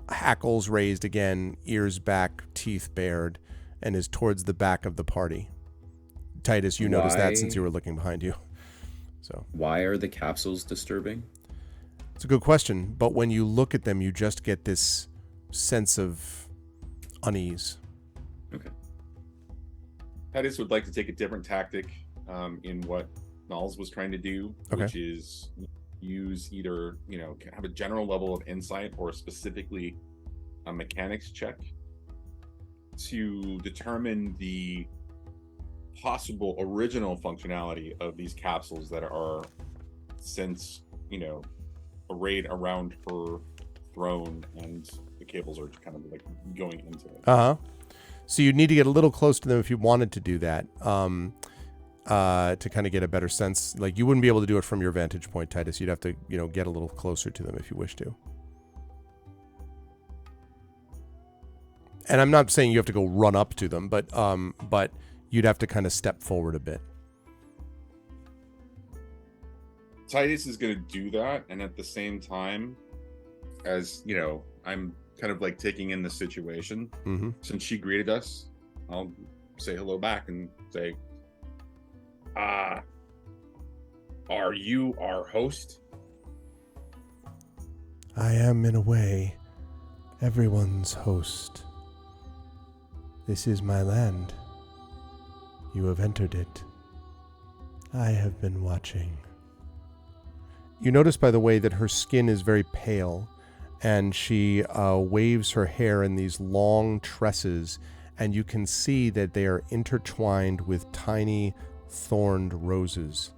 hackles raised again, ears back, teeth bared, and is towards the back of the party. Titus, you noticed that since you were looking behind you. So why are the capsules disturbing? It's a good question, but when you look at them, you just get this sense of unease. Okay. Titus would like to take a different tactic in what Nulls was trying to do, which is use either, have a general level of insight or specifically a mechanics check to determine the possible original functionality of these capsules that are since, arrayed around her throne, and the cables are kind of like going into it. So you'd need to get a little close to them if you wanted to do that, to kind of get a better sense. Like, you wouldn't be able to do it from your vantage point, Titus. You'd have to, get a little closer to them if you wish to. And I'm not saying you have to go run up to them, but you'd have to kind of step forward a bit. Titus is going to do that, and at the same time, as I'm kind of like taking in the situation. Mm-hmm. Since she greeted us, I'll say hello back and say, are you our host? I am, in a way, everyone's host. This is my land. You have entered it. I have been watching. You notice, by the way, that her skin is very pale, and she waves her hair in these long tresses, and you can see that they are intertwined with tiny thorned roses.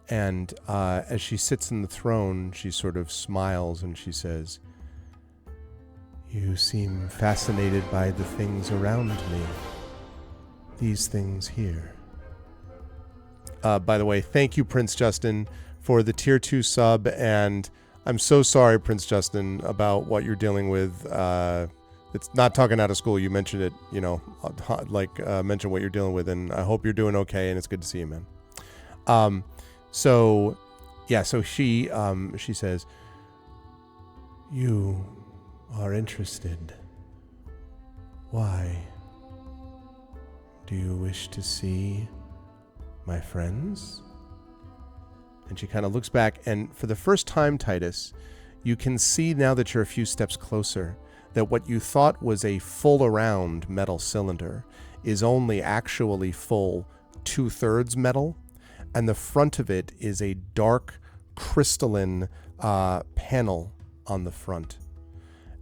And as she sits in the throne, she sort of smiles and she says, "You seem fascinated by the things around me. These things here." By the way, thank you, Prince Justin, for the tier 2 sub, and I'm so sorry, Prince Justin, about what you're dealing with. It's not talking out of school. You mentioned it, mention what you're dealing with, and I hope you're doing okay, and it's good to see you, man. So she says, "You are interested. Why? Do you wish to see my friends?" And she kind of looks back, and for the first time, Titus, you can see now that you're a few steps closer that what you thought was a full around metal cylinder is only actually full 2/3 metal, and the front of it is a dark crystalline panel on the front.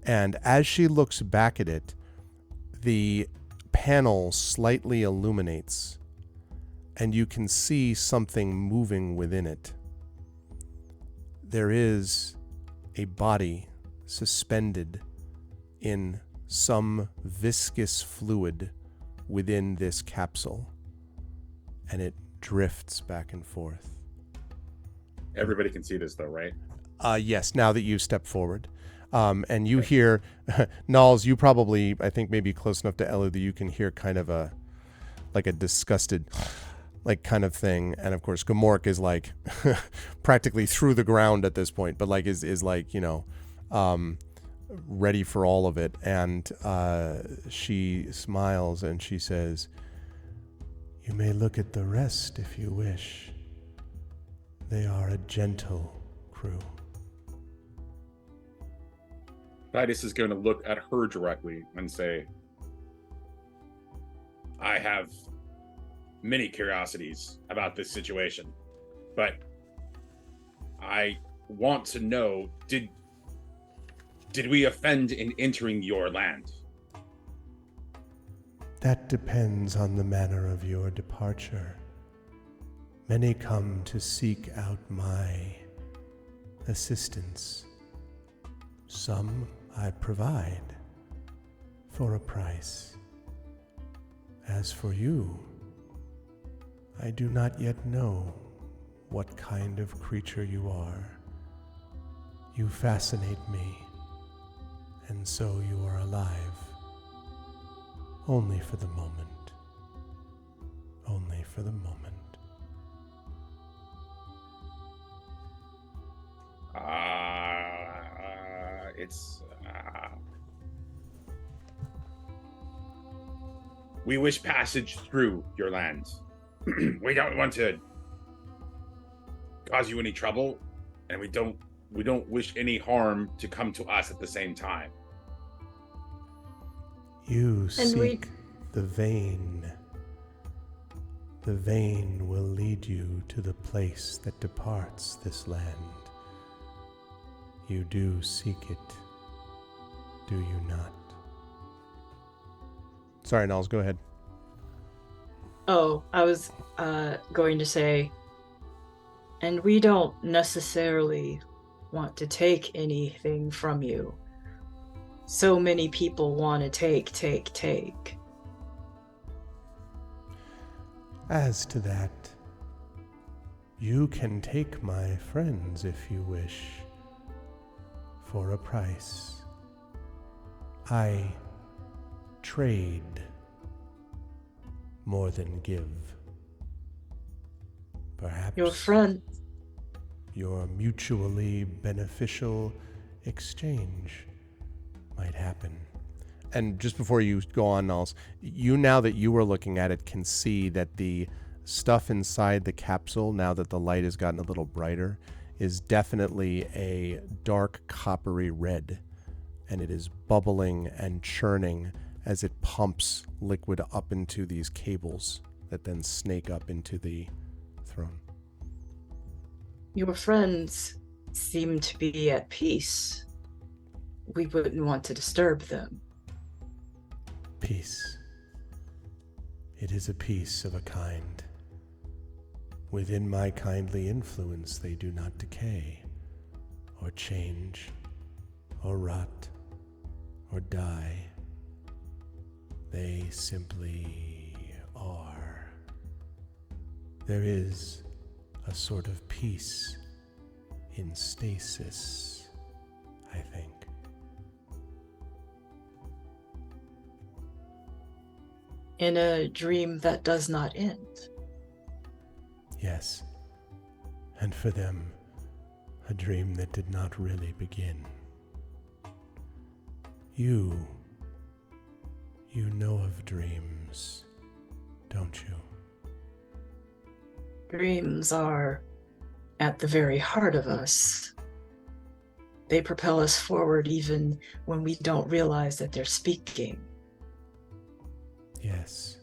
And as she looks back at it, the panel slightly illuminates, and you can see something moving within it. There is a body suspended in some viscous fluid within this capsule, and it drifts back and forth. Everybody can see this, though, right? Yes, now that you've stepped forward. And you hear, Nalls, you probably, I think maybe close enough to Elu that you can hear kind of a disgusted, kind of thing. And of course, Gamork is practically through the ground at this point, but is ready for all of it. And she smiles and she says, "You may look at the rest if you wish. They are a gentle crew." Titus is going to look at her directly and say, "I have many curiosities about this situation, but I want to know, did we offend in entering your land?" "That depends on the manner of your departure. Many come to seek out my assistance. Some I provide for a price. As for you, I do not yet know what kind of creature you are. You fascinate me, and so you are alive. Only for the moment. Only for the moment." We wish passage through your land. We don't want to cause you any trouble, and we don't wish any harm to come to us at the same time. You seek the vein. The vein will lead you to the place that departs this land. You do seek it, do you not? Sorry, Nalls, go ahead. Oh, I was going to say, and we don't necessarily want to take anything from you. So many people want to take. As to that, you can take my friends if you wish, for a price. I trade more than give. Perhaps Your friend. your mutually beneficial exchange might happen. And just before you go on, Nalls, you, now that you are looking at it, can see that the stuff inside the capsule, now that the light has gotten a little brighter, is definitely a dark coppery red, and it is bubbling and churning as it pumps liquid up into these cables that then snake up into the throne. Your friends seem to be at peace. We wouldn't want to disturb them. Peace. It is a peace of a kind. Within my kindly influence, they do not decay, or change, or rot, or die. They simply are. There is a sort of peace in stasis, I think. In a dream that does not end. Yes, and for them, a dream that did not really begin. You know of dreams, don't you? Dreams are at the very heart of us. They propel us forward even when we don't realize that they're speaking. Yes,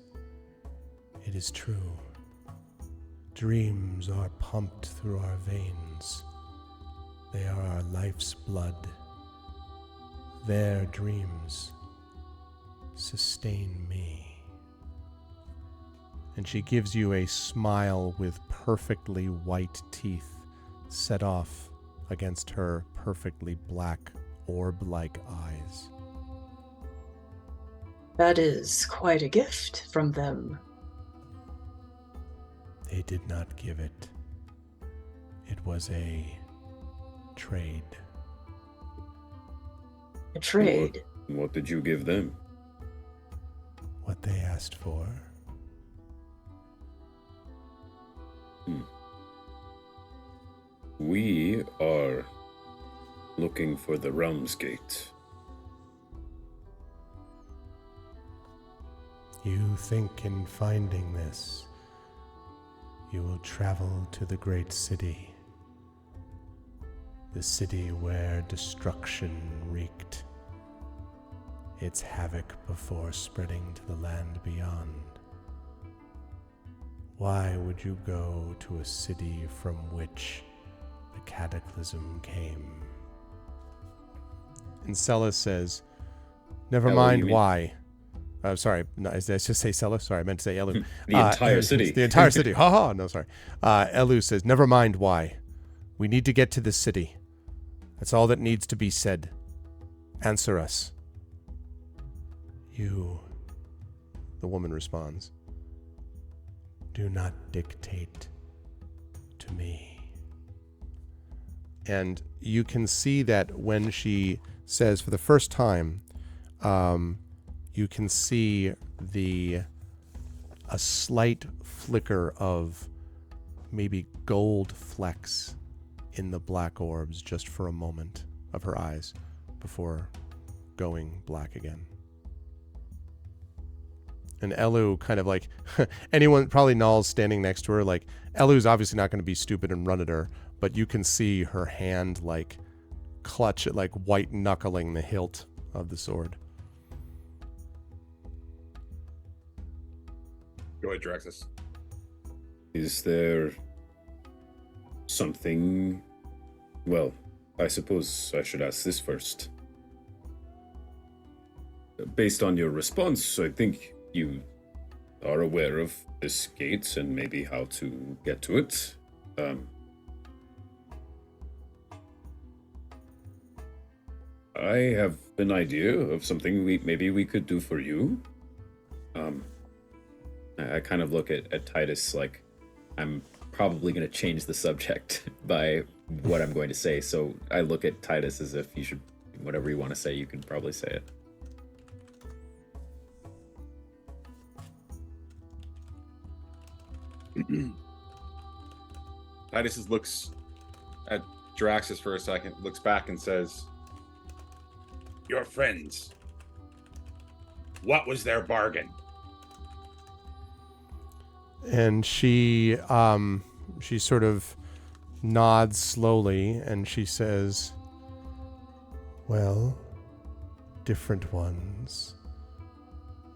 it is true. Dreams are pumped through our veins. They are our life's blood. Their dreams sustain me. And she gives you a smile with perfectly white teeth set off against her perfectly black orb-like eyes. That is quite a gift from them. They did not give it. It was a trade. A trade. What did you give them? What they asked for. We are looking for the Realm's Gate. You think in finding this, you will travel to the great city. The city where destruction wreaked its havoc before spreading to the land beyond. Why would you go to a city from which the cataclysm came? And Celis says, never Elu, mind you mean? why. Sorry, no, did I just say Celis? Sorry, I meant to say Elu. The entire city. The entire city. Ha ha, no, sorry. Elu says, never mind why. We need to get to this city. That's all that needs to be said. Answer us. You, the woman responds, do not dictate to me. And you can see that when she says for the first time, you can see a slight flicker of maybe gold flecks in the black orbs just for a moment of her eyes before going black again. And Elu kind of like, anyone, probably Null's standing next to her, like, Elu's obviously not going to be stupid and run at her, but you can see her hand like clutch at like white knuckling the hilt of the sword. Go ahead, Draxus. Is there something... Well, I suppose I should ask this first. Based on your response, I think you are aware of this gate and maybe how to get to it. I have an idea of something maybe we could do for you. I kind of look at Titus like I'm probably going to change the subject by what I'm going to say. So I look at Titus as if you should, whatever you want to say, you can probably say it. Titus looks at Draxus for a second, looks back and says, "Your friends. What was their bargain?" And she sort of nods slowly and she says, well, different ones.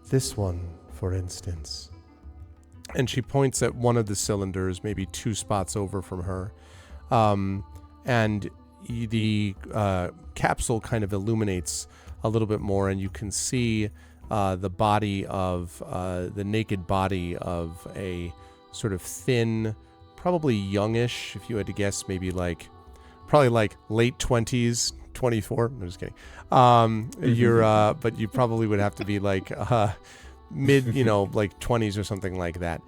This one, for instance, And she points at one of the cylinders, maybe 2 spots over from her. And the capsule kind of illuminates a little bit more, and you can see the body of the naked body of a sort of thin, probably youngish, if you had to guess, maybe probably late 20s, 24. I'm just kidding. But you probably would have to be mid, like 20s or something like that.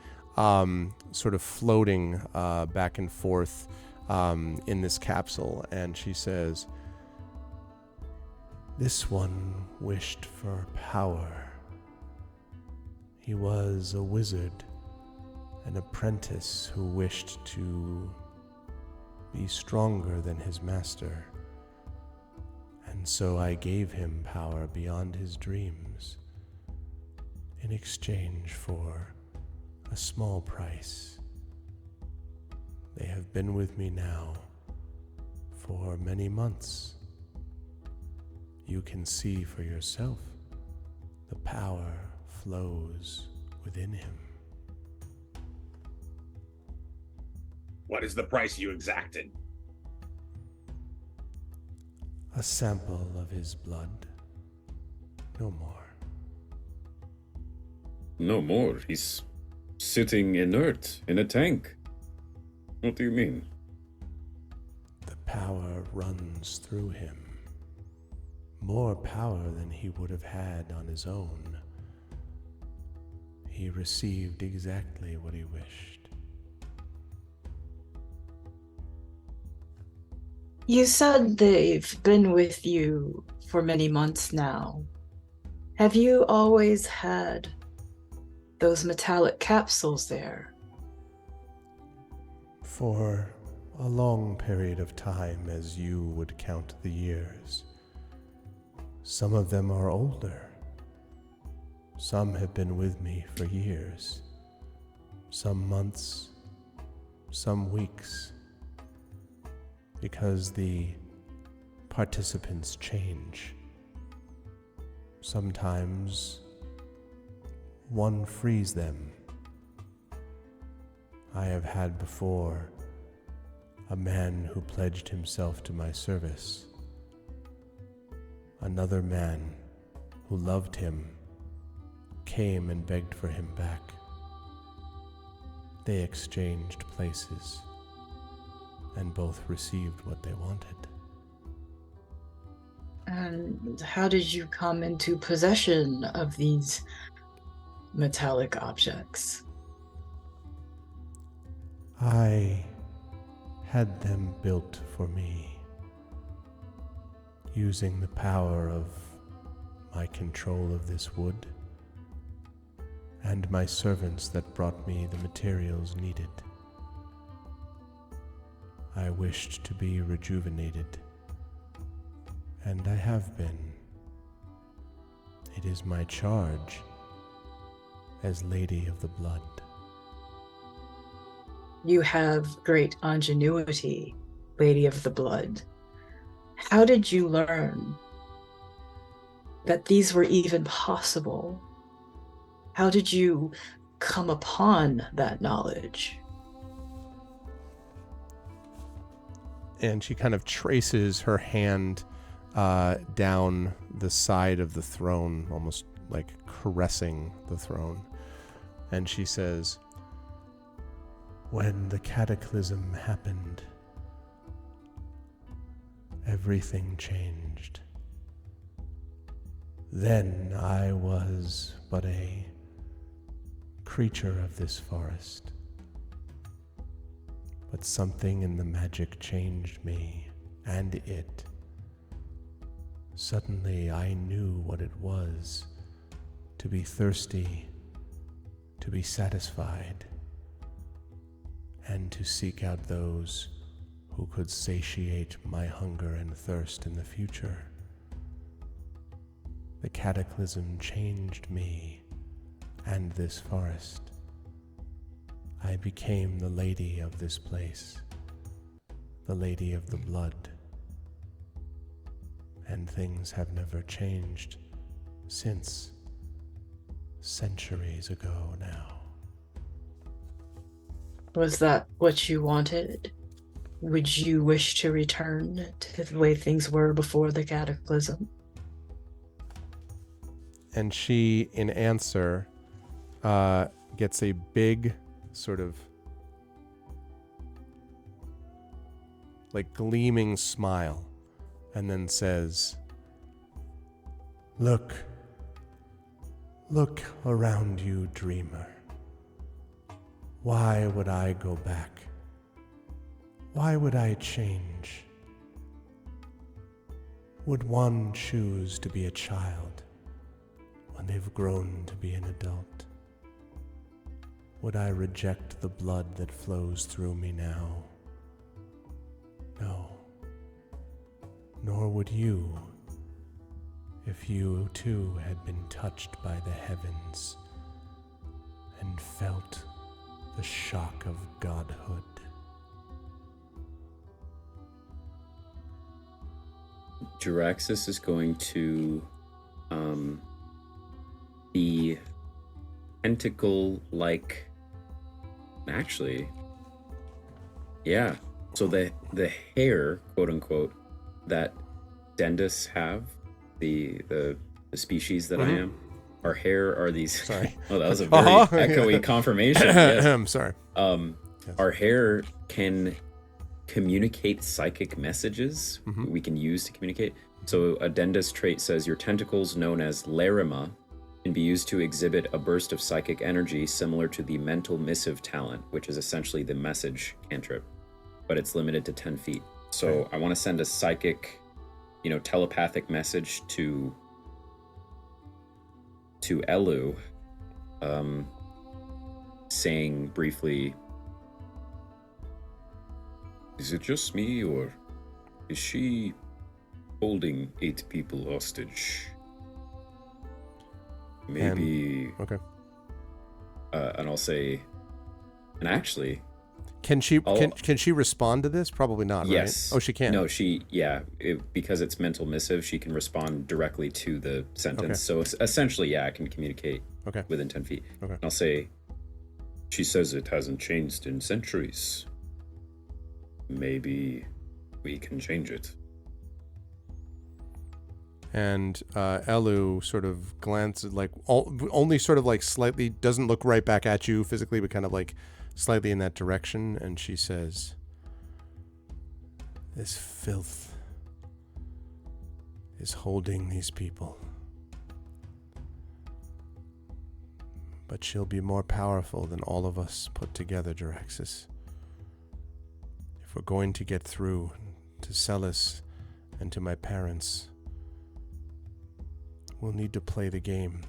Sort of floating back and forth in this capsule. And she says, "This one wished for power. He was a wizard, an apprentice who wished to be stronger than his master. And so I gave him power beyond his dreams in exchange for a small price. They have been with me now for many months. You can see for yourself, the power flows within him." What is the price you exacted? "A sample of his blood. No more." No more. He's sitting inert in a tank. What do you mean? "The power runs through him. More power than he would have had on his own. He received exactly what he wished." You said they've been with you for many months now. Have you always had those metallic capsules there? "For a long period of time, as you would count the years. Some of them are older. Some have been with me for years. Some months, some weeks. Because the participants change. Sometimes one frees them. I have had before a man who pledged himself to my service. Another man who loved him came and begged for him back. They exchanged places, and both received what they wanted." And how did you come into possession of these metallic objects? "I had them built for me, using the power of my control of this wood and my servants that brought me the materials needed. I wished to be rejuvenated, and I have been. It is my charge as Lady of the Blood." You have great ingenuity, Lady of the Blood. How did you learn that these were even possible? How did you come upon that knowledge? And she kind of traces her hand down the side of the throne, almost like caressing the throne. And she says, "When the cataclysm happened, everything changed. Then I was but a creature of this forest. But something in the magic changed me and it. Suddenly I knew what it was to be thirsty, to be satisfied, and to seek out those who could satiate my hunger and thirst in the future. The cataclysm changed me and this forest. I became the lady of this place, the Lady of the Blood. And things have never changed since, centuries ago now." Was that what you wanted? Would you wish to return to the way things were before the cataclysm? And she, in answer, gets a big sort of like gleaming smile and then says, Look around you, dreamer. Why would I go back? Why would I change? Would one choose to be a child when they've grown to be an adult? Would I reject the blood that flows through me now? No. Nor would you, if you too had been touched by the heavens and felt the shock of godhood. Jaraxxus is going to be tentacle-like. Actually, yeah. So the hair, quote unquote, that Dendus have, the species that I am, our hair are these. Sorry. Oh, that was a very echoey confirmation. Yes. I'm sorry. Yes. Our hair can communicate psychic messages we can use to communicate. So a Dendus trait says your tentacles, known as Larima, can be used to exhibit a burst of psychic energy similar to the mental missive talent, which is essentially the message cantrip, but it's limited to 10 feet. So I want to send a psychic, telepathic message to Elu, saying briefly, Is it just me, or is she holding 8 people hostage? Maybe. Okay. And I'll say, and actually, Can she respond to this? Probably not, yes. right? Oh, she can. No, because it's mental missive, she can respond directly to the sentence. Okay. So it's essentially, I can communicate Okay. within 10 feet. Okay. And I'll say, She says it hasn't changed in centuries. Maybe we can change it. And Elu sort of glances, like only sort of like slightly, doesn't look right back at you physically, but kind of like slightly in that direction. And she says, This filth is holding these people. But she'll be more powerful than all of us put together, Jaraxxus. If we're going to get through to Celis and to my parents, we'll need to play the game.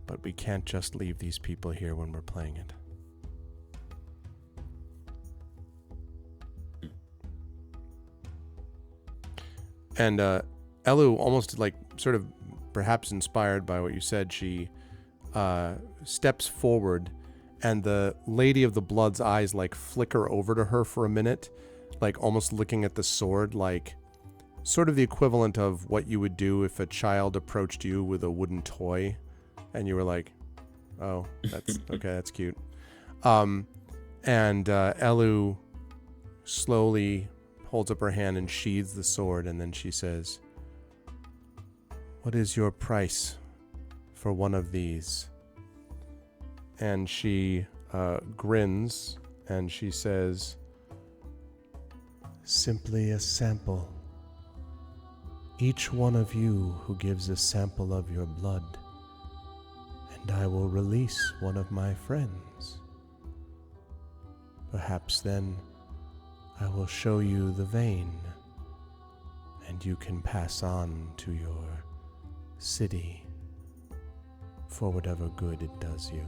But we can't just leave these people here when we're playing it. And Elu, almost like sort of perhaps inspired by what you said, she steps forward, and the Lady of the Blood's eyes like flicker over to her for a minute, like almost looking at the sword, like sort of the equivalent of what you would do if a child approached you with a wooden toy and you were like, oh, that's okay, that's cute. And Elu slowly holds up her hand and sheathes the sword, and then she says, What is your price for one of these? And she grins and she says, Simply a sample. Each one of you who gives a sample of your blood, and I will release one of my friends. Perhaps then I will show you the vein, and you can pass on to your city for whatever good it does you.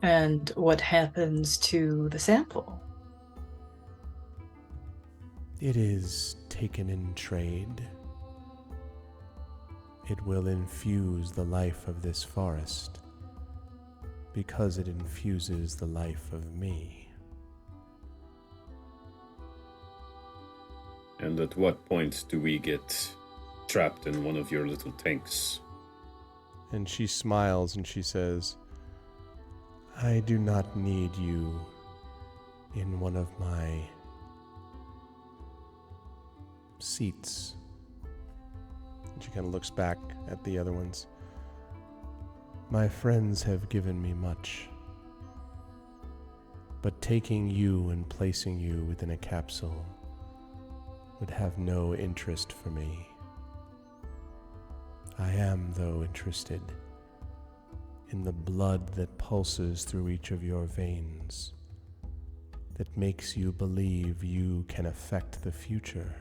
And what happens to the sample? It is taken in trade. It will infuse the life of this forest, because it infuses the life of me. And at what point do we get trapped in one of your little tanks? And she smiles and she says, I do not need you in one of my seats. And she kind of looks back at the other ones. My friends have given me much, but taking you and placing you within a capsule would have no interest for me. I am, though, interested in the blood that pulses through each of your veins, that makes you believe you can affect the future,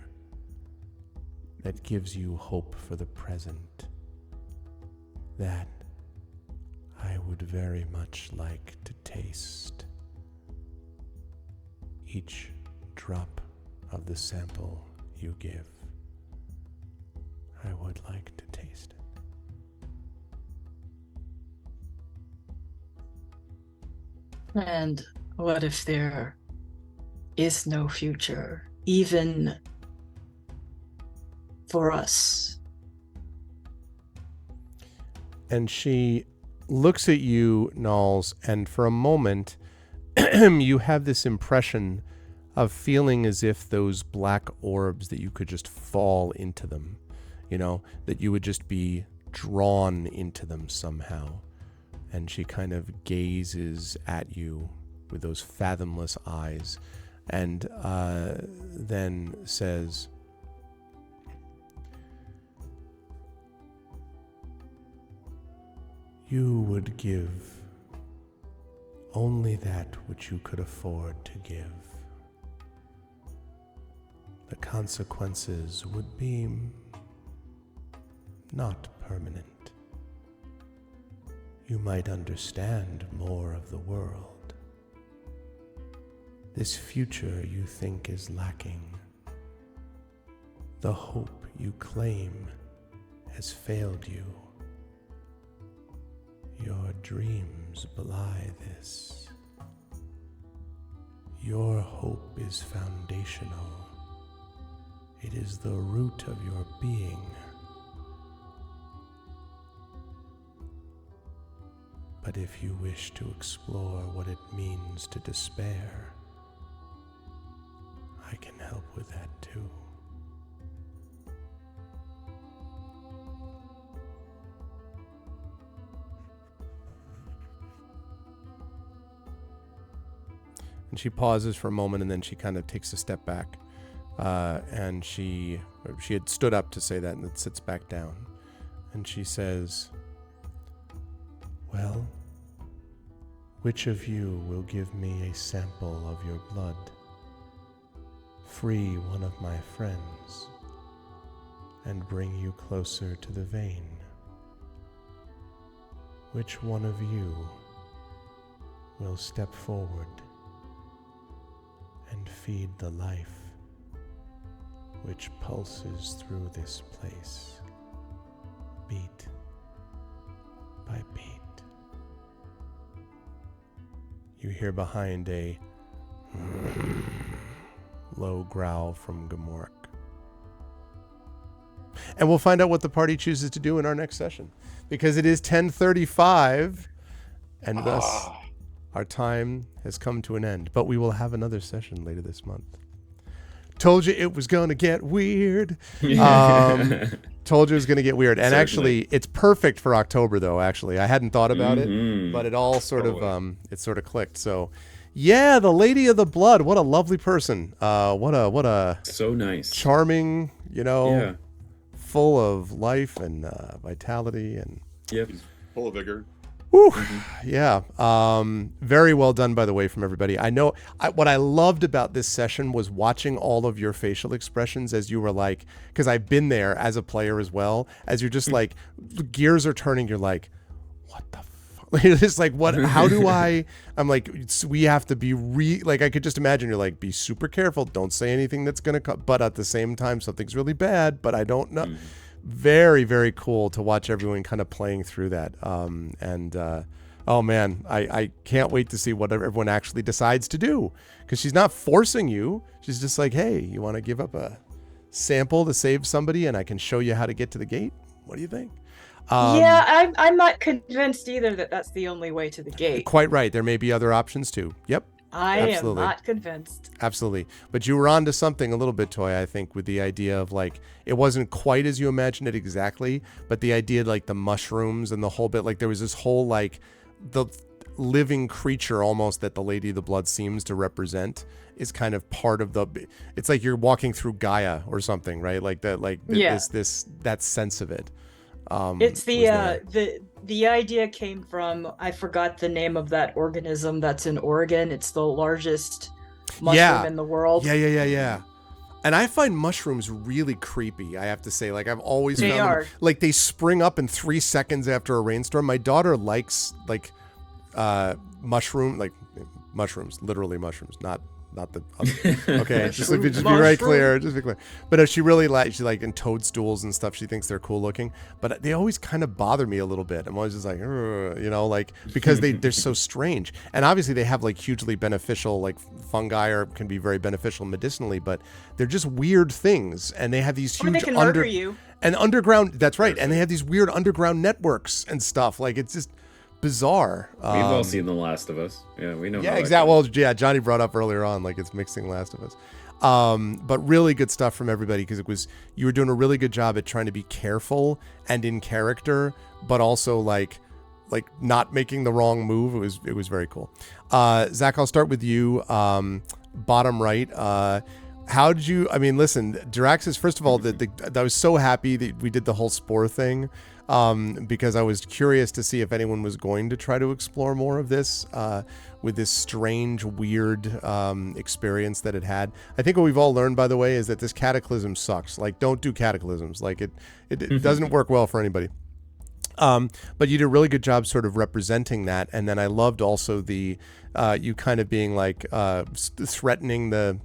that gives you hope for the present. That I would very much like to taste. Each drop of the sample you give, I would like to taste it. And what if there is no future, even for us? And she looks at you, Knowles, and for a moment, you have this impression of feeling as if those black orbs, that you could just fall into them, you know, that you would just be drawn into them somehow. And she kind of gazes at you with those fathomless eyes and then says, you would give only that which you could afford to give. The consequences would be not permanent. You might understand more of the world. This future you think is lacking. The hope you claim has failed you. Your dreams belie this. Your hope is foundational. It is the root of your being. But if you wish to explore what it means to despair, I can help with that too. And she pauses for a moment, and then she kind of takes a step back. And she had stood up to say that, and it sits back down. And she says, well, which of you will give me a sample of your blood? Free one of my friends and bring you closer to the vein? Which one of you will step forward and feed the life which pulses through this place, beat by beat? You hear behind a low growl from Gamork. And we'll find out what the party chooses to do in our next session, because it is 10:35, and thus our time has come to an end. But we will have another session later this month. Told you it was going to get weird. Told you it was going to get weird. And Certainly. Actually, it's perfect for October, though, actually. I hadn't thought about it, but it all sort of clicked. So, yeah, the Lady of the Blood. What a lovely person. What a So nice. charming, Yeah. full of life and vitality. And Yep. Full of vigor. whew, yeah. Very well done, by the way, from everybody. I know what I loved about this session was watching all of your facial expressions as you were like, because I've been there as a player as well, as you're just like, gears are turning. You're like, what the fuck? It's just like, what, how do I'm like, we have to be like, I could just imagine you're like, be super careful. Don't say anything that's going to but at the same time, something's really bad, but I don't know. Very, very cool to watch everyone kind of playing through that. Oh man, I can't wait to see what everyone actually decides to do, because she's not forcing you. She's just like, hey, you want to give up a sample to save somebody and I can show you how to get to the gate? What do you think? Yeah, I'm not convinced either that that's the only way to the gate. Quite right. There may be other options too. Yep. I Absolutely. am not convinced. Absolutely. But you were onto something a little bit, Toy, I think, with the idea of like, it wasn't quite as you imagined it exactly, but the idea like the mushrooms and the whole bit, like there was this whole like the living creature almost that the Lady of the Blood seems to represent is kind of part of the, it's like you're walking through Gaia or something, right? Like that, like Yeah. that sense of it. It's was there. the idea came from, I forgot the name of that organism that's in Oregon. It's the largest mushroom in the world. Yeah. And I find mushrooms really creepy, I have to say. Like I've always They found them, are. like they spring up in 3 seconds after a rainstorm. My daughter likes like mushrooms, literally mushrooms, not the other. Okay, just be very clear, just be clear. But she really likes, and toadstools and stuff. She thinks they're cool looking, but they always kind of bother me a little bit. I'm always just like, like because they're so strange. And obviously they have like hugely beneficial, like fungi or can be very beneficial medicinally, but they're just weird things, and they have these Or they huge can murder you. and underground. That's right, and they have these weird underground networks and stuff. Like it's just bizarre. We've all seen The Last of Us. Yeah, we know. Yeah, how exactly. Well, yeah, Johnny brought up earlier on, like it's mixing Last of Us. But really good stuff from everybody, because you were doing a really good job at trying to be careful and in character, but also like not making the wrong move. It was very cool. Zach, I'll start with you. Bottom right. How did you? I mean, listen, Jaraxxus. First of all, I was so happy that we did the whole spore thing. Because I was curious to see if anyone was going to try to explore more of this with this strange, weird experience that it had. I think what we've all learned, by the way, is that this cataclysm sucks. Like, don't do cataclysms. Like, it doesn't work well for anybody. But you did a really good job sort of representing that. And then I loved also the you kind of being like threatening the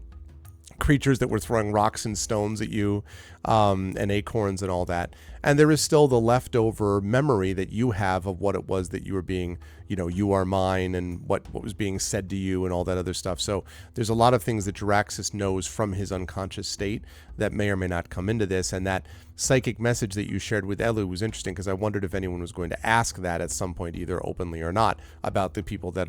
creatures that were throwing rocks and stones at you, and acorns and all that. And there is still the leftover memory that you have of what it was that you were being, you are mine, and what was being said to you and all that other stuff. So there's a lot of things that Jaraxxus knows from his unconscious state that may or may not come into this. And that psychic message that you shared with Elu was interesting, because I wondered if anyone was going to ask that at some point, either openly or not, about the people that,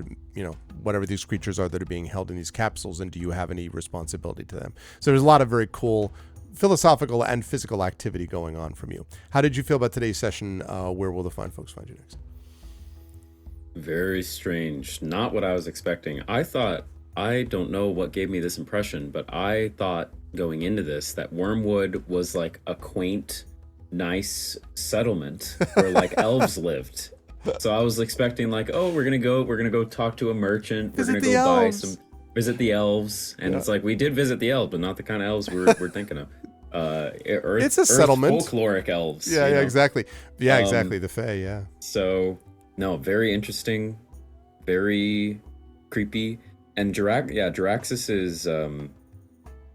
whatever these creatures are that are being held in these capsules, and do you have any responsibility to them? So there's a lot of very cool philosophical and physical activity going on from you. How did you feel about today's session? Where will the fine folks find you next? Very strange. Not what I was expecting. I don't know what gave me this impression, but I thought going into this that Wormwood was like a quaint, nice settlement where like elves lived. So I was expecting like, oh, we're gonna go talk to a merchant. We're gonna go visit the elves, and it's like we did visit the elves, but not the kind of elves we're thinking of. It's a settlement. Folkloric elves. Yeah, exactly. Yeah, exactly. The Fae. Yeah. So no, very interesting, very creepy, and Jaraxxus is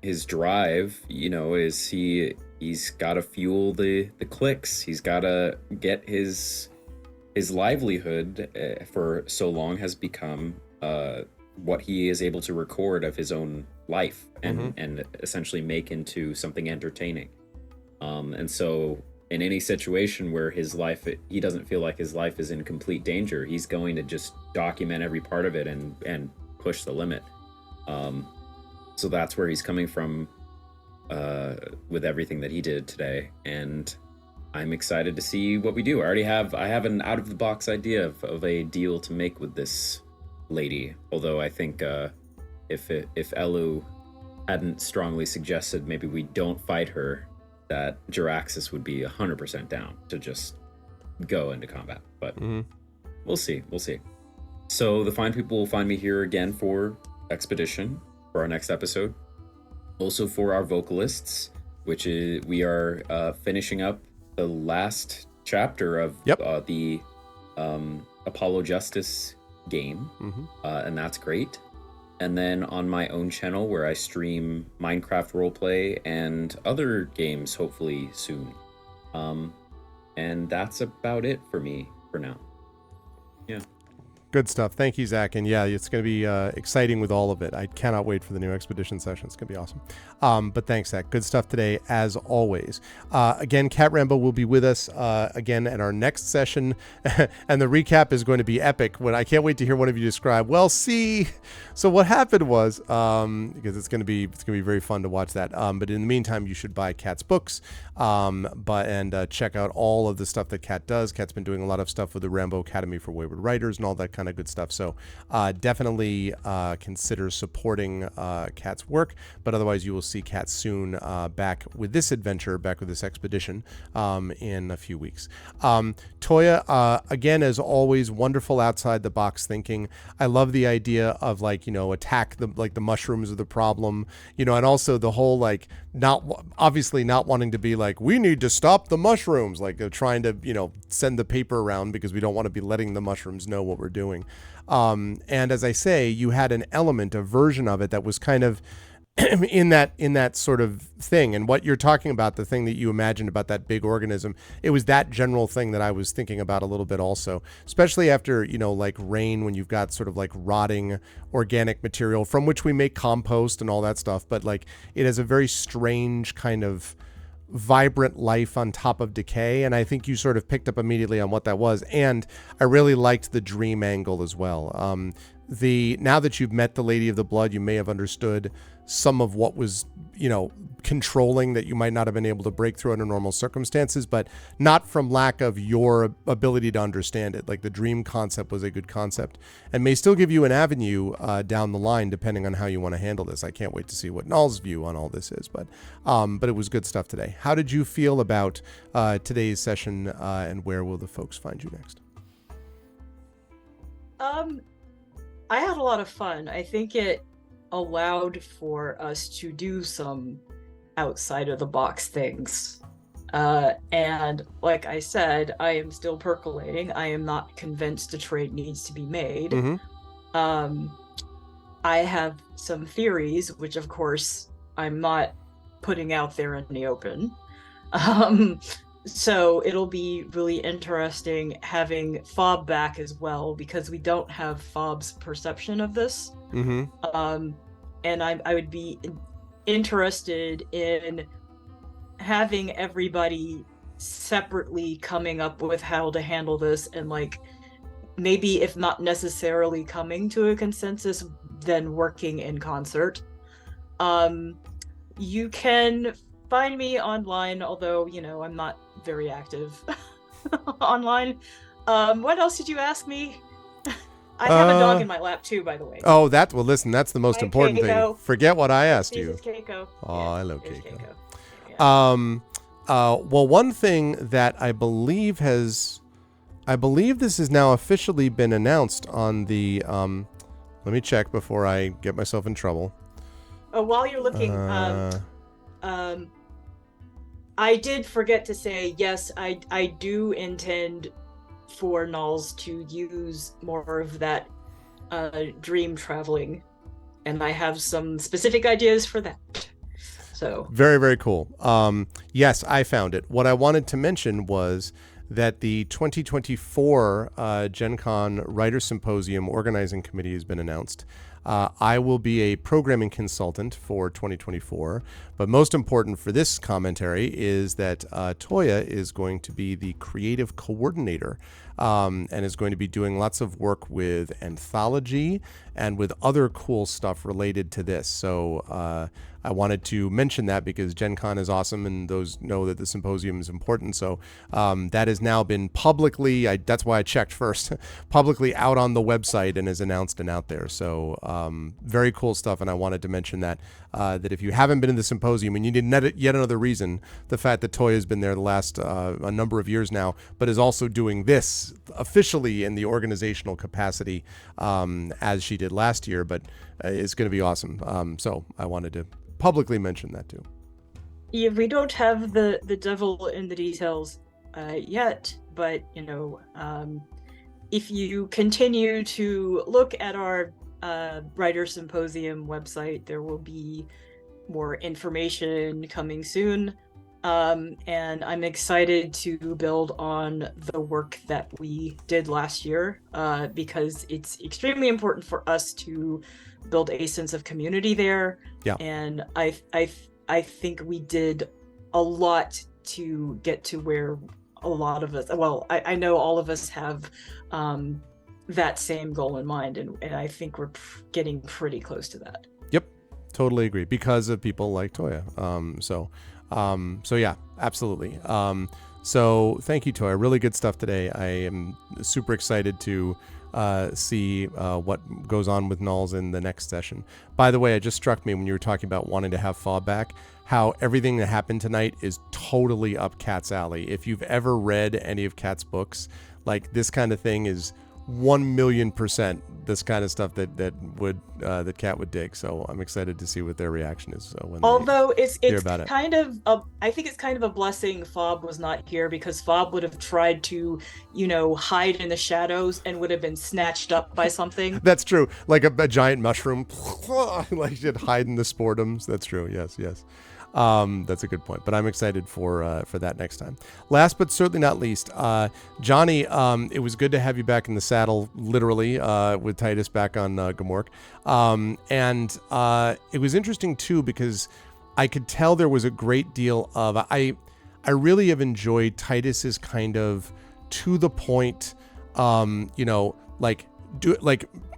his drive. Is he's got to fuel the clicks. He's got to get his livelihood for so long has become what he is able to record of his own life and essentially make into something entertaining. And so in any situation where he doesn't feel like his life is in complete danger, he's going to just document every part of it and push the limit. So that's where he's coming from with everything that he did today. And I'm excited to see what we do. I have an out of the box idea of a deal to make with this lady. Although I think if Elu hadn't strongly suggested maybe we don't fight her, that Jaraxxus would be 100% down to just go into combat. But we'll see. So the fine people will find me here again for Expedition for our next episode. Also for our vocalists, which is we are finishing up the last chapter of the Apollo Justice game, and that's great. And then on my own channel where I stream Minecraft roleplay and other games hopefully soon. And that's about it for me for now. Yeah. Good stuff. Thank you, Zach. And yeah, it's going to be exciting with all of it. I cannot wait for the new expedition session. It's going to be awesome. But thanks, Zach. Good stuff today, as always. Again, Cat Rambo will be with us again at our next session. And the recap is going to be epic. When I can't wait to hear one of you describe, well, see, so what happened was, because it's going to be very fun to watch that. But in the meantime, you should buy Cat's books and check out all of the stuff that Cat does. Cat's been doing a lot of stuff with the Rambo Academy for Wayward Writers and all that kind of good stuff. So definitely consider supporting Cat's work. But otherwise, you will see Cat soon back with this adventure, back with this expedition in a few weeks. Toya, again, as always, wonderful outside the box thinking. I love the idea of attack the mushrooms of the problem, and also the whole not wanting to be like, we need to stop the mushrooms, trying to send the paper around because we don't want to be letting the mushrooms know what we're doing. And as I say, you had an element, a version of it that was kind of in that sort of thing. And what you're talking about, the thing that you imagined about that big organism, it was that general thing that I was thinking about a little bit also, especially after, rain, when you've got sort of rotting organic material from which we make compost and all that stuff. But it has a very strange kind of vibrant life on top of decay, and I think you sort of picked up immediately on what that was. And I really liked the dream angle as well. Now that you've met the Lady of the Blood, you may have understood some of what was controlling that you might not have been able to break through under normal circumstances, but not from lack of your ability to understand it. The dream concept was a good concept and may still give you an avenue down the line depending on how you want to handle this. I can't wait to see what Null's view on all this is, but it was good stuff today. How did you feel about today's session, and where will the folks find you next? I had a lot of fun. I think it allowed for us to do some outside of the box things. And like I said, I am still percolating. I am not convinced a trade needs to be made. Mm-hmm. I have some theories, which of course I'm not putting out there in the open. So it'll be really interesting having Fob back as well, because we don't have Fob's perception of this. Mm-hmm. And I would be interested in having everybody separately coming up with how to handle this, and maybe if not necessarily coming to a consensus, then working in concert. You can find me online, although I'm not very active online. What else did you ask me? I have a dog in my lap too, by the way. Oh, listen, that's the most important Keiko. thing. Forget what I asked This you. is Keiko. Oh, hello, there's Keiko. Yeah. Well, one thing that I believe this has now officially been announced on the, let me check before I get myself in trouble. Oh, while you're looking, I did forget to say, yes, I do intend for Nulls to use more of that dream traveling, and I have some specific ideas for that. So very, very cool. Yes, I found it. What I wanted to mention was that the 2024 Gen Con Writer Symposium Organizing Committee has been announced. I will be a programming consultant for 2024, but most important for this commentary is that Toya is going to be the creative coordinator, and is going to be doing lots of work with anthology and with other cool stuff related to this. So I wanted to mention that because Gen Con is awesome, and those know that the symposium is important. So that has now been publicly, that's why I checked first, publicly out on the website and is announced and out there. So very cool stuff, and I wanted to mention that if you haven't been in the symposium, and you need yet another reason, the fact that Toya has been there the last a number of years now, but is also doing this officially in the organizational capacity as she did last year, but it's going to be awesome. So I wanted to publicly mention that too. Yeah, we don't have the devil in the details yet, but if you continue to look at our Writer Symposium website, there will be more information coming soon. And I'm excited to build on the work that we did last year, because it's extremely important for us to build a sense of community there. Yeah. And I think we did a lot to get to where a lot of us, well, I know all of us have that same goal in mind, and I think we're getting pretty close to that. Yep, totally agree, because of people like Toya. So yeah, absolutely. So thank you, Toya. Really good stuff today. I am super excited to see what goes on with Nulls in the next session. By the way, it just struck me when you were talking about wanting to have Fob back, how everything that happened tonight is totally up Kat's alley. If you've ever read any of Kat's books, like, this kind of thing is 1,000,000% this kind of stuff that Kat would dig. So I'm excited to see what their reaction is when although it's about it. kind of I think it's kind of a blessing Fob was not here, because Fob would have tried to, hide in the shadows and would have been snatched up by something. That's true, like a giant mushroom, like she'd hide in the sportums. That's true. Yes. That's a good point, but I'm excited for that next time. Last but certainly not least, Johnny, it was good to have you back in the saddle, literally, with Titus back on Gmork. And it was interesting too, because I could tell there was a great deal of, I really have enjoyed Titus's kind of to the point,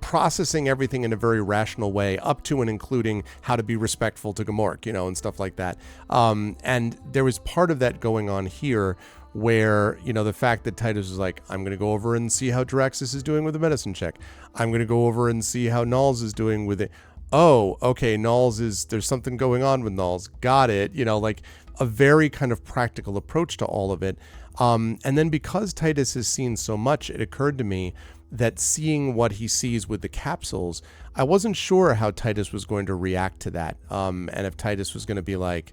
processing everything in a very rational way, up to and including how to be respectful to Gmork, and stuff like that. And there was part of that going on here where, the fact that Titus was like, I'm going to go over and see how Draxus is doing with the medicine check. I'm going to go over and see how Nulls is doing with it. Oh, okay, there's something going on with Nulls. Got it. Like a very kind of practical approach to all of it. And then because Titus has seen so much, it occurred to me that seeing what he sees with the capsules, I wasn't sure how Titus was going to react to that. And if Titus was going to be like,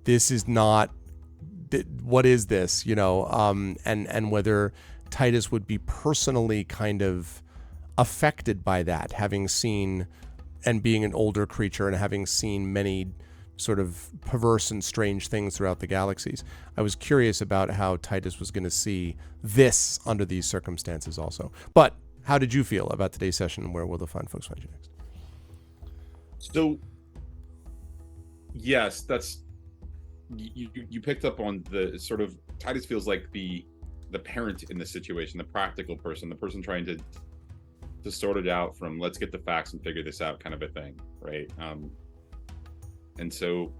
this is not, what is this, and whether Titus would be personally kind of affected by that, having seen and being an older creature and having seen many sort of perverse and strange things throughout the galaxies. I was curious about how Titus was going to see this under these circumstances also. But how did you feel about today's session, and where will the fine folks find you next? So, yes, that's you picked up on the sort of, Titus feels like the parent in the situation, the practical person, the person trying to sort it out from let's get the facts and figure this out kind of a thing, right? And so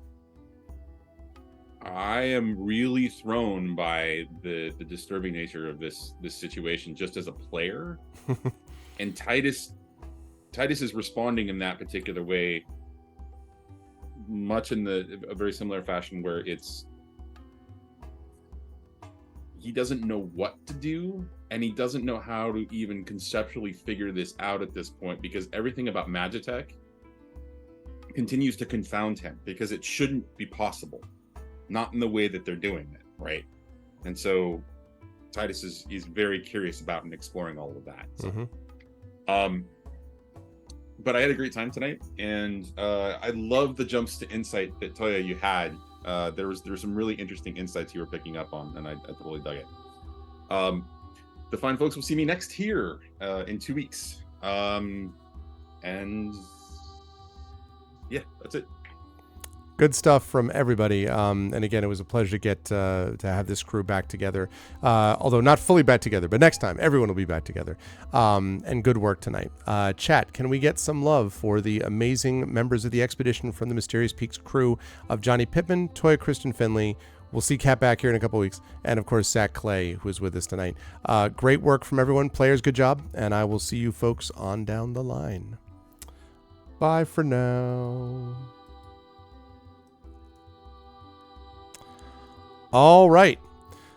I am really thrown by the disturbing nature of this situation just as a player. And Titus is responding in that particular way, much in a very similar fashion, where he doesn't know what to do, and he doesn't know how to even conceptually figure this out at this point, because everything about Magitech continues to confound him, because it shouldn't be possible, not in the way that they're doing it, right? And so Titus is very curious about and exploring all of that. So, but I had a great time tonight, and I love the jumps to insight that Toya you had. There was some really interesting insights you were picking up on, and I totally dug it. The fine folks will see me next here in 2 weeks, and yeah, that's it. Good stuff from everybody. And again, it was a pleasure to get to have this crew back together. Although not fully back together, but next time everyone will be back together. And good work tonight. Chat, can we get some love for the amazing members of the expedition from the Mysterious Peaks crew of Johnny Pittman, Toya Kristen Finley? We'll see Kat back here in a couple weeks. And of course, Zach Clay, who is with us tonight. Great work from everyone. Players, good job. And I will see you folks on down the line. Bye for now. All right.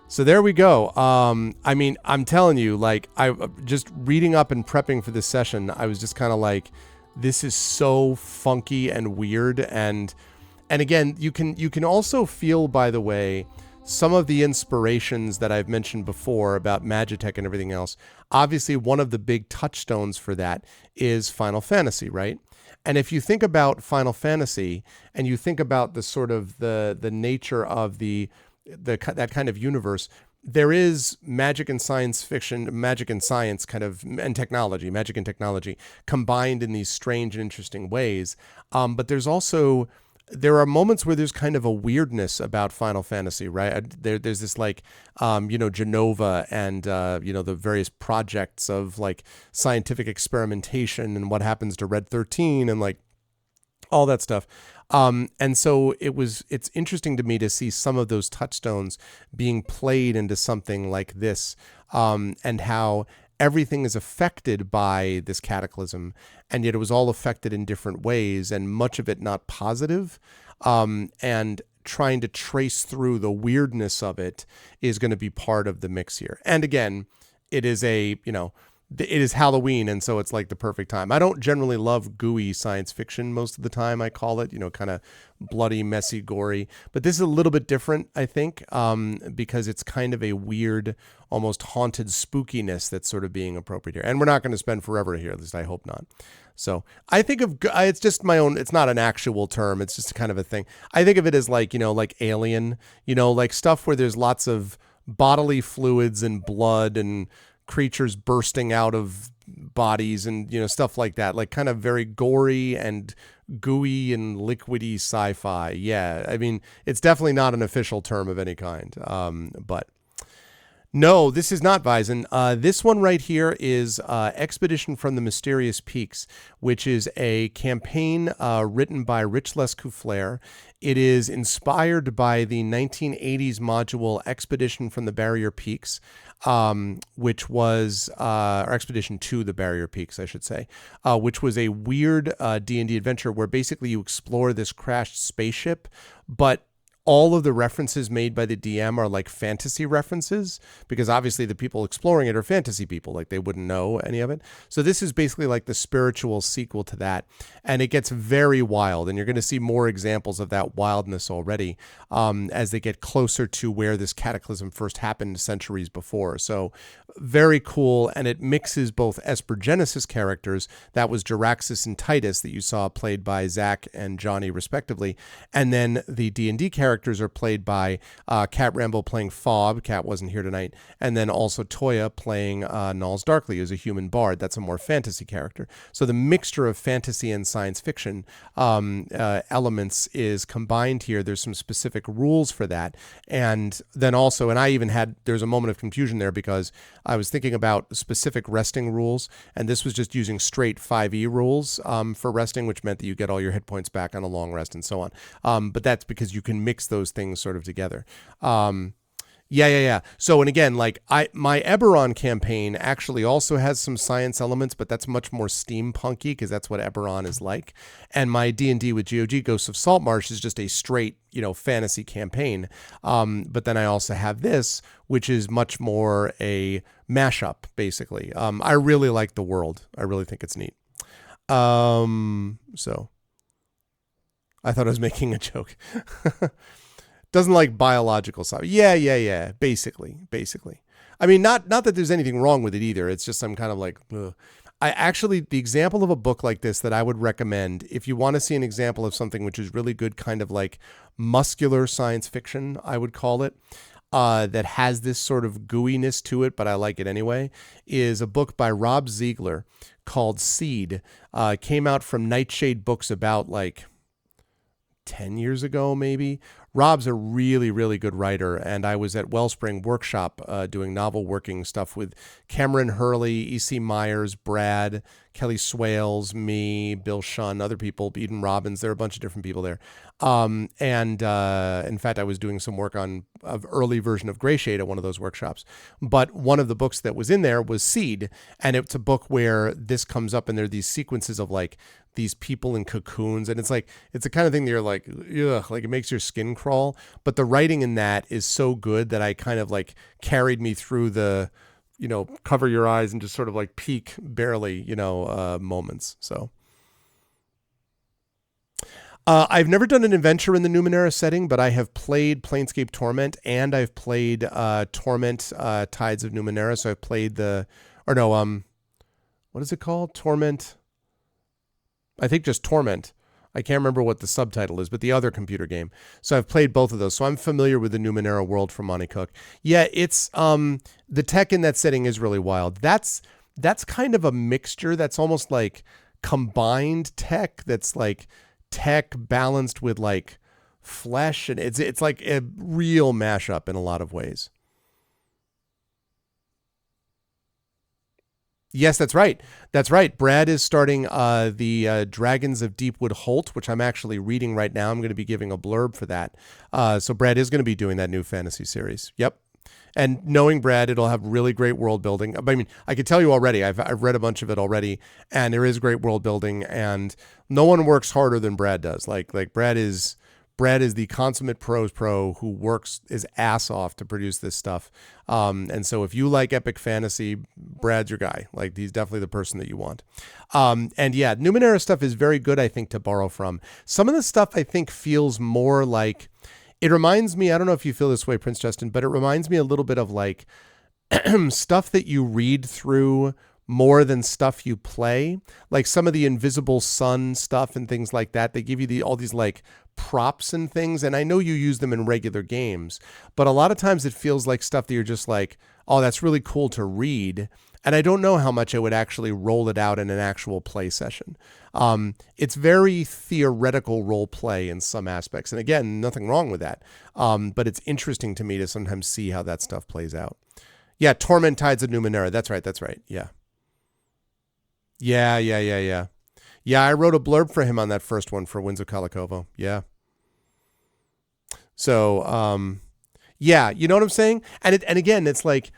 So there we go. I mean, I'm telling you, like, I just reading up and prepping for this session, I was just kind of like, this is so funky and weird. And again, you can also feel, by the way, some of the inspirations that I've mentioned before about Magitech and everything else. Obviously, one of the big touchstones for that is Final Fantasy, right? And if you think about Final Fantasy and you think about the sort of the nature of that kind of universe, there is magic and science fiction, magic and science kind of, and technology, magic and technology combined in these strange and interesting ways. But there are moments where there's kind of a weirdness about Final Fantasy, right? There's this like, Genova and, the various projects of like scientific experimentation and what happens to Red 13 and like all that stuff. And so it's interesting to me to see some of those touchstones being played into something like this, and how everything is affected by this cataclysm, and yet it was all affected in different ways, and much of it not positive. And trying to trace through the weirdness of it is going to be part of the mix here. And again, it is it is Halloween, and so it's like the perfect time. I don't generally love gooey science fiction most of the time. I call it, kind of bloody, messy, gory. But this is a little bit different, I think, because it's kind of a weird, almost haunted spookiness that's sort of being appropriate here. And we're not going to spend forever here, at least I hope not. So I think it's just my own, it's not an actual term. It's just kind of a thing. I think of it as like, like Alien, like stuff where there's lots of bodily fluids and blood and creatures bursting out of bodies and stuff like that, like kind of very gory and gooey and liquidy sci-fi. Yeah, I mean, it's definitely not an official term of any kind, but no, this is not Bison. This one right here is Expedition from the Mysterious Peaks, which is a campaign written by Rich Lescouflair. It is inspired by the 1980s module Expedition from the Barrier Peaks, which was, or Expedition to the Barrier Peaks, I should say, which was a weird D&D adventure where basically you explore this crashed spaceship, but all of the references made by the DM are like fantasy references, because obviously the people exploring it are fantasy people, like they wouldn't know any of it. So this is basically like the spiritual sequel to that. And it gets very wild, and you're going to see more examples of that wildness already as they get closer to where this cataclysm first happened centuries before. So very cool, and it mixes both Esper Genesis characters, that was Jaraxxus and Titus that you saw played by Zach and Johnny respectively, and then the D&D characters are played by Cat Rambo playing Fob. Cat wasn't here tonight, and then also Toya playing Nals Darkly, who's a human bard. That's a more fantasy character. So the mixture of fantasy and science fiction elements is combined here. There's some specific rules for that, and then also, and I even there's a moment of confusion there because I was thinking about specific resting rules, and this was just using straight 5e rules for resting, which meant that you get all your hit points back on a long rest and so on. But that's because you can mix those things sort of together. Yeah. So, and again, like my Eberron campaign actually also has some science elements, but that's much more steampunky because that's what Eberron is like. And my D&D with GOG Ghosts of Saltmarsh is just a straight, fantasy campaign. But then I also have this, which is much more a mashup, basically. I really like the world. I really think it's neat. So I thought I was making a joke. Doesn't like biological stuff. Yeah. Basically. I mean, not that there's anything wrong with it either. It's just I'm kind of like, ugh. The example of a book like this that I would recommend, if you want to see an example of something which is really good, kind of like muscular science fiction, I would call it, that has this sort of gooiness to it, but I like it anyway, is a book by Rob Ziegler called Seed. Came out from Nightshade Books about like 10 years ago, maybe. Rob's a really, really good writer, and I was at Wellspring Workshop doing novel working stuff with Cameron Hurley, E.C. Myers, Brad, Kelly Swales, me, Bill Shunn, other people, Eden Robbins. There are a bunch of different people there. In fact, I was doing some work on an early version of Greyshade at one of those workshops. But one of the books that was in there was Seed, and it's a book where this comes up, and there are these sequences of like these people in cocoons, and it's the kind of thing that you're like, ugh, like it makes your skin crawl. But the writing in that is so good that I kind of like carried me through the, cover your eyes and just sort of like peek barely, moments. So I've never done an adventure in the Numenera setting, but I have played Planescape Torment, and I've played Torment Tides of Numenera. So I've played what is it called? Torment. I think just Torment. I can't remember what the subtitle is, but the other computer game. So I've played both of those. So I'm familiar with the Numenera world from Monte Cook. Yeah, it's the tech in that setting is really wild. That's kind of a mixture. That's almost like combined tech. That's like tech balanced with like flesh, and it's like a real mashup in a lot of ways. Yes, that's right. That's right. Brad is starting the Dragons of Deepwood Holt, which I'm actually reading right now. I'm going to be giving a blurb for that. So Brad is going to be doing that new fantasy series. Yep. And knowing Brad, it'll have really great world building. I mean, I could tell you already, I've read a bunch of it already, and there is great world building, and no one works harder than Brad does. Like Brad is the consummate pro who works his ass off to produce this stuff. And so if you like epic fantasy, Brad's your guy. Like, he's definitely the person that you want. And yeah, Numenera stuff is very good, I think, to borrow from. Some of the stuff I think feels more like, it reminds me, I don't know if you feel this way, Prince Justin, but it reminds me a little bit of like stuff that you read through more than stuff you play, like some of the Invisible Sun stuff and things like that. They give you all these like props and things, and I know you use them in regular games, but a lot of times it feels like stuff that you're just like, oh, that's really cool to read, and I don't know how much I would actually roll it out in an actual play session. It's very theoretical role play in some aspects, and again, nothing wrong with that, but it's interesting to me to sometimes see how that stuff plays out. Yeah, Torment Tides of Numenera. That's right. Yeah. Yeah. Yeah, I wrote a blurb for him on that first one for Winds of Kalikovo. Yeah. So, yeah, you know what I'm saying? And again, it's like,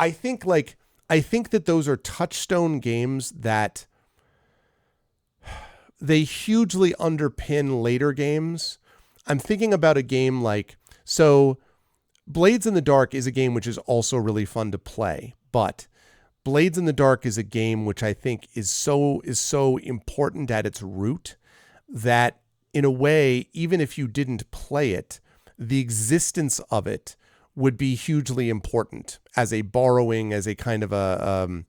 I think that those are touchstone games that they hugely underpin later games. I'm thinking about a game like, so Blades in the Dark is a game which is also really fun to play, but Blades in the Dark is a game which I think is so important at its root that in a way, even if you didn't play it, the existence of it would be hugely important as a borrowing, as a kind of a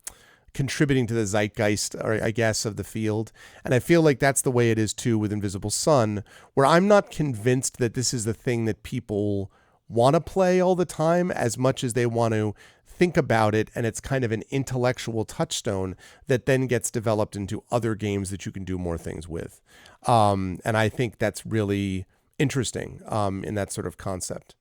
contributing to the zeitgeist, or I guess, of the field. And I feel like that's the way it is too with Invisible Sun, where I'm not convinced that this is the thing that people want to play all the time as much as they want to think about it, and it's kind of an intellectual touchstone that then gets developed into other games that you can do more things with. And I think that's really interesting in that sort of concept.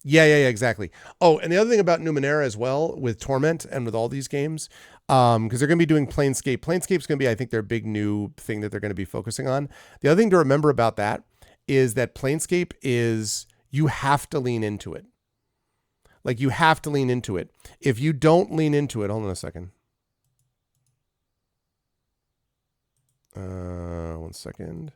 Yeah, exactly. Oh, and the other thing about Numenera as well, with Torment and with all these games, because they're going to be doing Planescape. Planescape's going to be, I think, their big new thing that they're going to be focusing on. The other thing to remember about that is that Planescape is, you have to lean into it. Like, you have to lean into it. If you don't lean into it, hold on a second. One second.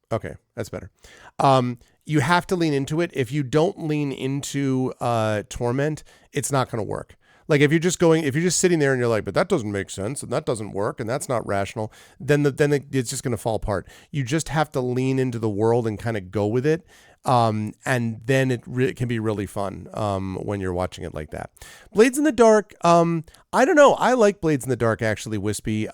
Okay, that's better. You have to lean into it. If you don't lean into Torment, it's not going to work. Like, if you're just sitting there and you're like, but that doesn't make sense and that doesn't work and that's not rational, then it's just going to fall apart. You just have to lean into the world and kind of go with it. And then it can be really fun when you're watching it like that. Blades in the Dark, I don't know. I like Blades in the Dark, actually, Wispy.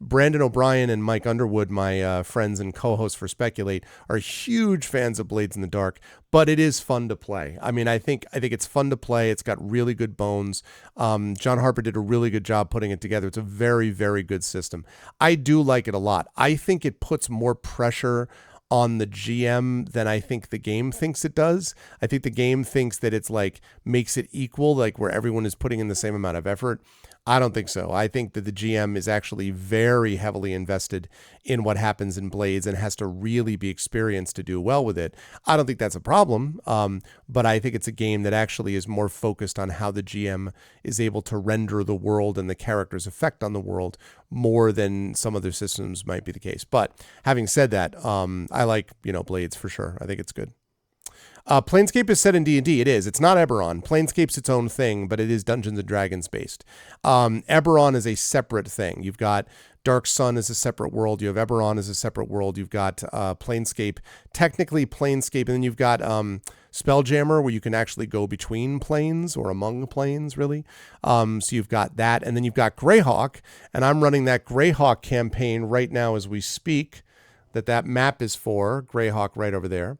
Brandon O'Brien and Mike Underwood, my friends and co-hosts for Speculate, are huge fans of Blades in the Dark, but it is fun to play. I mean, I think it's fun to play. It's got really good bones. John Harper did a really good job putting it together. It's a very, very good system. I do like it a lot. I think it puts more pressure on the GM than I think the game thinks it does. I think the game thinks that it's like, makes it equal, like where everyone is putting in the same amount of effort. I don't think so. I think that the GM is actually very heavily invested in what happens in Blades and has to really be experienced to do well with it. I don't think that's a problem, but I think it's a game that actually is more focused on how the GM is able to render the world and the character's effect on the world more than some other systems might be the case. But having said that, I like, Blades for sure. I think it's good. Planescape is set in D&D. It is. It's not Eberron. Planescape's its own thing, but it is Dungeons and Dragons based. Eberron is a separate thing. You've got Dark Sun as a separate world. You have Eberron as a separate world. You've got Planescape, technically Planescape, and then you've got Spelljammer, where you can actually go between planes or among planes, really. So you've got that, and then you've got Greyhawk, and I'm running that Greyhawk campaign right now as we speak. That map is for Greyhawk right over there.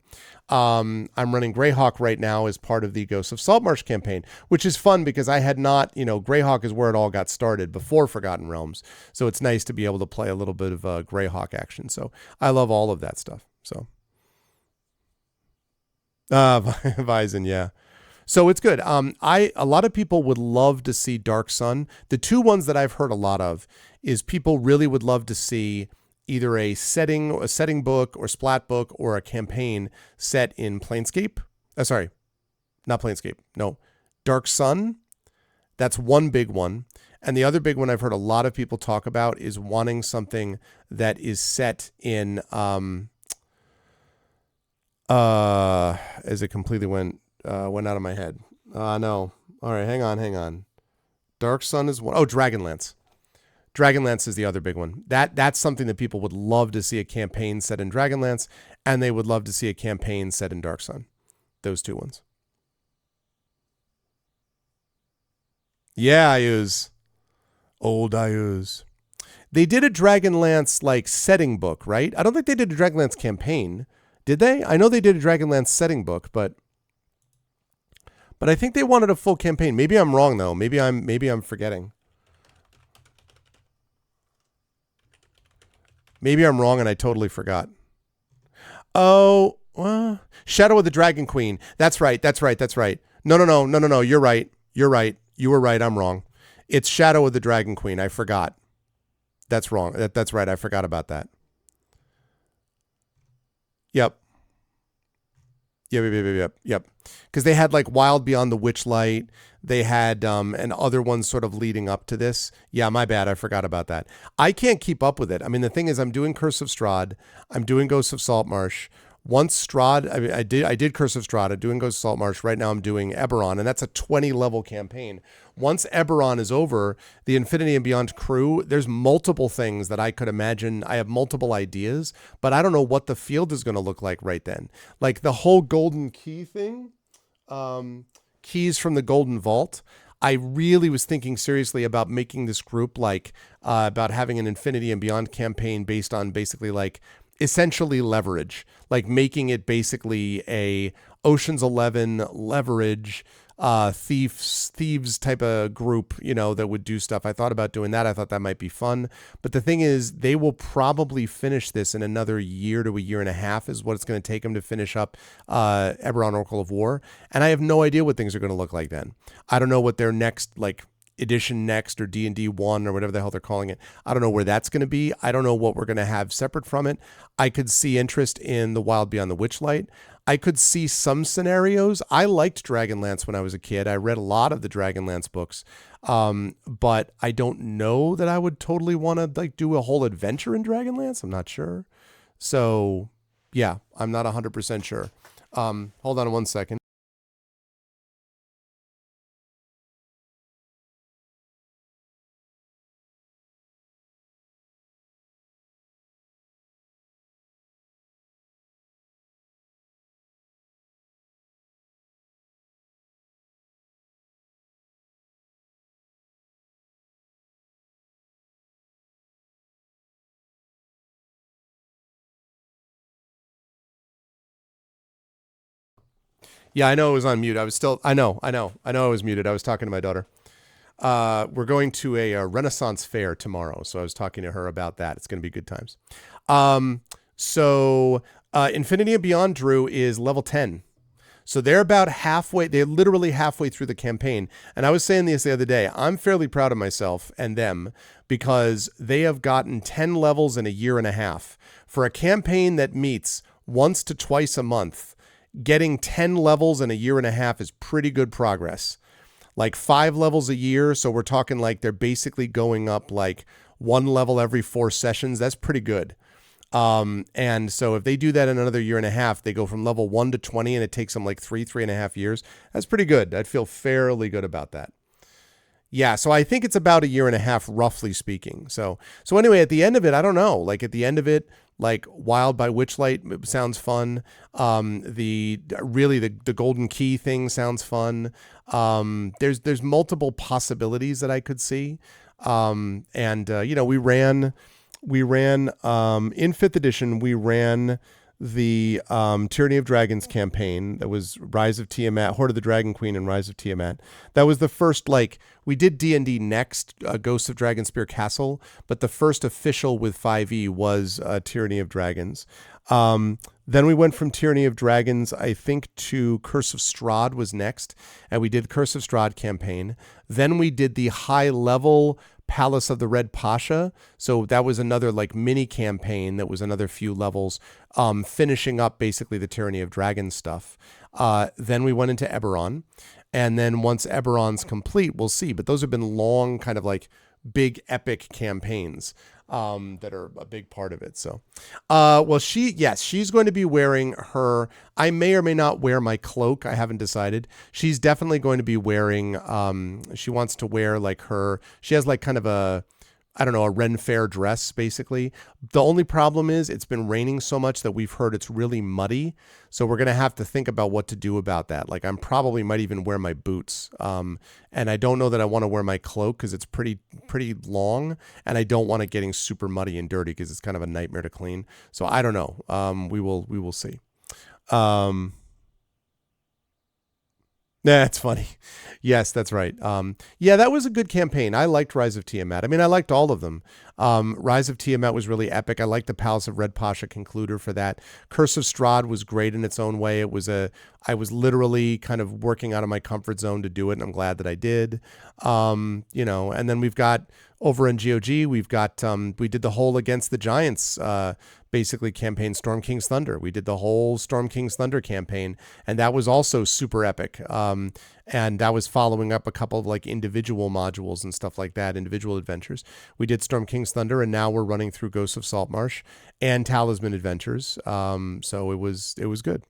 I'm running Greyhawk right now as part of the Ghosts of Saltmarsh campaign, which is fun because I had not, Greyhawk is where it all got started before Forgotten Realms. So it's nice to be able to play a little bit of Greyhawk action. So I love all of that stuff. So Vyzen, yeah. So it's good. A lot of people would love to see Dark Sun. The two ones that I've heard a lot of is people really would love to see either a setting book or splat book or a campaign set in Planescape. Sorry, not Planescape. No, Dark Sun. That's one big one. And the other big one I've heard a lot of people talk about is wanting something that is set in, as it completely went out of my head. No. All right, hang on. Dark Sun is one. Oh, Dragonlance. Dragonlance is the other big one. That's something that people would love to see a campaign set in Dragonlance, and they would love to see a campaign set in Dark Sun. Those two ones. Yeah, Old Ayuz. They did a Dragonlance like setting book, right? I don't think they did a Dragonlance campaign. Did they? I know they did a Dragonlance setting book, but I think they wanted a full campaign. Maybe I'm wrong though. Maybe I'm forgetting. Maybe I'm wrong and I totally forgot. Oh, Shadow of the Dragon Queen. That's right. No. You're right. You were right. I'm wrong. It's Shadow of the Dragon Queen. I forgot. That's wrong. That's right. I forgot about that. Yep. Because they had like Wild Beyond the Witchlight. They had and other ones sort of leading up to this. Yeah, my bad. I forgot about that. I can't keep up with it. I mean, the thing is, I'm doing Curse of Strahd. I'm doing Ghosts of Saltmarsh. Once Strahd, I did Curse of Strahd. I'm doing Ghosts of Saltmarsh. Right now I'm doing Eberron, and that's a 20-level campaign. Once Eberron is over, the Infinity and Beyond crew, there's multiple things that I could imagine. I have multiple ideas, but I don't know what the field is going to look like right then. Like the whole Golden Key thing, keys from the Golden Vault. I really was thinking seriously about making this group like about having an Infinity and Beyond campaign based on basically like essentially leverage, like making it basically a Ocean's 11 leverage thieves type of group, that would do stuff. I thought about doing that. I thought that might be fun. But the thing is, they will probably finish this in another year to a year and a half is what it's going to take them to finish up Eberron Oracle of War. And I have no idea what things are going to look like then. I don't know what their next, like, edition next or D&D 1 or whatever the hell they're calling it. I don't know where that's going to be. I don't know what we're going to have separate from it. I could see interest in the Wild Beyond the Witchlight. I could see some scenarios. I liked Dragonlance when I was a kid. I read a lot of the Dragonlance books. But I don't know that I would totally want to like do a whole adventure in Dragonlance. I'm not sure. So yeah, I'm not 100% sure. Hold on one second. Yeah, I know it was on mute. I know I was muted. I was talking to my daughter. We're going to a Renaissance fair tomorrow. So I was talking to her about that. It's going to be good times. So Infinity and Beyond Drew is level 10. So they're about halfway. They're literally halfway through the campaign. And I was saying this the other day. I'm fairly proud of myself and them because they have gotten 10 levels in a year and a half. For a campaign that meets once to twice a month, getting 10 levels in a year and a half is pretty good progress. Like 5 levels a year. So we're talking like they're basically going up like 1 level every 4 sessions. That's pretty good. And so if they do that in another year and a half, they go from level 1 to 20 and it takes them like 3.5 years. That's pretty good. I'd feel fairly good about that. Yeah. So I think it's about a year and a half, roughly speaking. So anyway, at the end of it, I don't know, like at the end of it, Like Wild by Witchlight sounds fun. The Golden Key thing sounds fun. There's multiple possibilities that I could see. We ran in 5th edition, we ran the Tyranny of Dragons campaign. That was Rise of Tiamat, Horde of the Dragon Queen, and Rise of Tiamat. That was the first, like, we did D&D next, Ghosts of Dragonspear Castle, but the first official with 5e was Tyranny of Dragons. Then we went from Tyranny of Dragons, I think, to Curse of Strahd was next, and we did Curse of Strahd campaign. Then we did the high-level Palace of the Red Pasha. So that was another like mini campaign that was another few levels, finishing up basically the Tyranny of Dragons stuff. Then we went into Eberron. And then once Eberron's complete, we'll see. But those have been long, kind of like big epic campaigns that are a big part of it. So, she's going to be wearing her, I may or may not wear my cloak. I haven't decided. She's definitely going to be wearing, she wants to wear like she has like kind of a Ren Fair dress, basically. The only problem is it's been raining so much that we've heard it's really muddy. So we're going to have to think about what to do about that. Like I'm probably might even wear my boots. And I don't know that I want to wear my cloak because it's pretty long. And I don't want it getting super muddy and dirty because it's kind of a nightmare to clean. So I don't know. We will see. That's funny. Yes, that's right. That was a good campaign. I liked Rise of Tiamat. I mean, I liked all of them. Rise of Tiamat was really epic. I liked the Palace of Red Pasha concluder for that. Curse of Strahd was great in its own way. I was literally kind of working out of my comfort zone to do it, and I'm glad that I did. And then we've got over in GOG, we did the whole Against the Giants, basically campaign Storm King's Thunder. We did the whole Storm King's Thunder campaign, and that was also super epic. And that was following up a couple of like individual modules and stuff like that, individual adventures. We did Storm King's Thunder, and now we're running through Ghosts of Saltmarsh and Talisman Adventures. So it was good.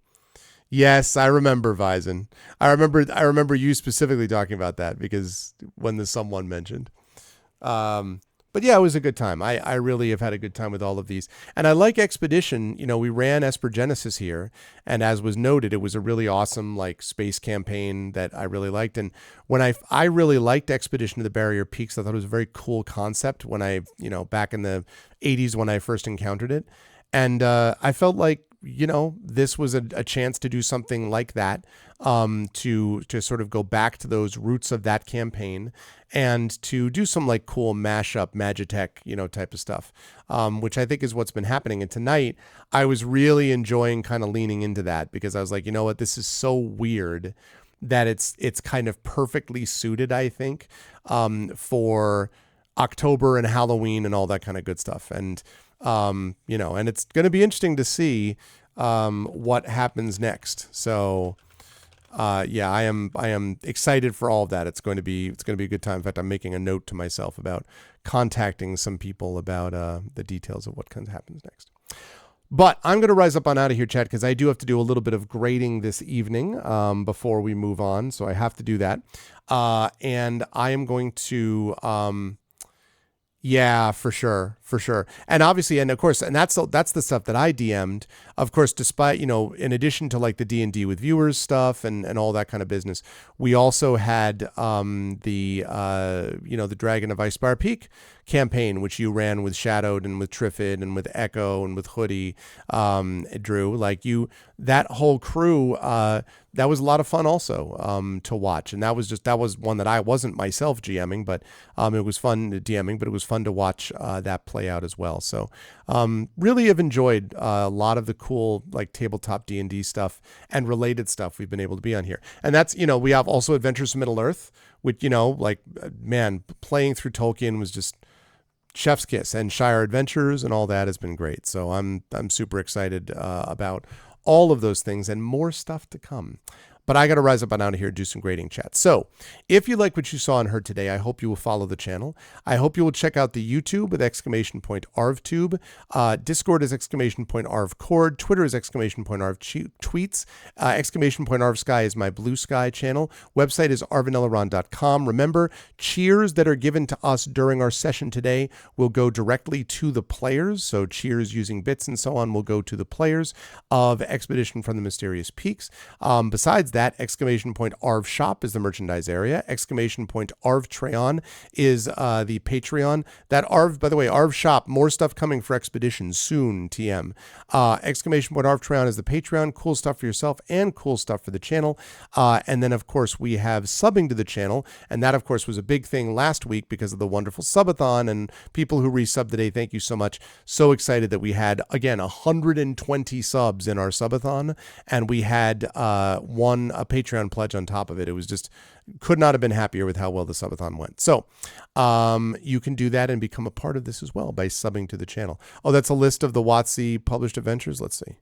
Yes, I remember Vizen. I remember you specifically talking about that because when the someone mentioned. But yeah, it was a good time. I really have had a good time with all of these. And I like Expedition. We ran Esper Genesis here. And as was noted, it was a really awesome like space campaign that I really liked. And when I really liked Expedition to the Barrier Peaks, I thought it was a very cool concept when back in the 80s when I first encountered it. And I felt like, this was a chance to do something like that, to sort of go back to those roots of that campaign and to do some like cool mashup Magitech, type of stuff, which I think is what's been happening. And tonight I was really enjoying kind of leaning into that because I was like, you know what, this is so weird that it's kind of perfectly suited, I think, for October and Halloween and all that kind of good stuff. And and it's going to be interesting to see what happens next. So I am excited for all of that. It's going to be a good time. In fact, I'm making a note to myself about contacting some people about the details of what kind of happens next. But I'm going to rise up on out of here, chat, because I do have to do a little bit of grading this evening before we move on. So I have to do that. And I am going to yeah, for sure. And obviously, and of course, and that's the stuff that I DM'd. Of course, despite, in addition to like the D&D with viewers stuff and all that kind of business, we also had the Dragon of Icespire Peak campaign, which you ran with Shadowed and with Triffid and with Echo and with Hoodie, Drew. Like that whole crew, that was a lot of fun also to watch. And that was one that I wasn't myself GMing, but it was fun DMing, but it was fun to watch that play out as well. So really have enjoyed a lot of the cool like tabletop D&D stuff and related stuff we've been able to be on here. And that's, we have also Adventures to Middle Earth, which, playing through Tolkien was just chef's kiss, and Shire Adventures and all that has been great. So I'm super excited about all of those things and more stuff to come. But I got to rise up and out of here and do some grading chat. So if you like what you saw and heard today, I hope you will follow the channel. I hope you will check out the YouTube with !ArvTube. Discord is !ArvCord. Twitter is !ArvTweets. !ArvSky is my Blue Sky channel. Website is arvaneleron.com. Remember, cheers that are given to us during our session today will go directly to the players. So cheers using bits and so on will go to the players of Expedition from the Mysterious Peaks. Besides that, !Arv Shop is the merchandise area. !Arv Treon is the Patreon. That Arv, by the way, Arv Shop, more stuff coming for Expedition soon, TM. !Arv Treon is the Patreon. Cool stuff for yourself and cool stuff for the channel. And then, of course, we have subbing to the channel. And that, of course, was a big thing last week because of the wonderful subathon and people who resubbed today. Thank you so much. So excited that we had, again, 120 subs in our subathon. And we had a Patreon pledge on top of it. It was just, could not have been happier with how well the subathon went. So you can do that and become a part of this as well by subbing to the channel. Oh, that's a list of the WotC published adventures. Let's see.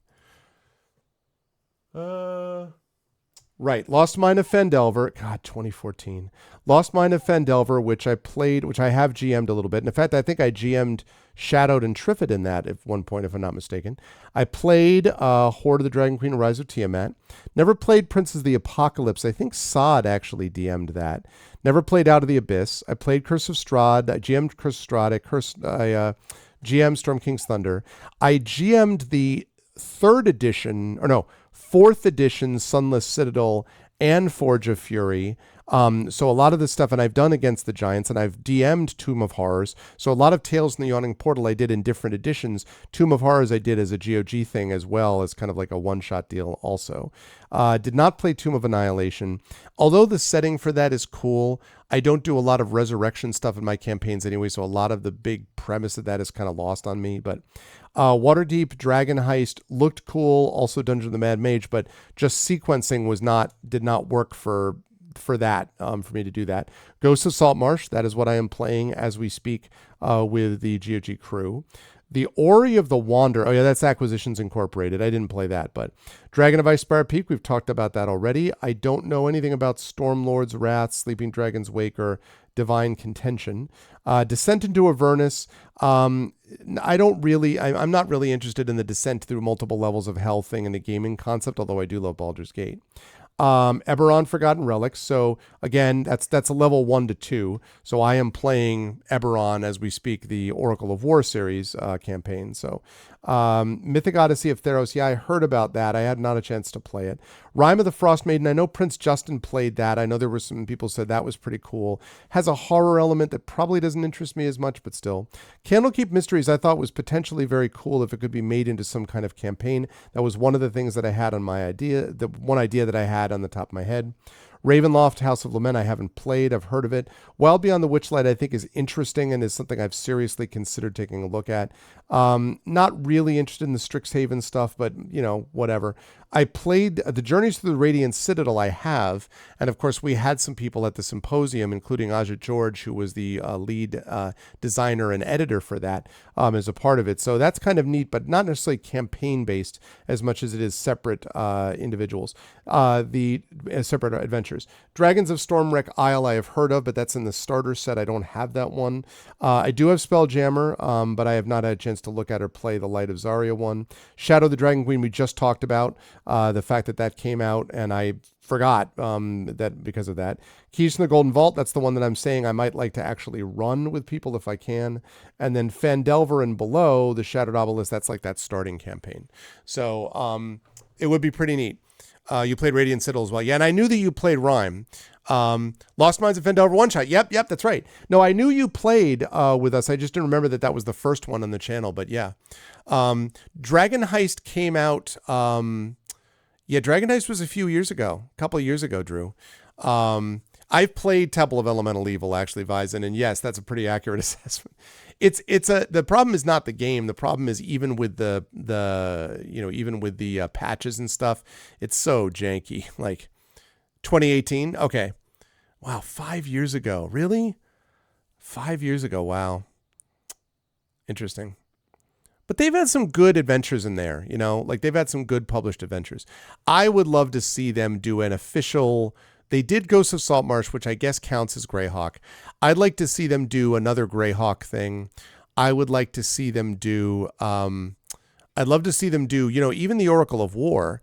Right. Lost Mine of Phandelver. God, 2014. Lost Mine of Phandelver, which I played, which I have GM'd a little bit. And in fact, I think I GM'd Shadowed and Triffid in that at one point, if I'm not mistaken. I played Horde of the Dragon Queen, Rise of Tiamat. Never played Princes of the Apocalypse. I think Sod actually DM'd that. Never played Out of the Abyss. I played Curse of Strahd. I GM'd Curse of Strahd. I GM'd Storm King's Thunder. I GM'd the fourth edition Sunless Citadel and Forge of Fury. So a lot of this stuff, and I've done Against the Giants, and I've DM'd Tomb of Horrors. So a lot of Tales from the Yawning Portal I did in different editions. Tomb of Horrors I did as a GOG thing as well, as kind of like a one-shot deal also. Did not play Tomb of Annihilation. Although the setting for that is cool, I don't do a lot of resurrection stuff in my campaigns anyway, so a lot of the big premise of that is kind of lost on me. But Waterdeep Dragon Heist looked cool, also Dungeon of the Mad Mage, but just sequencing did not work for that, for me to do that. Ghosts of Saltmarsh, that is what I am playing as we speak with the GOG crew. The Ori of the Wander, oh yeah, that's Acquisitions Incorporated. I didn't play that, but Dragon of Icespire Peak, we've talked about that already. I don't know anything about Stormlord's Wrath, Sleeping Dragon's Wake, or Divine Contention. Descent into Avernus, I'm not really interested in the descent through multiple levels of hell thing in the gaming concept, although I do love Baldur's Gate. Eberron Forgotten Relics. So again, that's a level 1 to 2. So I am playing Eberron as we speak, the Oracle of War series campaign. So Mythic Odyssey of Theros. Yeah, I heard about that. I had not a chance to play it. Rime of the Frost Maiden. I know Prince Justin played that. I know there were some people said that was pretty cool. Has a horror element that probably doesn't interest me as much, but still. Candlekeep Mysteries I thought was potentially very cool if it could be made into some kind of campaign. That was one of the things that I had on my idea, the one idea that I had on the top of my head. Ravenloft, House of Lament, I haven't played. I've heard of it. Wild Beyond the Witchlight, I think, is interesting and is something I've seriously considered taking a look at. Not really interested in the Strixhaven stuff, but, whatever. I played the Journeys Through the Radiant Citadel I have, and of course we had some people at the symposium, including Ajit George, who was the lead designer and editor for that as a part of it. So that's kind of neat, but not necessarily campaign-based as much as it is separate individuals, separate adventures. Dragons of Stormwreck Isle I have heard of, but that's in the starter set. I don't have that one. I do have Spelljammer, but I have not had a chance to look at or play the Light of Zarya one. Shadow the Dragon Queen we just talked about. The fact that came out, and I forgot that because of that. Keys to the Golden Vault, that's the one that I'm saying I might like to actually run with people if I can. And then Phandelver and Below, the Shattered Obelisk, that's like that starting campaign. So it would be pretty neat. You played Radiant Citadel as well. Yeah, and I knew that you played Rime. Lost Mines of Phandelver one shot. Yep, that's right. No, I knew you played with us. I just didn't remember that was the first one on the channel, but yeah. Dragon Heist came out... Dragon Heist was a couple of years ago, Drew. I've played Temple of Elemental Evil, actually, Vizen, and yes, that's a pretty accurate assessment. The problem is not the game. The problem is even with the patches and stuff, it's so janky. Like 2018, okay, wow, 5 years ago, really? 5 years ago, wow, interesting. But they've had some good adventures in there, you know, like they've had some good published adventures. I would love to see them do an official. They did Ghosts of Saltmarsh, which I guess counts as Greyhawk. I'd like to see them do another Greyhawk thing. I would like to see them do. I'd love to see them do, you know, even the Oracle of War.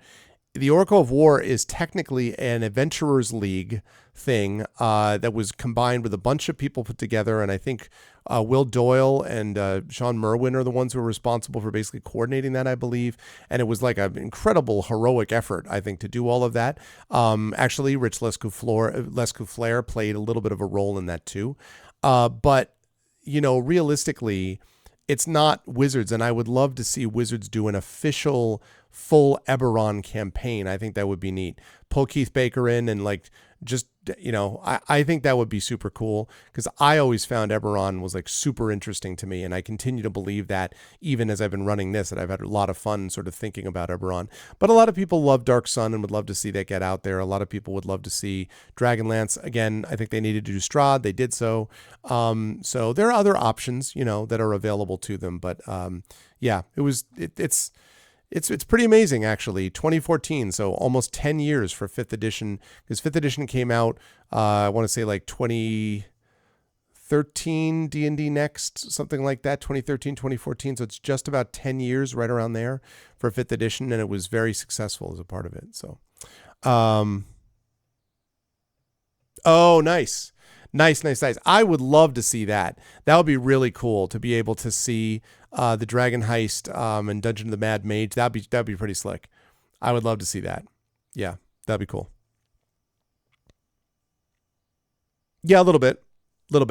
The Oracle of War is technically an Adventurers League thing that was combined with a bunch of people put together. And I think Will Doyle and Sean Merwin are the ones who are responsible for basically coordinating that, I believe. And it was like an incredible heroic effort, I think, to do all of that. Actually, Rich Lescouflair played a little bit of a role in that too. But, you know, realistically, it's not Wizards, and I would love to see Wizards do an official full Eberron campaign. I think that would be neat. Pull Keith Baker in and like just, you know, I think that would be super cool because I always found Eberron was like super interesting to me, and I continue to believe that even as I've been running this, that I've had a lot of fun sort of thinking about Eberron. But a lot of people love Dark Sun and would love to see that get out there. A lot of people would love to see Dragonlance. Again, I think they needed to do Strahd. They did so. So there are other options, you know, that are available to them. But yeah, it's pretty amazing, actually. 2014, so almost 10 years for 5th edition, because 5th edition came out, I want to say like 2013 D&D Next, something like that, 2013, 2014. So it's just about 10 years, right around there for 5th edition, and it was very successful as a part of it. So, oh, nice. Nice. I would love to see that. That would be really cool to be able to see the Dragon Heist and Dungeon of the Mad Mage. That'd be pretty slick. I would love to see that. Yeah, that'd be cool. Yeah, a little bit. But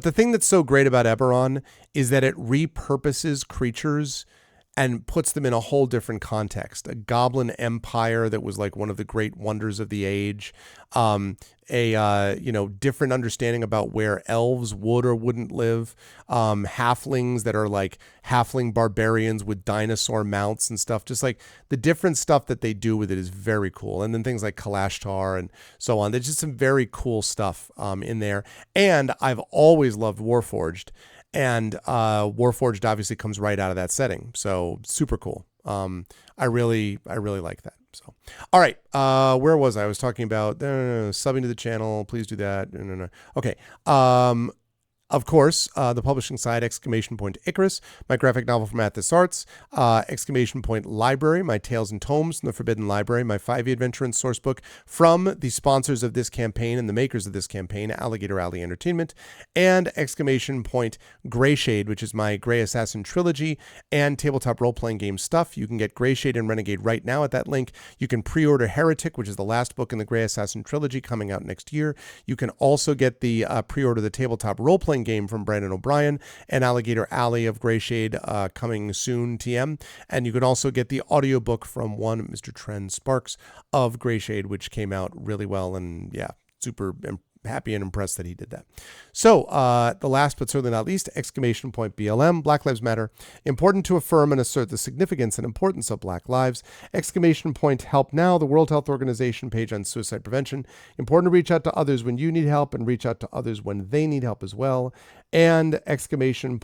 the thing that's so great about Eberron is that it repurposes creatures and puts them in a whole different context. A goblin empire that was like one of the great wonders of the age. Different understanding about where elves would or wouldn't live. Halflings that are like halfling barbarians with dinosaur mounts and stuff. Just like the different stuff that they do with it is very cool. And then things like Kalashtar and so on. There's just some very cool stuff in there. And I've always loved Warforged. And Warforged obviously comes right out of that setting. So super cool. I really like that. So, all right. Where was I? I was talking about subbing to the channel. Please do that. No. Okay. Of course, the publishing side, Icarus, my graphic novel from Athos Arts, Library, my Tales and Tomes from the Forbidden Library, my 5e adventure and source book from the sponsors of this campaign and the makers of this campaign, Alligator Alley Entertainment, and Greyshade, which is my Grey Assassin trilogy and tabletop role-playing game stuff. You can get Greyshade and Renegade right now at that link. You can pre-order Heretic, which is the last book in the Grey Assassin trilogy coming out next year. You can also get the pre-order the tabletop role-playing game from Brandon O'Brien and Alligator Alley of Greyshade coming soon, TM. And you can also get the audiobook from one Mr. Trent Sparks of Greyshade, which came out really well. And yeah, super happy and impressed that he did that. So the last but certainly not least, BLM, Black Lives Matter, important to affirm and assert the significance and importance of Black lives. Help Now, the World Health Organization page on suicide prevention. Important to reach out to others when you need help and reach out to others when they need help as well. And Ukraine,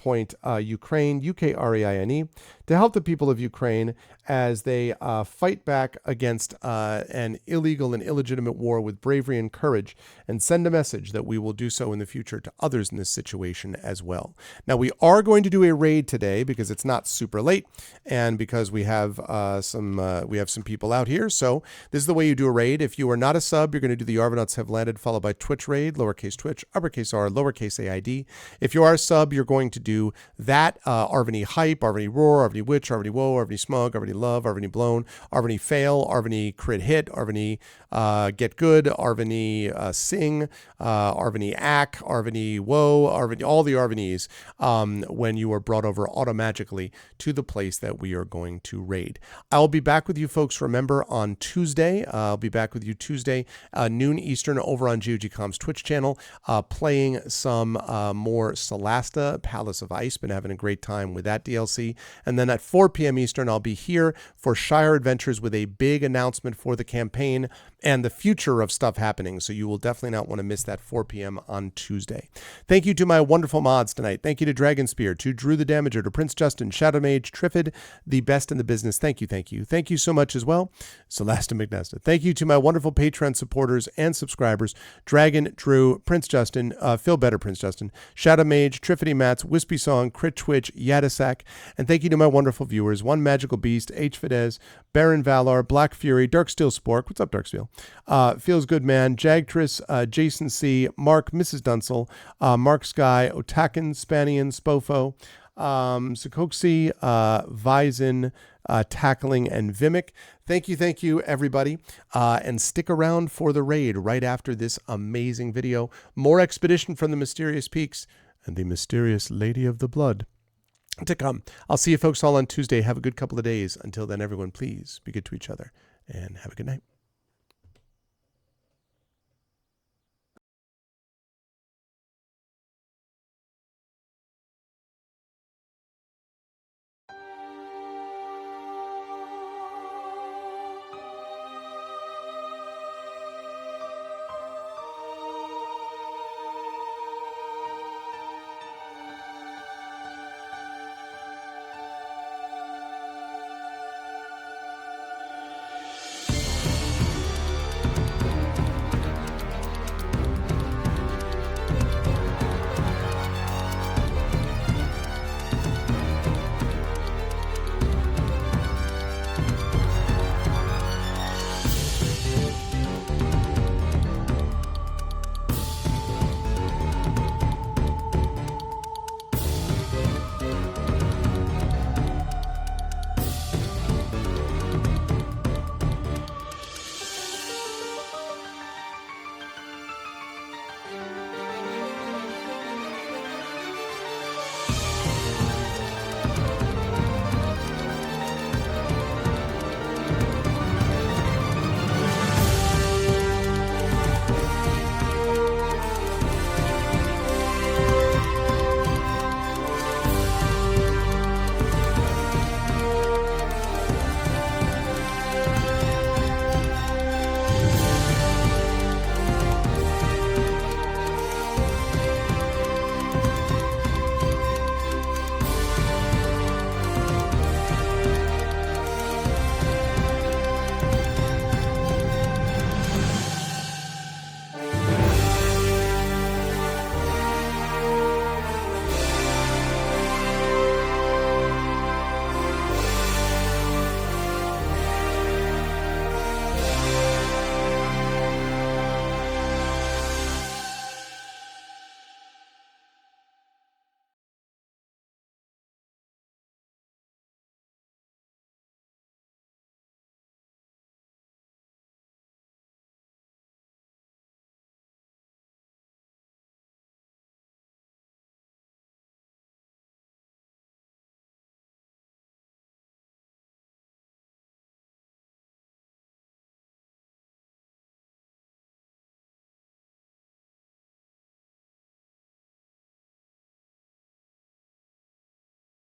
Ukraine, to help the people of Ukraine as they fight back against an illegal and illegitimate war with bravery and courage, and send a message that we will do so in the future to others in this situation as well. Now, we are going to do a raid today because it's not super late and because we have some people out here. So this is the way you do a raid. If you are not a sub, you're going to do the Arvanauts Have Landed followed by Twitch raid, lowercase Twitch, uppercase R, lowercase AID. If you are a sub, you're going to do that Arvany Hype, Arvany Roar, Arvany Witch, Arvany Woe, Arvany Smug, Arvany Love, Arvany Blown, Arvany Fail, Arvany Crit Hit, Arvany Get Good, Arvany Sing, Arvany Ack, Arvany Woe, Arvany, all the Arvanys when you are brought over automagically to the place that we are going to raid. I'll be back with you folks, remember, on Tuesday. I'll be back with you Tuesday, noon Eastern, over on GOGCom's Twitch channel, playing some more Solasta, Palace of Ice. Been having a great time with that DLC. And then at 4 p.m. Eastern, I'll be here for Shire Adventures with a big announcement for the campaign and the future of stuff happening. So you will definitely not want to miss that 4 p.m. on Tuesday. Thank you to my wonderful mods tonight. Thank you to Dragonspear, to Drew the Damager, to Prince Justin, Shadow Mage, Triffid, the best in the business. Thank you, thank you. Thank you so much as well, Celeste McNesta. Thank you to my wonderful Patreon supporters and subscribers, Dragon, Drew, Prince Justin, Phil Better, Prince Justin, Shadow Mage, Triffity Mats, Wispy Song, Crit Twitch, Yadasak, and thank you to my wonderful viewers, One Magical Beast, H. Fidesz, Baron Valar, Black Fury, Darksteel Spork, what's up, Darksteel? Feels Good Man, Jagtris, Jason C, Mark, Mrs. Dunsel, Mark Sky, Otakan, Spanian, Spofo, Sakoksi, Vizin, Tackling, and Vimic. Thank you, everybody. And stick around for the raid right after this amazing video. More Expedition from the Mysterious Peaks and the Mysterious Lady of the Blood to come. I'll see you folks all on Tuesday. Have a good couple of days. Until then, everyone, please be good to each other and have a good night.